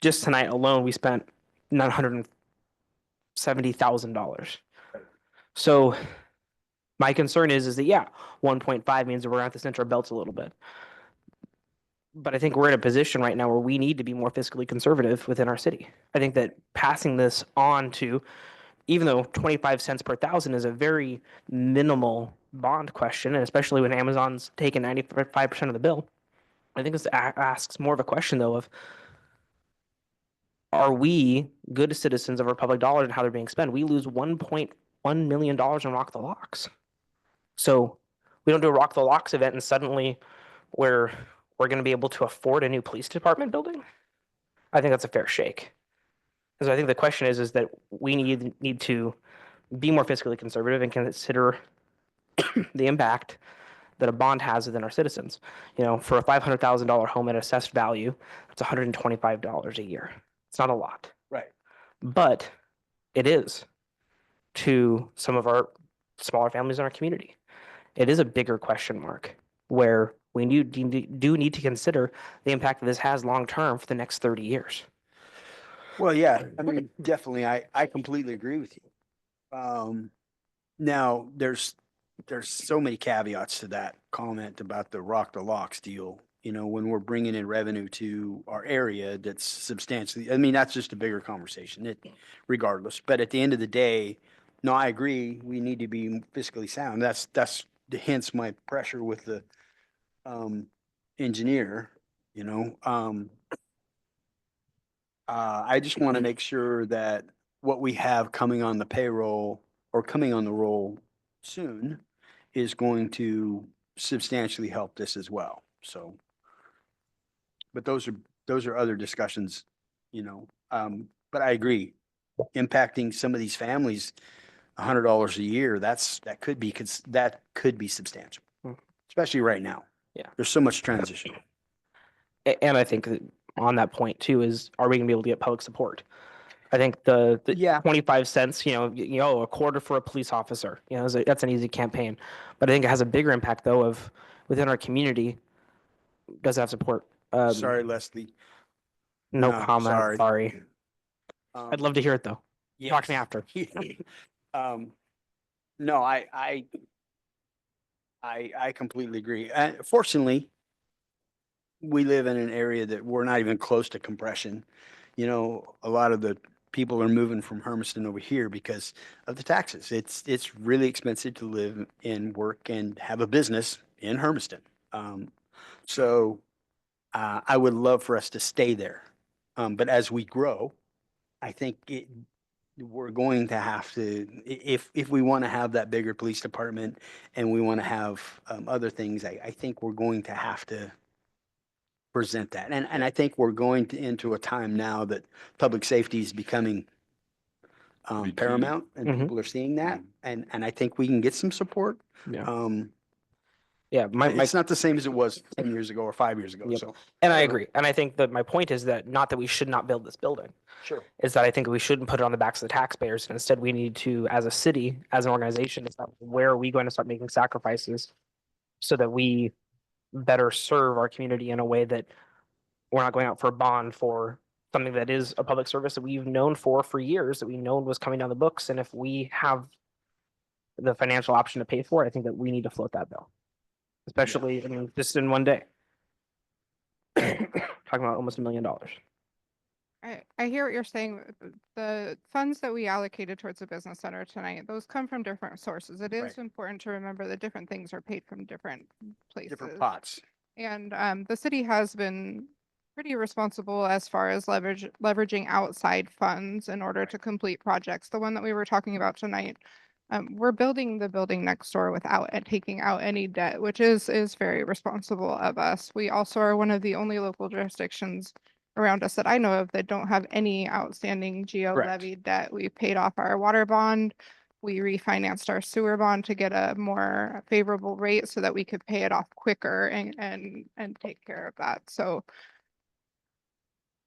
just tonight alone, we spent $970,000. So my concern is that, yeah, 1.5 means that we're going to have to cinch our belts a little bit. But I think we're in a position right now where we need to be more fiscally conservative within our city. I think that passing this on to, even though 25 cents per thousand is a very minimal bond question, and especially when Amazon's taken 95% of the bill, I think this asks more of a question, though, of are we good citizens of our public dollars and how they're being spent? We lose $1.1 million in Rock the Locks. So we don't do a Rock the Locks event and suddenly we're going to be able to afford a new police department building? I think that's a fair shake. So I think the question is that we need to be more fiscally conservative and consider the impact that a bond has within our citizens. For a $500,000 home at assessed value, it's $125 a year. It's not a lot. Right. But it is to some of our smaller families in our community. It is a bigger question mark where we do need to consider the impact that this has long term for the next 30 years. Well, yeah, I mean, definitely, I completely agree with you. Now, there's so many caveats to that comment about the rock the locks deal. You know, when we're bringing in revenue to our area, that's substantially, I mean, that's just a bigger conversation, regardless. But at the end of the day, no, I agree, we need to be fiscally sound. That's hence my pressure with the engineer, you know. I just want to make sure that what we have coming on the payroll or coming on the roll soon is going to substantially help this as well. So, but those are other discussions, you know. But I agree, impacting some of these families, $100 a year, that could be substantial, especially right now. Yeah. There's so much transition. And I think that on that point too is, are we gonna be able to get public support? I think the 25 cents, a quarter for a police officer, that's an easy campaign. But I think it has a bigger impact though of within our community, does it have support? Sorry, Leslie. No No, comment, sorry. Um, I'd love to hear it though. Talk to me after. No, I completely agree. Fortunately, we live in an area that we're not even close to compression. You know, a lot of the people are moving from Hermiston over here because of the taxes. It's really expensive to live and work and have a business in Hermiston. So I would love for us to stay there. But as we grow, I think we're going to have to, if we want to have that bigger police department and we want to have other things, I think we're going to have to present that. And I think we're going into a time now that public safety is becoming paramount and people are seeing that. And I think we can get some support. Yeah. It's not the same as it was 10 years ago or 5 years ago. Yep. So, And I agree. And I think that my point is that not that we should not build this building. Sure. Is that I think we shouldn't put it on the backs of the taxpayers. And instead we need to, as a city, as an organization, decide where are we going to start making sacrifices so that we better serve our community in a way that we're not going out for a bond for something that is a public service that we've known for years, that we known was coming down the books. And if we have the financial option to pay for it, I think that we need to float that bill. Especially, I mean, just in one day. Talking about almost $1 million. I hear what you're saying. The funds that we allocated towards the business center tonight, those come from different sources. It is Right. important to remember that different things are paid from different places. different pots. And the city has been pretty responsible as far as leveraging outside funds in order to complete projects. The one that we were talking about tonight, we're building the building next door without taking out any debt, which is very responsible of us. We also are one of the only local jurisdictions around us that I know of that don't have any outstanding GO Correct. levy debt. We paid off our water bond. We refinanced our sewer bond to get a more favorable rate so that we could pay it off quicker and take care of that. So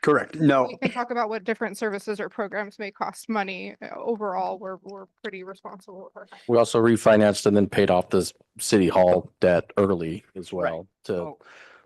Correct. No, we can talk about what different services or programs may cost money. Overall, we're pretty responsible with our. We also refinanced and then paid off this city hall debt early as well to.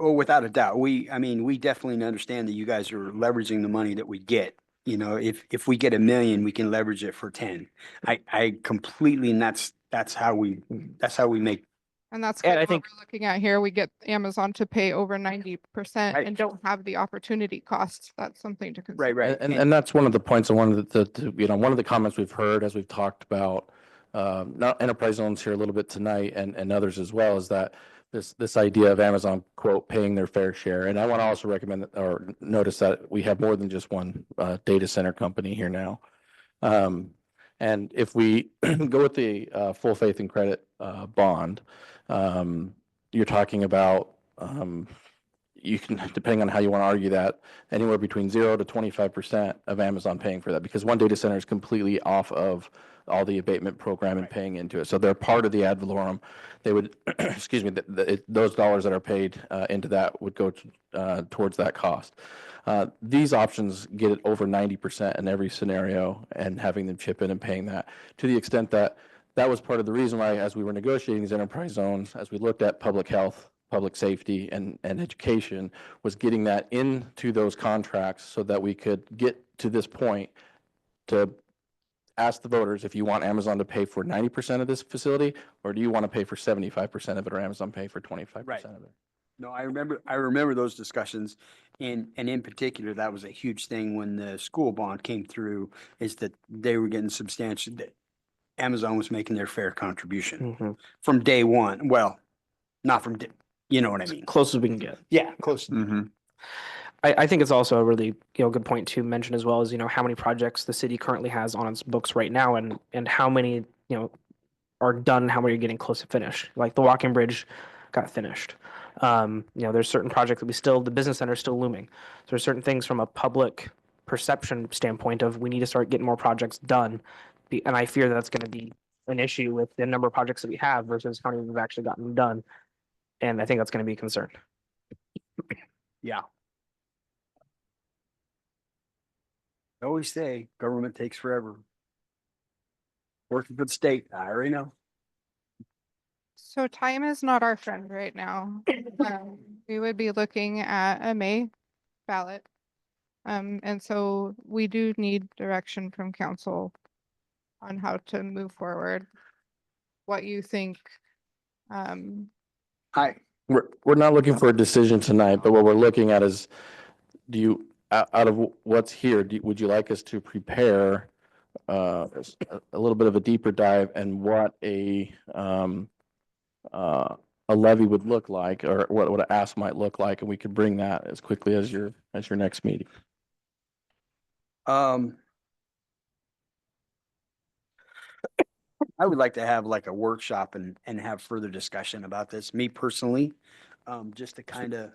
Oh, without a doubt. I mean, we definitely understand that you guys are leveraging the money that we get. You know, if we get $1 million, we can leverage it for 10. I completely, and that's how we make. And that's And kind I of what think- we're looking at here. We get Amazon to pay over 90% and don't have the opportunity costs. That's something to consider. Right. And that's one of the points I wanted to, one of the comments we've heard as we've talked about, not enterprise zones here a little bit tonight and others as well, is that this idea of Amazon quote paying their fair share. And I want to also recommend or notice that we have more than just one data center company here now. And if we go with the full faith and credit bond, you're talking about you can, depending on how you want to argue that, anywhere between 0 to 25% of Amazon paying for that, because one data center is completely off of all the abatement program and paying into it. So they're part of the ad valorem. They would, excuse me, those dollars that are paid into that would go towards that cost. These options get it over 90% in every scenario and having them chip in and paying that, to the extent that that was part of the reason why, as we were negotiating these enterprise zones, as we looked at public health, public safety and education, was getting that into those contracts so that we could get to this point to ask the voters if you want Amazon to pay for 90% of this facility, or do you want to pay for 75% of it, or Amazon pay for 25% of it? No, I remember those discussions. And in particular, that was a huge thing when the school bond came through, is that they were getting substantial, that Amazon was making their fair contribution from day one. Well, not from, you know what I mean? Close as we can get. Yeah, close. Mm-hmm. I think it's also a really, good point to mention as well as, how many projects the city currently has on its books right now and how many, are done, how many are getting close to finish. Like the walking bridge got finished. There's certain projects that the business center is still looming. So there's certain things from a public perception standpoint of we need to start getting more projects done. And I fear that's going to be an issue with the number of projects that we have versus how many we've actually gotten done. And I think that's going to be a concern. Yeah. I always say government takes forever. Working for the state, I already know. So time is not our friend right now. We would be looking at a May ballot. And so we do need direction from council on how to move forward. What you think, We're not looking for a decision tonight, but what we're looking at is, do you, out of what's here, would you like us to prepare a little bit of a deeper dive and what a levy would look like, or what an ask might look like, and we could bring that as quickly as your next meeting? I would like to have like a workshop and have further discussion about this, me personally, just to kind of,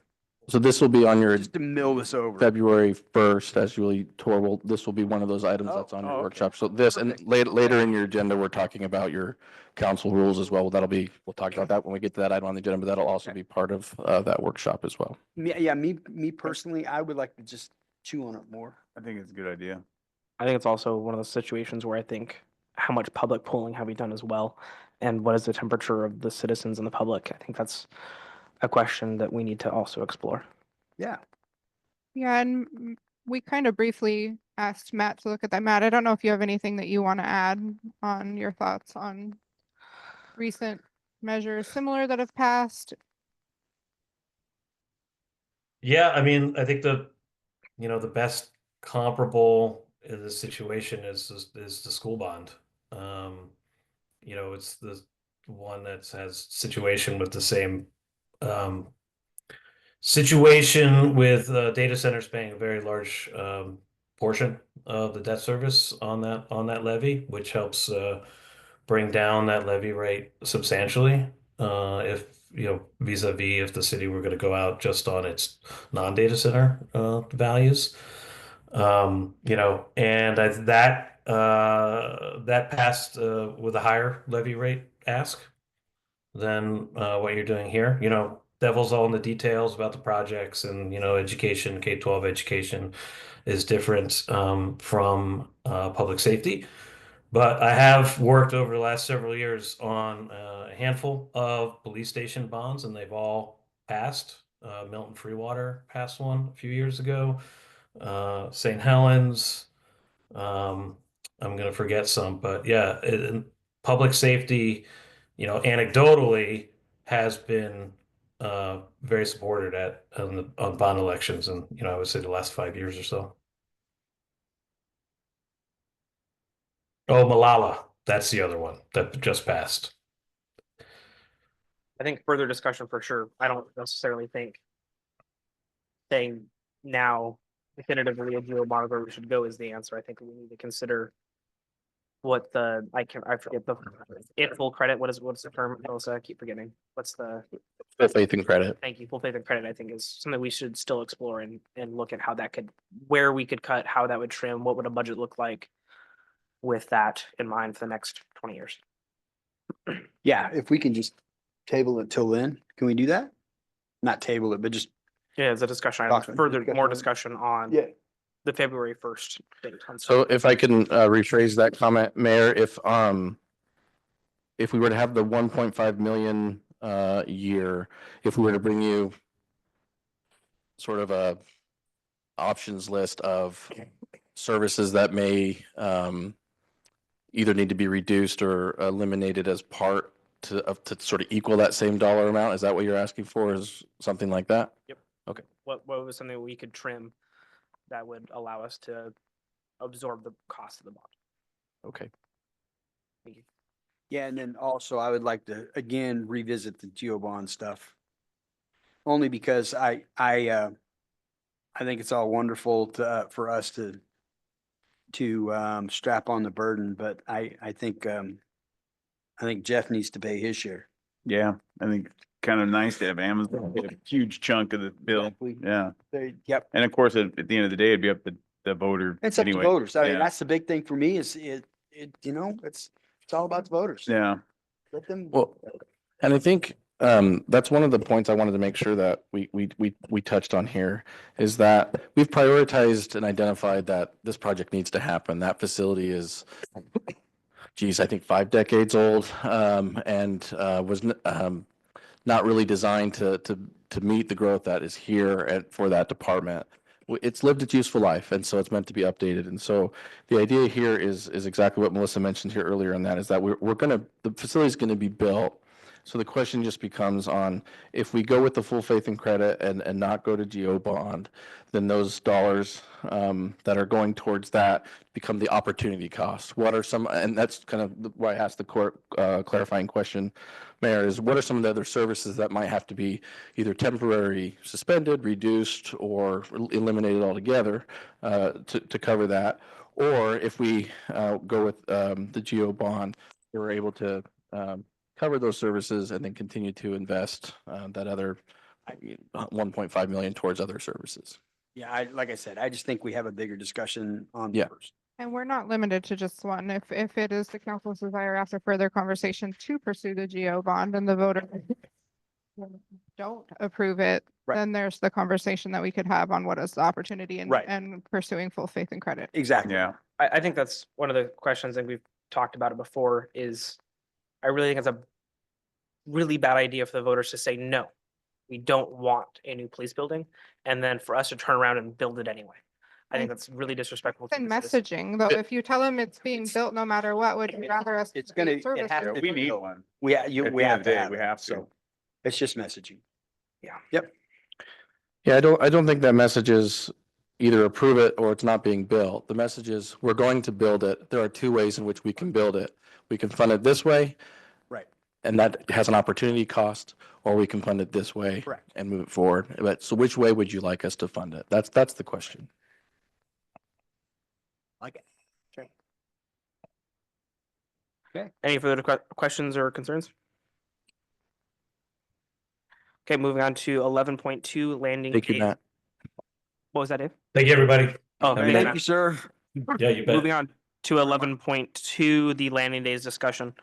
So this will be on your just to mill this over. February 1st, as Julie Torval, this will be one of those items that's on your workshop. So this, and later in your agenda, we're talking about your council rules as well. We'll talk about that when we get to that item on the agenda, but that'll also be part of that workshop as well. Yeah, me personally, I would like to just chew on it more. I think it's a good idea. I think it's also one of those situations where I think how much public polling have we done as well? And what is the temperature of the citizens and the public? I think that's a question that we need to also explore. Yeah. yeah, and we kind of briefly asked Matt to look at that. Matt, I don't know if you have anything that you want to add on your thoughts on recent measures similar that have passed. Yeah, I mean, I think the best comparable in this situation is the school bond. It's the one that has situation with the same situation with data centers paying a very large portion of the debt service on that levy, which helps bring down that levy rate substantially. If vis-a-vis if the city were going to go out just on its non-data center values. That passed with a higher levy rate ask than what you're doing here. Devil's all in the details about the projects, and education, K-12 education is different from public safety. But I have worked over the last several years on a handful of police station bonds, and they've all passed. Milton Freewater passed one a few years ago. St. Helens. I'm going to forget some, but yeah, public safety, anecdotally has been very supported on bond elections, and I would say the last 5 years or so. Oh, Malala, that's the other one that just passed. I think further discussion for sure. I don't necessarily think saying now definitively a geo bond where we should go is the answer. I think we need to consider what I forget the full credit. What's the term, Melissa? I keep forgetting. What's the Full faith and credit. Thank you. Full faith and credit, I think, is something we should still explore and look at where we could cut, how that would trim, what would a budget look like with that in mind for the next 20 years. Yeah, if we can just table it till then, can we do that? Not table it, but just. Yeah, it's a discussion. More discussion on the February 1st date. So if I can rephrase that comment, Mayor, if we were to have the 1.5 million year, if we were to bring you sort of a options list of services that may either need to be reduced or eliminated as part to sort of equal that same dollar amount? Is that what you're asking for? Is something like that? Yep. Okay. What was something we could trim that would allow us to absorb the cost of the bond? Okay. Thank you. Yeah, and then also I would like to again revisit the GeoBond stuff. Only because I think it's all wonderful to, for us to strap on the burden, but I think Jeff needs to pay his share. Yeah, I think kind of nice to have Amazon get a huge chunk of the bill. Exactly. Yeah. Yep. And of course, at the end of the day, it'd be up to the voter. It's up to anyway. voters. I mean, Yeah. that's the big thing for me is it's all about the voters. Yeah. Let them. Well, and I think that's one of the points I wanted to make sure that we touched on here is that we've prioritized and identified that this project needs to happen. That facility is, geez, I think 5 decades old, and was not really designed to meet the growth that is here for that department. It's lived its useful life, and so it's meant to be updated. And so the idea here is exactly what Melissa mentioned here earlier, and that is that the facility is gonna be built. So the question just becomes on if we go with the full faith and credit and not go to GO bond, then those dollars that are going towards that become the opportunity cost. What are some, and that's kind of why I asked the court clarifying question, Mayor, is what are some of the other services that might have to be either temporary suspended, reduced, or eliminated altogether to cover that? Or if we go with the GO bond, we're able to cover those services and then continue to invest that other 1.5 million towards other services. Yeah, like I said, I just think we have a bigger discussion on Yeah. first. And we're not limited to just one. If it is the council's desire after further conversation to pursue the GO bond and the voter don't approve it, Right. then there's the conversation that we could have on what is the opportunity and, Right. and pursuing full faith and credit. Exactly. Yeah. I think that's one of the questions, and we've talked about it before, is I really think it's a really bad idea for the voters to say, no, we don't want a new police building, and then for us to turn around and build it anyway. I think that's really disrespectful. to And the citizens. messaging, though, if you tell them it's being built no matter what, would you rather us? It's gonna, create it has services? to. We need go. one. We At the we end have of the to day, have we it. have to. So it's just messaging. Yeah. Yep. Yeah, I don't think that message is either approve it or it's not being built. The message is we're going to build it. There are 2 ways in which we can build it. We can fund it this way. Right. And that has an opportunity cost, or we can fund it this way. Correct. And move it forward. But so which way would you like us to fund it? That's the question. Like it. Any further questions or concerns? Okay, moving on to 11.2 landing. Thank you, gate. Matt. What was that, Dave? Thank you, everybody. Oh, Have a thank good you, Thank you, sir. Yeah, you bet. Moving on to 11.2, the landing days discussion.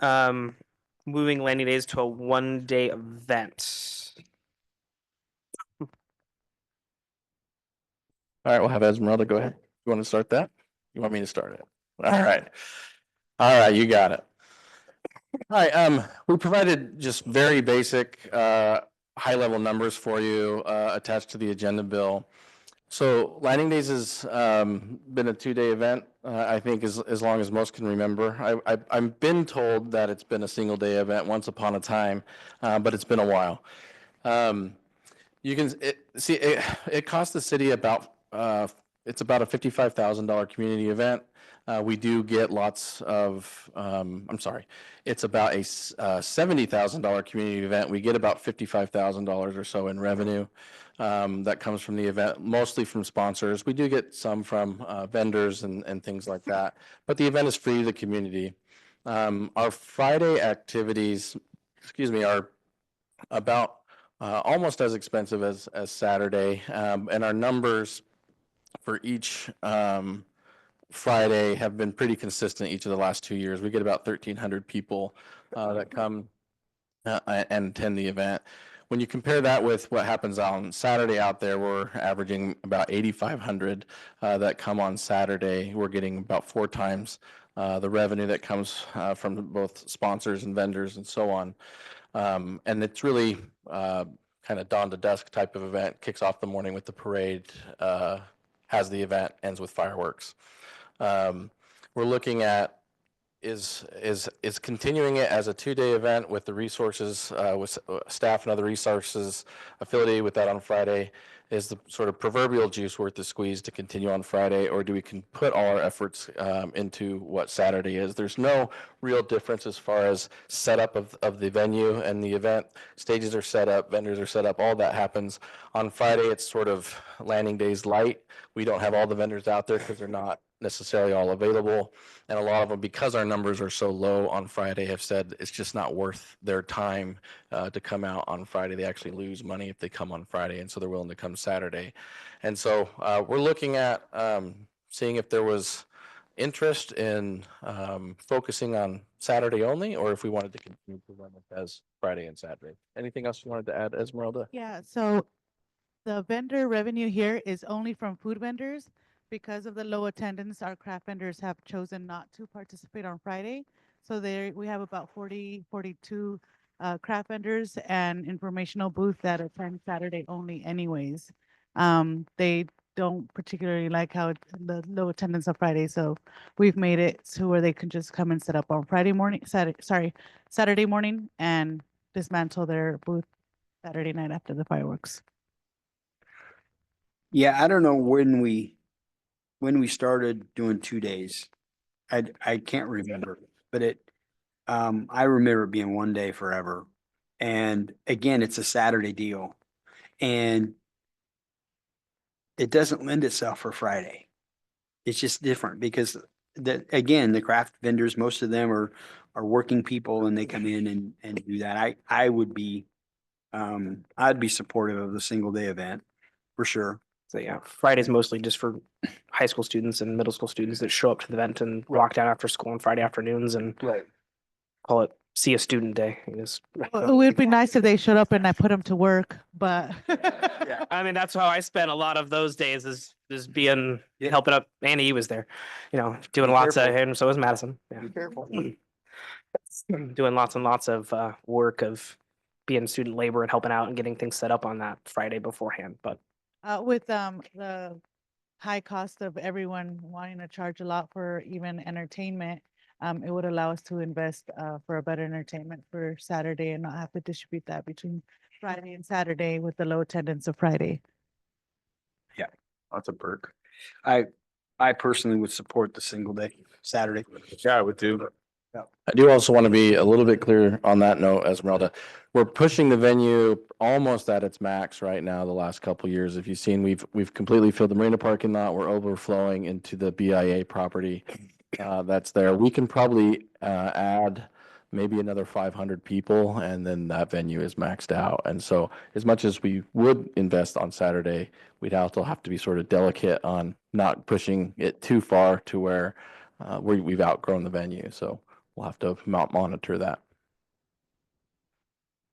Moving landing days to a 1-day event. All right, we'll have Esmeralda go ahead. You want to start that? You want me to start it? All right. All right, you got it. All right, we provided just very basic, high-level numbers for you attached to the agenda bill. So landing days has been a 2-day event, I think as long as most can remember. I've been told that it's been a single-day event once upon a time, but it's been a while. You can see it cost the city about it's about a $55,000 community event. We do get lots of, I'm sorry, it's about a $70,000 community event. We get about $55,000 or so in revenue that comes from the event, mostly from sponsors. We do get some from vendors and things like that, but the event is free to the community. Our Friday activities, are about almost as expensive as Saturday, and our numbers for each Friday have been pretty consistent each of the last 2 years. We get about 1,300 people that come and attend the event. When you compare that with what happens on Saturday out there, we're averaging about 8,500 that come on Saturday. We're getting about 4 times the revenue that comes from both sponsors and vendors and so on. And it's really kind of dawn to dusk type of event. Kicks off the morning with the parade, has the event, ends with fireworks. We're looking at is continuing it as a 2-day event with the resources, with staff and other resources affiliated with that on Friday. Is the sort of proverbial juice worth the squeeze to continue on Friday, or do we can put all our efforts into what Saturday is? There's no real difference as far as setup of the venue and the event. Stages are set up, vendors are set up, all that happens. On Friday, it's sort of landing days light. We don't have all the vendors out there because they're not necessarily all available. And a lot of them, because our numbers are so low on Friday, have said it's just not worth their time to come out on Friday. They actually lose money if they come on Friday, and so they're willing to come Saturday. And so we're looking at seeing if there was interest in focusing on Saturday only, or if we wanted to continue to run it as Friday and Saturday. Anything else you wanted to add, Esmeralda? Yeah, so the vendor revenue here is only from food vendors. Because of the low attendance, our craft vendors have chosen not to participate on Friday. So there, we have about 42 craft vendors and informational booth that attend Saturday only anyways. They don't particularly like how the low attendance on Friday, so we've made it to where they can just come and set up on Saturday morning and dismantle their booth Saturday night after the fireworks. Yeah, I don't know when we started doing 2 days. I can't remember, but I remember it being 1 day forever. And again, it's a Saturday deal. And it doesn't lend itself for Friday. It's just different because the craft vendors, most of them are working people and they come in and do that. I'd be supportive of the single day event for sure. So yeah, Friday's mostly just for high school students and middle school students that show up to the event and walk down after school on Friday afternoons and call it see a student day. It would be nice if they showed up and I put them to work, but Yeah, I mean, that's how I spent a lot of those days is being helping up. Andy was there, doing lots of him. So was Madison. Yeah. Be careful. Doing lots and lots of work of being student labor and helping out and getting things set up on that Friday beforehand. But with the high cost of everyone wanting to charge a lot for even entertainment, it would allow us to invest for a better entertainment for Saturday and not have to distribute that between Friday and Saturday with the low attendance of Friday. Yeah, That's a perk. I personally would support the single day Saturday. Yeah, I would too. I do also want to be a little bit clear on that note, Esmeralda. We're pushing the venue almost at its max right now. The last couple of years, if you've seen, we've completely filled the marina parking lot. We're overflowing into the BIA property that's there. We can probably add maybe another 500 people, and then that venue is maxed out. And so, as much as we would invest on Saturday, we'd also have to be sort of delicate on not pushing it too far to where we've outgrown the venue. So we'll have to monitor that.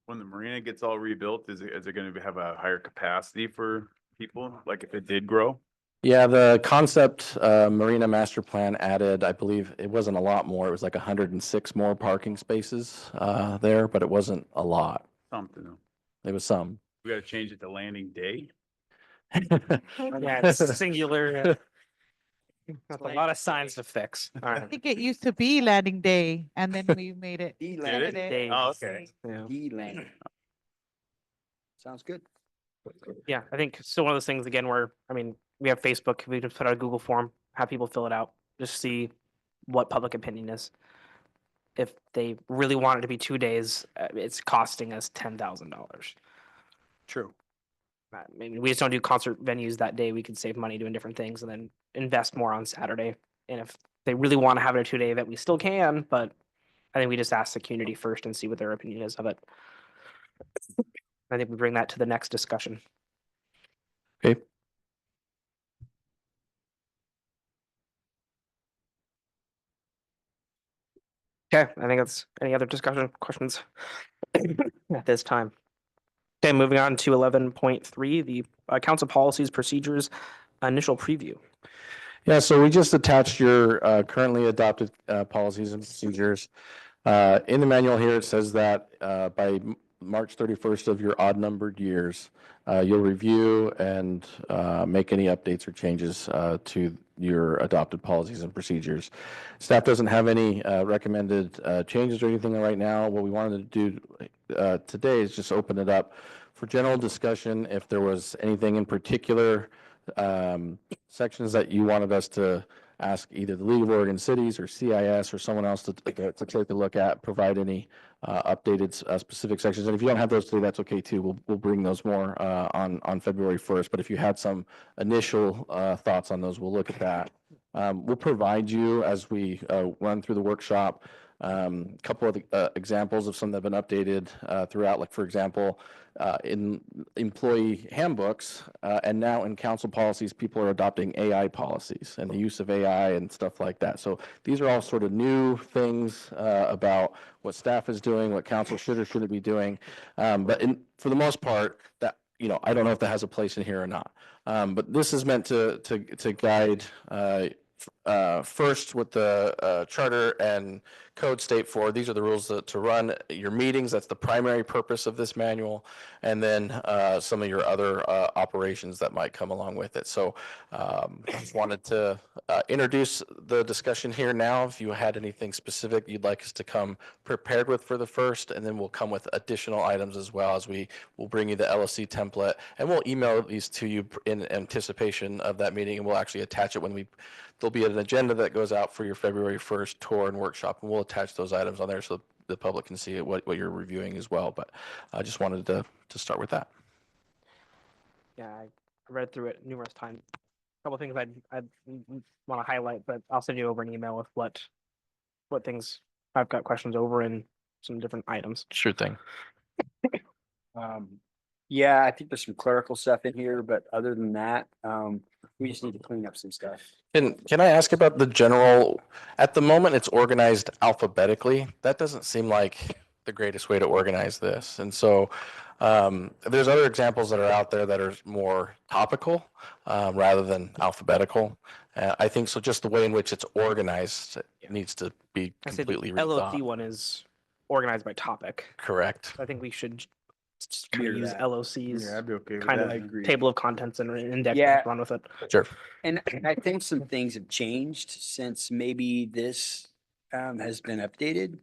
When the marina gets all rebuilt, is it going to have a higher capacity for people? Like if it did grow? Yeah, the concept marina master plan added, I believe it wasn't a lot more. It was like 106 more parking spaces there, but it wasn't a lot. Something. It was some. We got to change it to landing day. yeah, it's singular. That's a lot of signs to fix. All I right. think it used to be landing day and then we made it. landing Saturday. Oh, okay. Yeah. landing. Sounds good. Yeah, I think still one of those things again where, I mean, we have Facebook, we just put out a Google form, have people fill it out, just see what public opinion is. If they really want it to be 2 days, it's costing us $10,000. True. I mean, we just don't do concert venues that day. We could save money doing different things and then invest more on Saturday. And if they really want to have it a 2-day event, we still can, but I think we just ask the community first and see what their opinion is of it. I think we bring that to the next discussion. Okay. Okay, I think that's any other discussion questions at this time. Okay, moving on to 11.3, the council policies, procedures, initial preview. Yeah, so we just attached your currently adopted policies and procedures. In the manual here, it says that by March 31st of your odd numbered years, you'll review and make any updates or changes to your adopted policies and procedures. Staff doesn't have any recommended changes or anything right now. What we wanted to do today is just open it up for general discussion. If there was anything in particular, sections that you wanted us to ask either the League of Oregon Cities or CIS or someone else to take a look at, provide any updated specific sections. And if you don't have those today, that's okay too. We'll bring those more on February 1st. But if you had some initial thoughts on those, we'll look at that. We'll provide you, as we run through the workshop, a couple of examples of some that have been updated throughout, like for example, in employee handbooks and now in council policies, people are adopting AI policies and the use of AI and stuff like that. So these are all sort of new things about what staff is doing, what council should or shouldn't be doing. But for the most part, that, you know, I don't know if that has a place in here or not. But this is meant to guide first what the charter and code state for. These are the rules to run your meetings. That's the primary purpose of this manual. And then some of your other operations that might come along with it. So I just wanted to introduce the discussion here now. If you had anything specific you'd like us to come prepared with for the first, and then we'll come with additional items as well, as we'll bring you the LOC template, and we'll email these to you in anticipation of that meeting, and we'll actually attach it when there'll be an agenda that goes out for your February 1st tour and workshop, and we'll attach those items on there so the public can see what you're reviewing as well. But I just wanted to start with that. Yeah, I read through it numerous times. A couple of things I'd want to highlight, but I'll send you over an email with what things I've got questions over and some different items. Sure thing. Yeah, I think there's some clerical stuff in here, but other than that, we just need to clean up some stuff. Can I ask about the general, at the moment it's organized alphabetically. That doesn't seem like the greatest way to organize this. And so there's other examples that are out there that are more topical rather than alphabetical. I think so just the way in which it's organized needs to be completely LOC rethought. one is organized by topic. Correct. I think we should just Mirror use that. LOCs. Yeah, I'd be okay with kind that. I of agree. table of contents and index Yeah. run with it. Sure. And I think some things have changed since maybe this has been updated.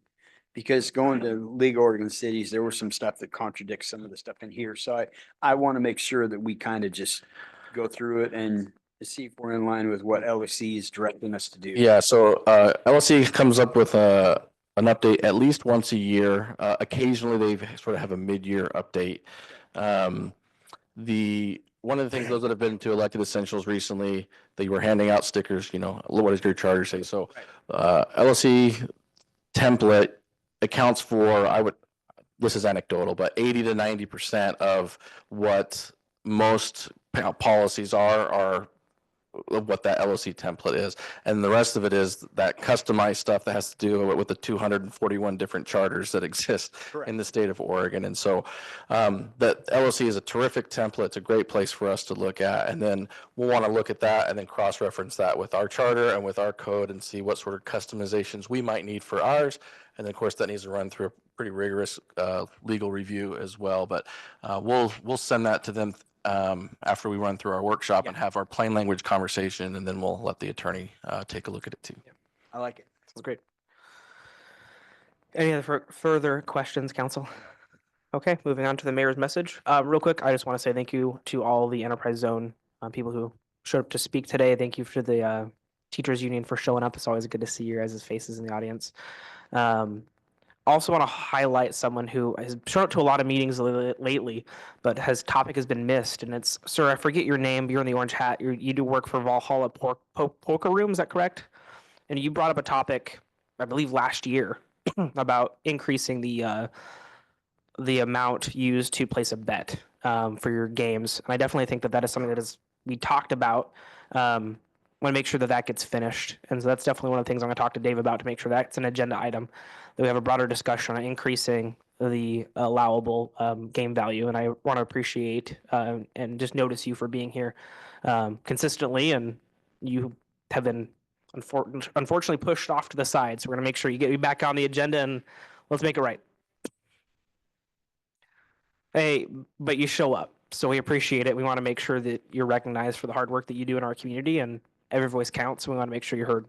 Because going to League of Oregon Cities, there was some stuff that contradicts some of the stuff in here. So I want to make sure that we kind of just go through it and see if we're in line with what LOC is directing us to do. Yeah, so LLC comes up with an update at least once a year. Occasionally they sort of have a mid-year update. One of the things, those that have been to Elected Essentials recently, they were handing out stickers, you know, what does your charter say? So LLC template accounts for, this is anecdotal, but 80 to 90% of what most policies are what that LOC template is. And the rest of it is that customized stuff that has to do with the 241 different charters that exist in the state of Oregon. And so that LOC is a terrific template. It's a great place for us to look at. And then we'll want to look at that and then cross-reference that with our charter and with our code and see what sort of customizations we might need for ours. And then, of course, that needs to run through a pretty rigorous legal review as well. But we'll send that to them after we run through our workshop and have our plain language conversation, and then we'll let the attorney take a look at it too. I like it. That's great. Any other further questions, council? Okay, moving on to the mayor's message. Real quick, I just want to say thank you to all the Enterprise Zone people who showed up to speak today. Thank you for the teachers union for showing up. It's always good to see your guys' faces in the audience. Also want to highlight someone who has shown up to a lot of meetings lately, but his topic has been missed. And it's, sir, I forget your name. You're in the orange hat. You do work for Valhalla Poker Room. Is that correct? And you brought up a topic, I believe, last year about increasing the amount used to place a bet for your games. And I definitely think that is something that we talked about. Want to make sure that gets finished. And so that's definitely one of the things I'm going to talk to Dave about to make sure that's an agenda item, that we have a broader discussion on increasing the allowable game value. And I want to appreciate and just notice you for being here consistently. And you have been unfortunately pushed off to the side. So we're going to make sure you get back on the agenda and let's make it right. Hey, but you show up, so we appreciate it. We want to make sure that you're recognized for the hard work that you do in our community, and every voice counts. So we want to make sure you're heard.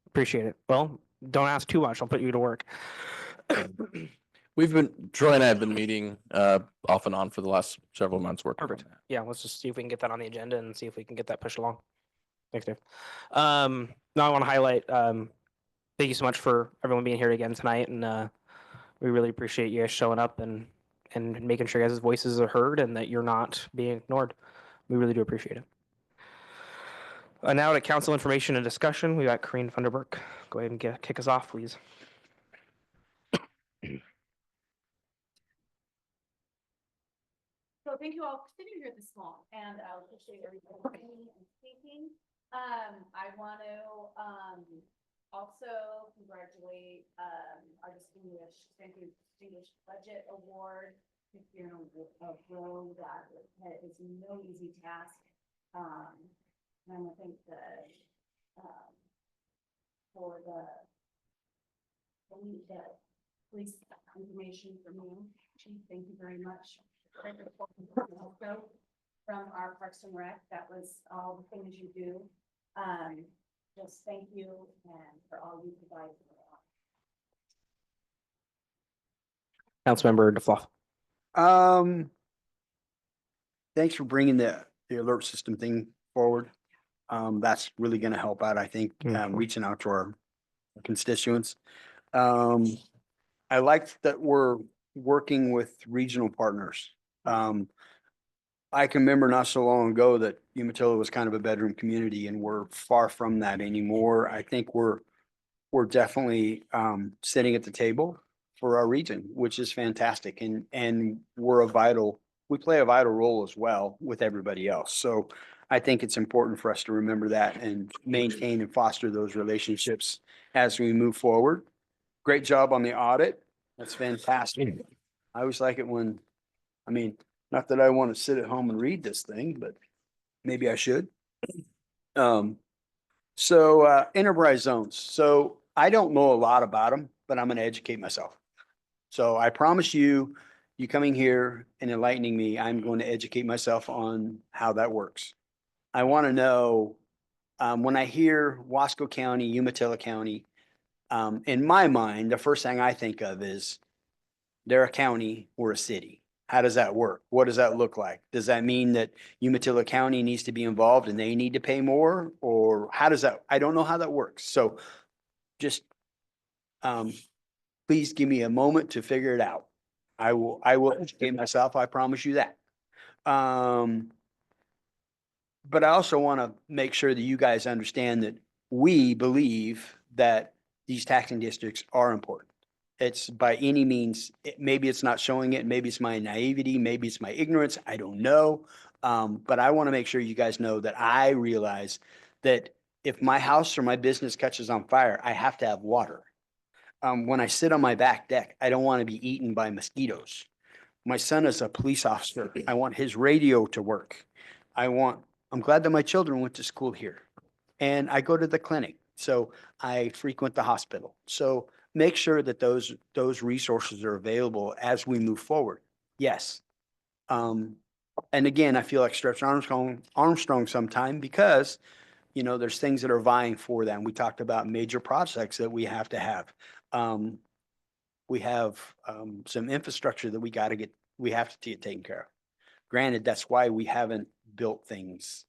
Appreciate it. Well, don't ask too much. I'll put you to work. Troy and I have been meeting off and on for the last several months working. Perfect. Yeah, let's just see if we can get that on the agenda and see if we can get that pushed along. Thanks, Dave. Now I want to highlight, thank you so much for everyone being here again tonight, and we really appreciate you guys showing up and making sure you guys' voices are heard and that you're not being ignored. We really do appreciate it. Now to council information and discussion, we got Corinne Funderburk. Go ahead and kick us off, please. So thank you all for sitting here this long, and I appreciate everybody coming and speaking. I want to also congratulate our distinguished budget award. If you're in a row, that is no easy task. And I think that for the police information from you, Chief, thank you very much. Also from our Parks and Rec, that was all the things you do. Just thank you and for all you provide for us. Councilmember DeFluff. Thanks for bringing the alert system thing forward. That's really going to help out, I think, reaching out to our constituents. I like that we're working with regional partners. I can remember not so long ago that Umatilla was kind of a bedroom community, and we're far from that anymore. I think we're definitely sitting at the table for our region, which is fantastic, and we play a vital role as well with everybody else. So I think it's important for us to remember that and maintain and foster those relationships as we move forward. Great job on the audit. That's fantastic. I always like it when, not that I want to sit at home and read this thing, but maybe I should. Enterprise zones. So I don't know a lot about them, but I'm going to educate myself. So I promise you coming here and enlightening me, I'm going to educate myself on how that works. I want to know, when I hear Wasco County, Umatilla County, in my mind, the first thing I think of is they're a county or a city. How does that work? What does that look like? Does that mean that Umatilla County needs to be involved and they need to pay more? Or how does that, I don't know how that works. So just, please give me a moment to figure it out. I will educate myself. I promise you that. But I also want to make sure that you guys understand that we believe that these taxing districts are important. It's by any means, maybe it's not showing it, maybe it's my naivety, maybe it's my ignorance, I don't know. But I want to make sure you guys know that I realize that if my house or my business catches on fire, I have to have water. When I sit on my back deck, I don't want to be eaten by mosquitoes. My son is a police officer. I want his radio to work. I'm glad that my children went to school here, and I go to the clinic. So I frequent the hospital. So make sure that those resources are available as we move forward. Yes. And again, I feel like Stretch Armstrong sometime because, there's things that are vying for them. We talked about major projects that we have to have. We have some infrastructure that we have to get taken care of. Granted, that's why we haven't built things.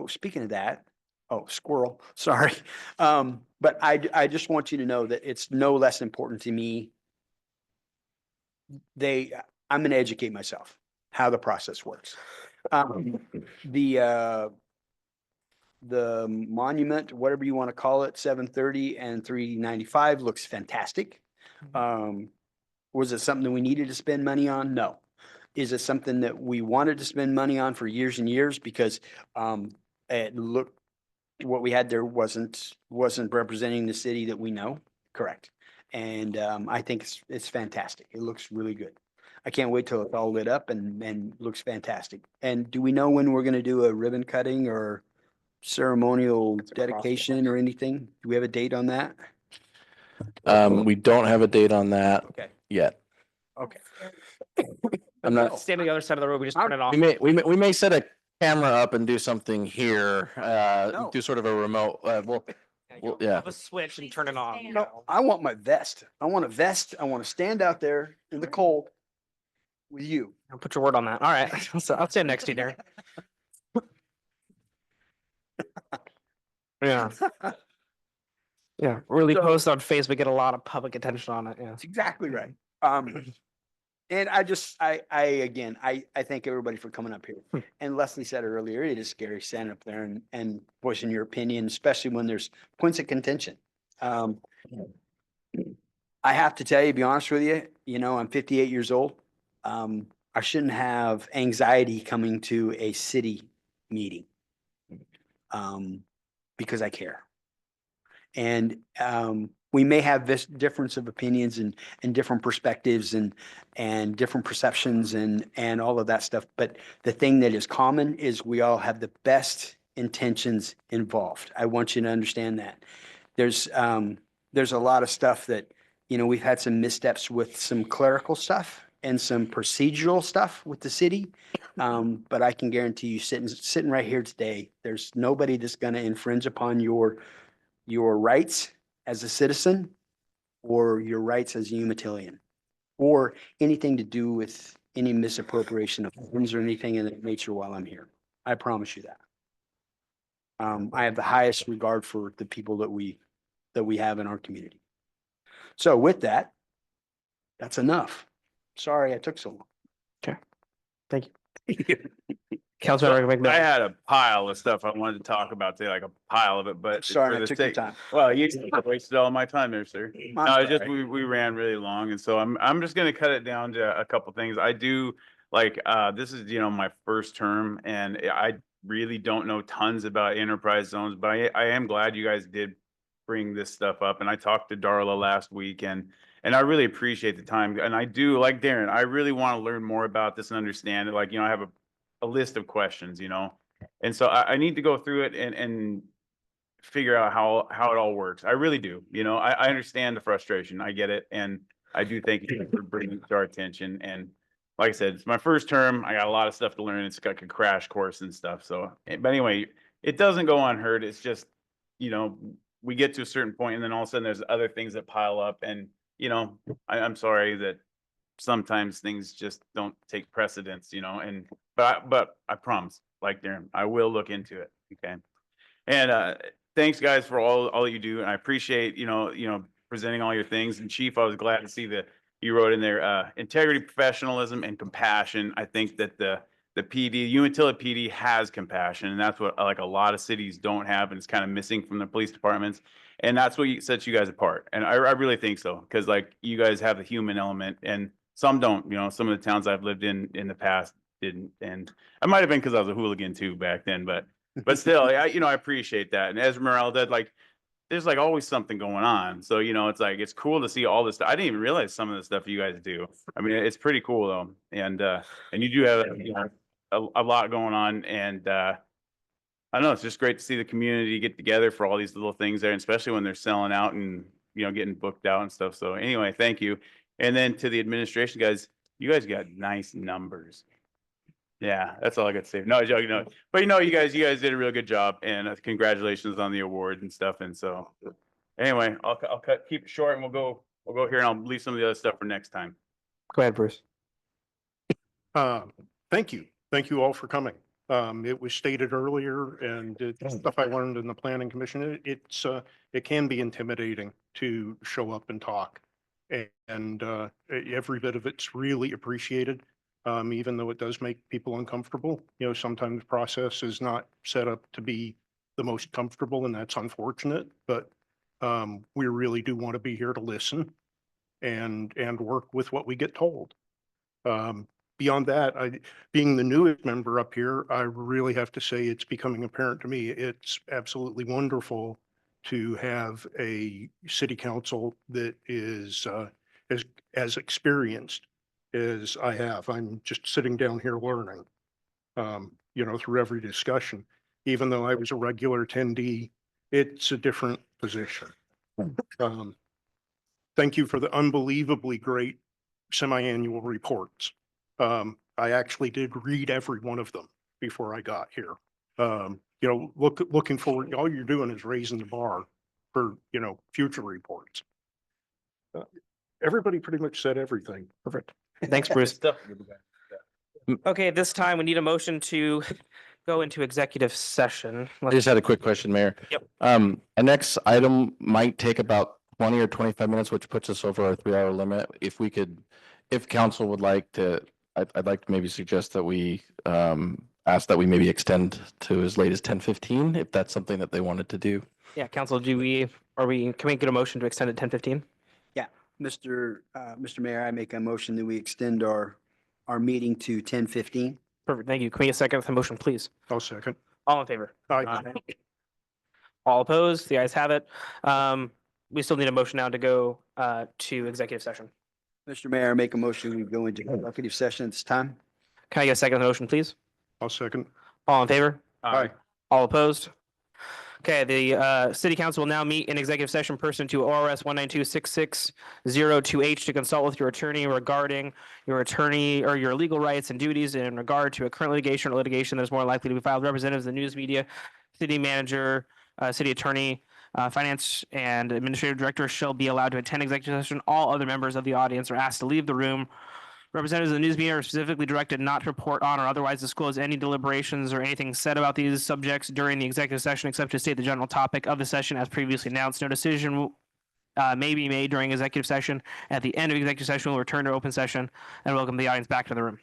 Speaking of that, squirrel, sorry. But I just want you to know that it's no less important to me. I'm going to educate myself how the process works. The monument, whatever you want to call it, 730 and 395 looks fantastic. Was it something that we needed to spend money on? No. Is it something that we wanted to spend money on for years and years? Because it looked, what we had there wasn't representing the city that we know. Correct. And I think it's fantastic. It looks really good. I can't wait till it's all lit up and looks fantastic. And do we know when we're going to do a ribbon cutting or ceremonial dedication or anything? Do we have a date on that? We don't have a date on that Okay. yet. Okay. I'm not, Stand on the other side of the road, we just turn it off. we may set a camera up and do something here, No. do sort of a remote, yeah. Have a switch and turn it on. No, I want my vest. I want a vest. I want to stand out there in the cold with you. I'll put your word on that. All right. I'll stand next to you, Darren. Yeah. Yeah, really So- post on Facebook, get a lot of public attention on it, yeah. That's exactly right. And again, I thank everybody for coming up here. And Leslie said earlier, it is scary standing up there and voicing your opinion, especially when there's points of contention. I have to tell you, be honest with you, I'm 58 years old. I shouldn't have anxiety coming to a city meeting. Because I care. And we may have this difference of opinions and different perspectives and different perceptions and all of that stuff. But the thing that is common is we all have the best intentions involved. I want you to understand that. There's a lot of stuff that, we've had some missteps with some clerical stuff and some procedural stuff with the city. But I can guarantee you sitting right here today, there's nobody that's going to infringe upon your rights as a citizen or your rights as a Umatilian or anything to do with any misappropriation of funds or anything in that nature while I'm here. I promise you that. I have the highest regard for the people that we have in our community. So with that, that's enough. Sorry I took so long. Okay. Thank you. Councilmember I McMillan. had a pile of stuff I wanted to talk about today, like a pile of it, but Sorry, for I the took your sake- time. Well, you wasted all my time there, sir. No, I'm it's just sorry. we ran really long, and so I'm just gonna cut it down to a couple things. I do like this is my first term, and I really don't know tons about enterprise zones, but I am glad you guys did bring this stuff up. And I talked to Darla last week, and I really appreciate the time. And I do, like Darren, I really want to learn more about this and understand it. Like I have a list of questions, and so I need to go through it and figure out how it all works. I really do. I understand the frustration. I get it. And I do thank you for bringing it to our attention. And like I said, it's my first term. I got a lot of stuff to learn. It's like a crash course and stuff. So, but anyway, it doesn't go unheard. It's just, we get to a certain point and then all of a sudden there's other things that pile up. And, I'm sorry that sometimes things just don't take precedence, but I promise, like Darren, I will look into it. Okay. And thanks guys for all that you do. And I appreciate, presenting all your things. And Chief, I was glad to see that you wrote in there, integrity, professionalism, and compassion. I think that the PD, Umatilla PD has compassion, and that's what like a lot of cities don't have, and it's kind of missing from the police departments. And that's what sets you guys apart. And I really think so, because like you guys have the human element, and some don't. Some of the towns I've lived in the past didn't, and I might have been because I was a hooligan too back then, but still, I appreciate that. And Esmeralda, like, there's like always something going on. So, it's like, it's cool to see all this stuff. I didn't even realize some of the stuff you guys do. I mean, it's pretty cool though. And you do have, a lot going on. And I know it's just great to see the community get together for all these little things there, and especially when they're selling out and, getting booked out and stuff. So anyway, thank you. And then to the administration guys, you guys got nice numbers. Yeah, that's all I got to say. No, joking, no. But you guys did a real good job, and congratulations on the award and stuff. And so, anyway, I'll keep it short, and we'll go here, and I'll leave some of the other stuff for next time. Go ahead, Bruce. Thank you all for coming. It was stated earlier, and it's stuff I learned in the planning commission. It can be intimidating to show up and talk, and every bit of it's really appreciated. Even though it does make people uncomfortable, sometimes the process is not set up to be the most comfortable, and that's unfortunate, but we really do want to be here to listen and work with what we get told. Beyond that, being the newest member up here, I really have to say it's becoming apparent to me. It's absolutely wonderful to have a city council that is as experienced as I have. I'm just sitting down here learning, through every discussion. Even though I was a regular attendee, it's a different position. Thank you for the unbelievably great semi-annual reports. I actually did read every one of them before I got here. Looking forward, all you're doing is raising the bar for, future reports. Everybody pretty much said everything. Perfect. Thanks, Bruce. Okay, at this time, we need a motion to go into executive session. I just had a quick question, Mayor. Yep. Our next item might take about 20 or 25 minutes, which puts us over our 3-hour limit. If we could, if council would like to, I'd like to maybe suggest that we ask that we maybe extend to as late as 10:15, if that's something that they wanted to do. Yeah, council, can we get a motion to extend it 10:15? Yeah, Mr. Mayor, I make a motion that we extend our meeting to 10:15. Perfect, thank you. Can we get a second with the motion, please? I'll second. All in favor? Aye. All opposed? The ayes have it. We still need a motion now to go to executive session. Mr. Mayor, I make a motion we go into executive session at this time. Can I get a second on the motion, please? I'll second. All in favor? Aye. All opposed? Okay, the city council will now meet in executive session pursuant to ORS 1926602H to consult with your attorney regarding your attorney or your legal rights and duties in regard to a current litigation or litigation that is more likely to be filed. Representatives of the news media, city manager, city attorney, finance and administrative director shall be allowed to attend executive session. All other members of the audience are asked to leave the room. Representatives of the news media are specifically directed not to report on or otherwise disclose any deliberations or anything said about these subjects during the executive session, except to state the general topic of the session as previously announced. No decision may be made during executive session. At the end of executive session, we'll return to open session and welcome the audience back to the room.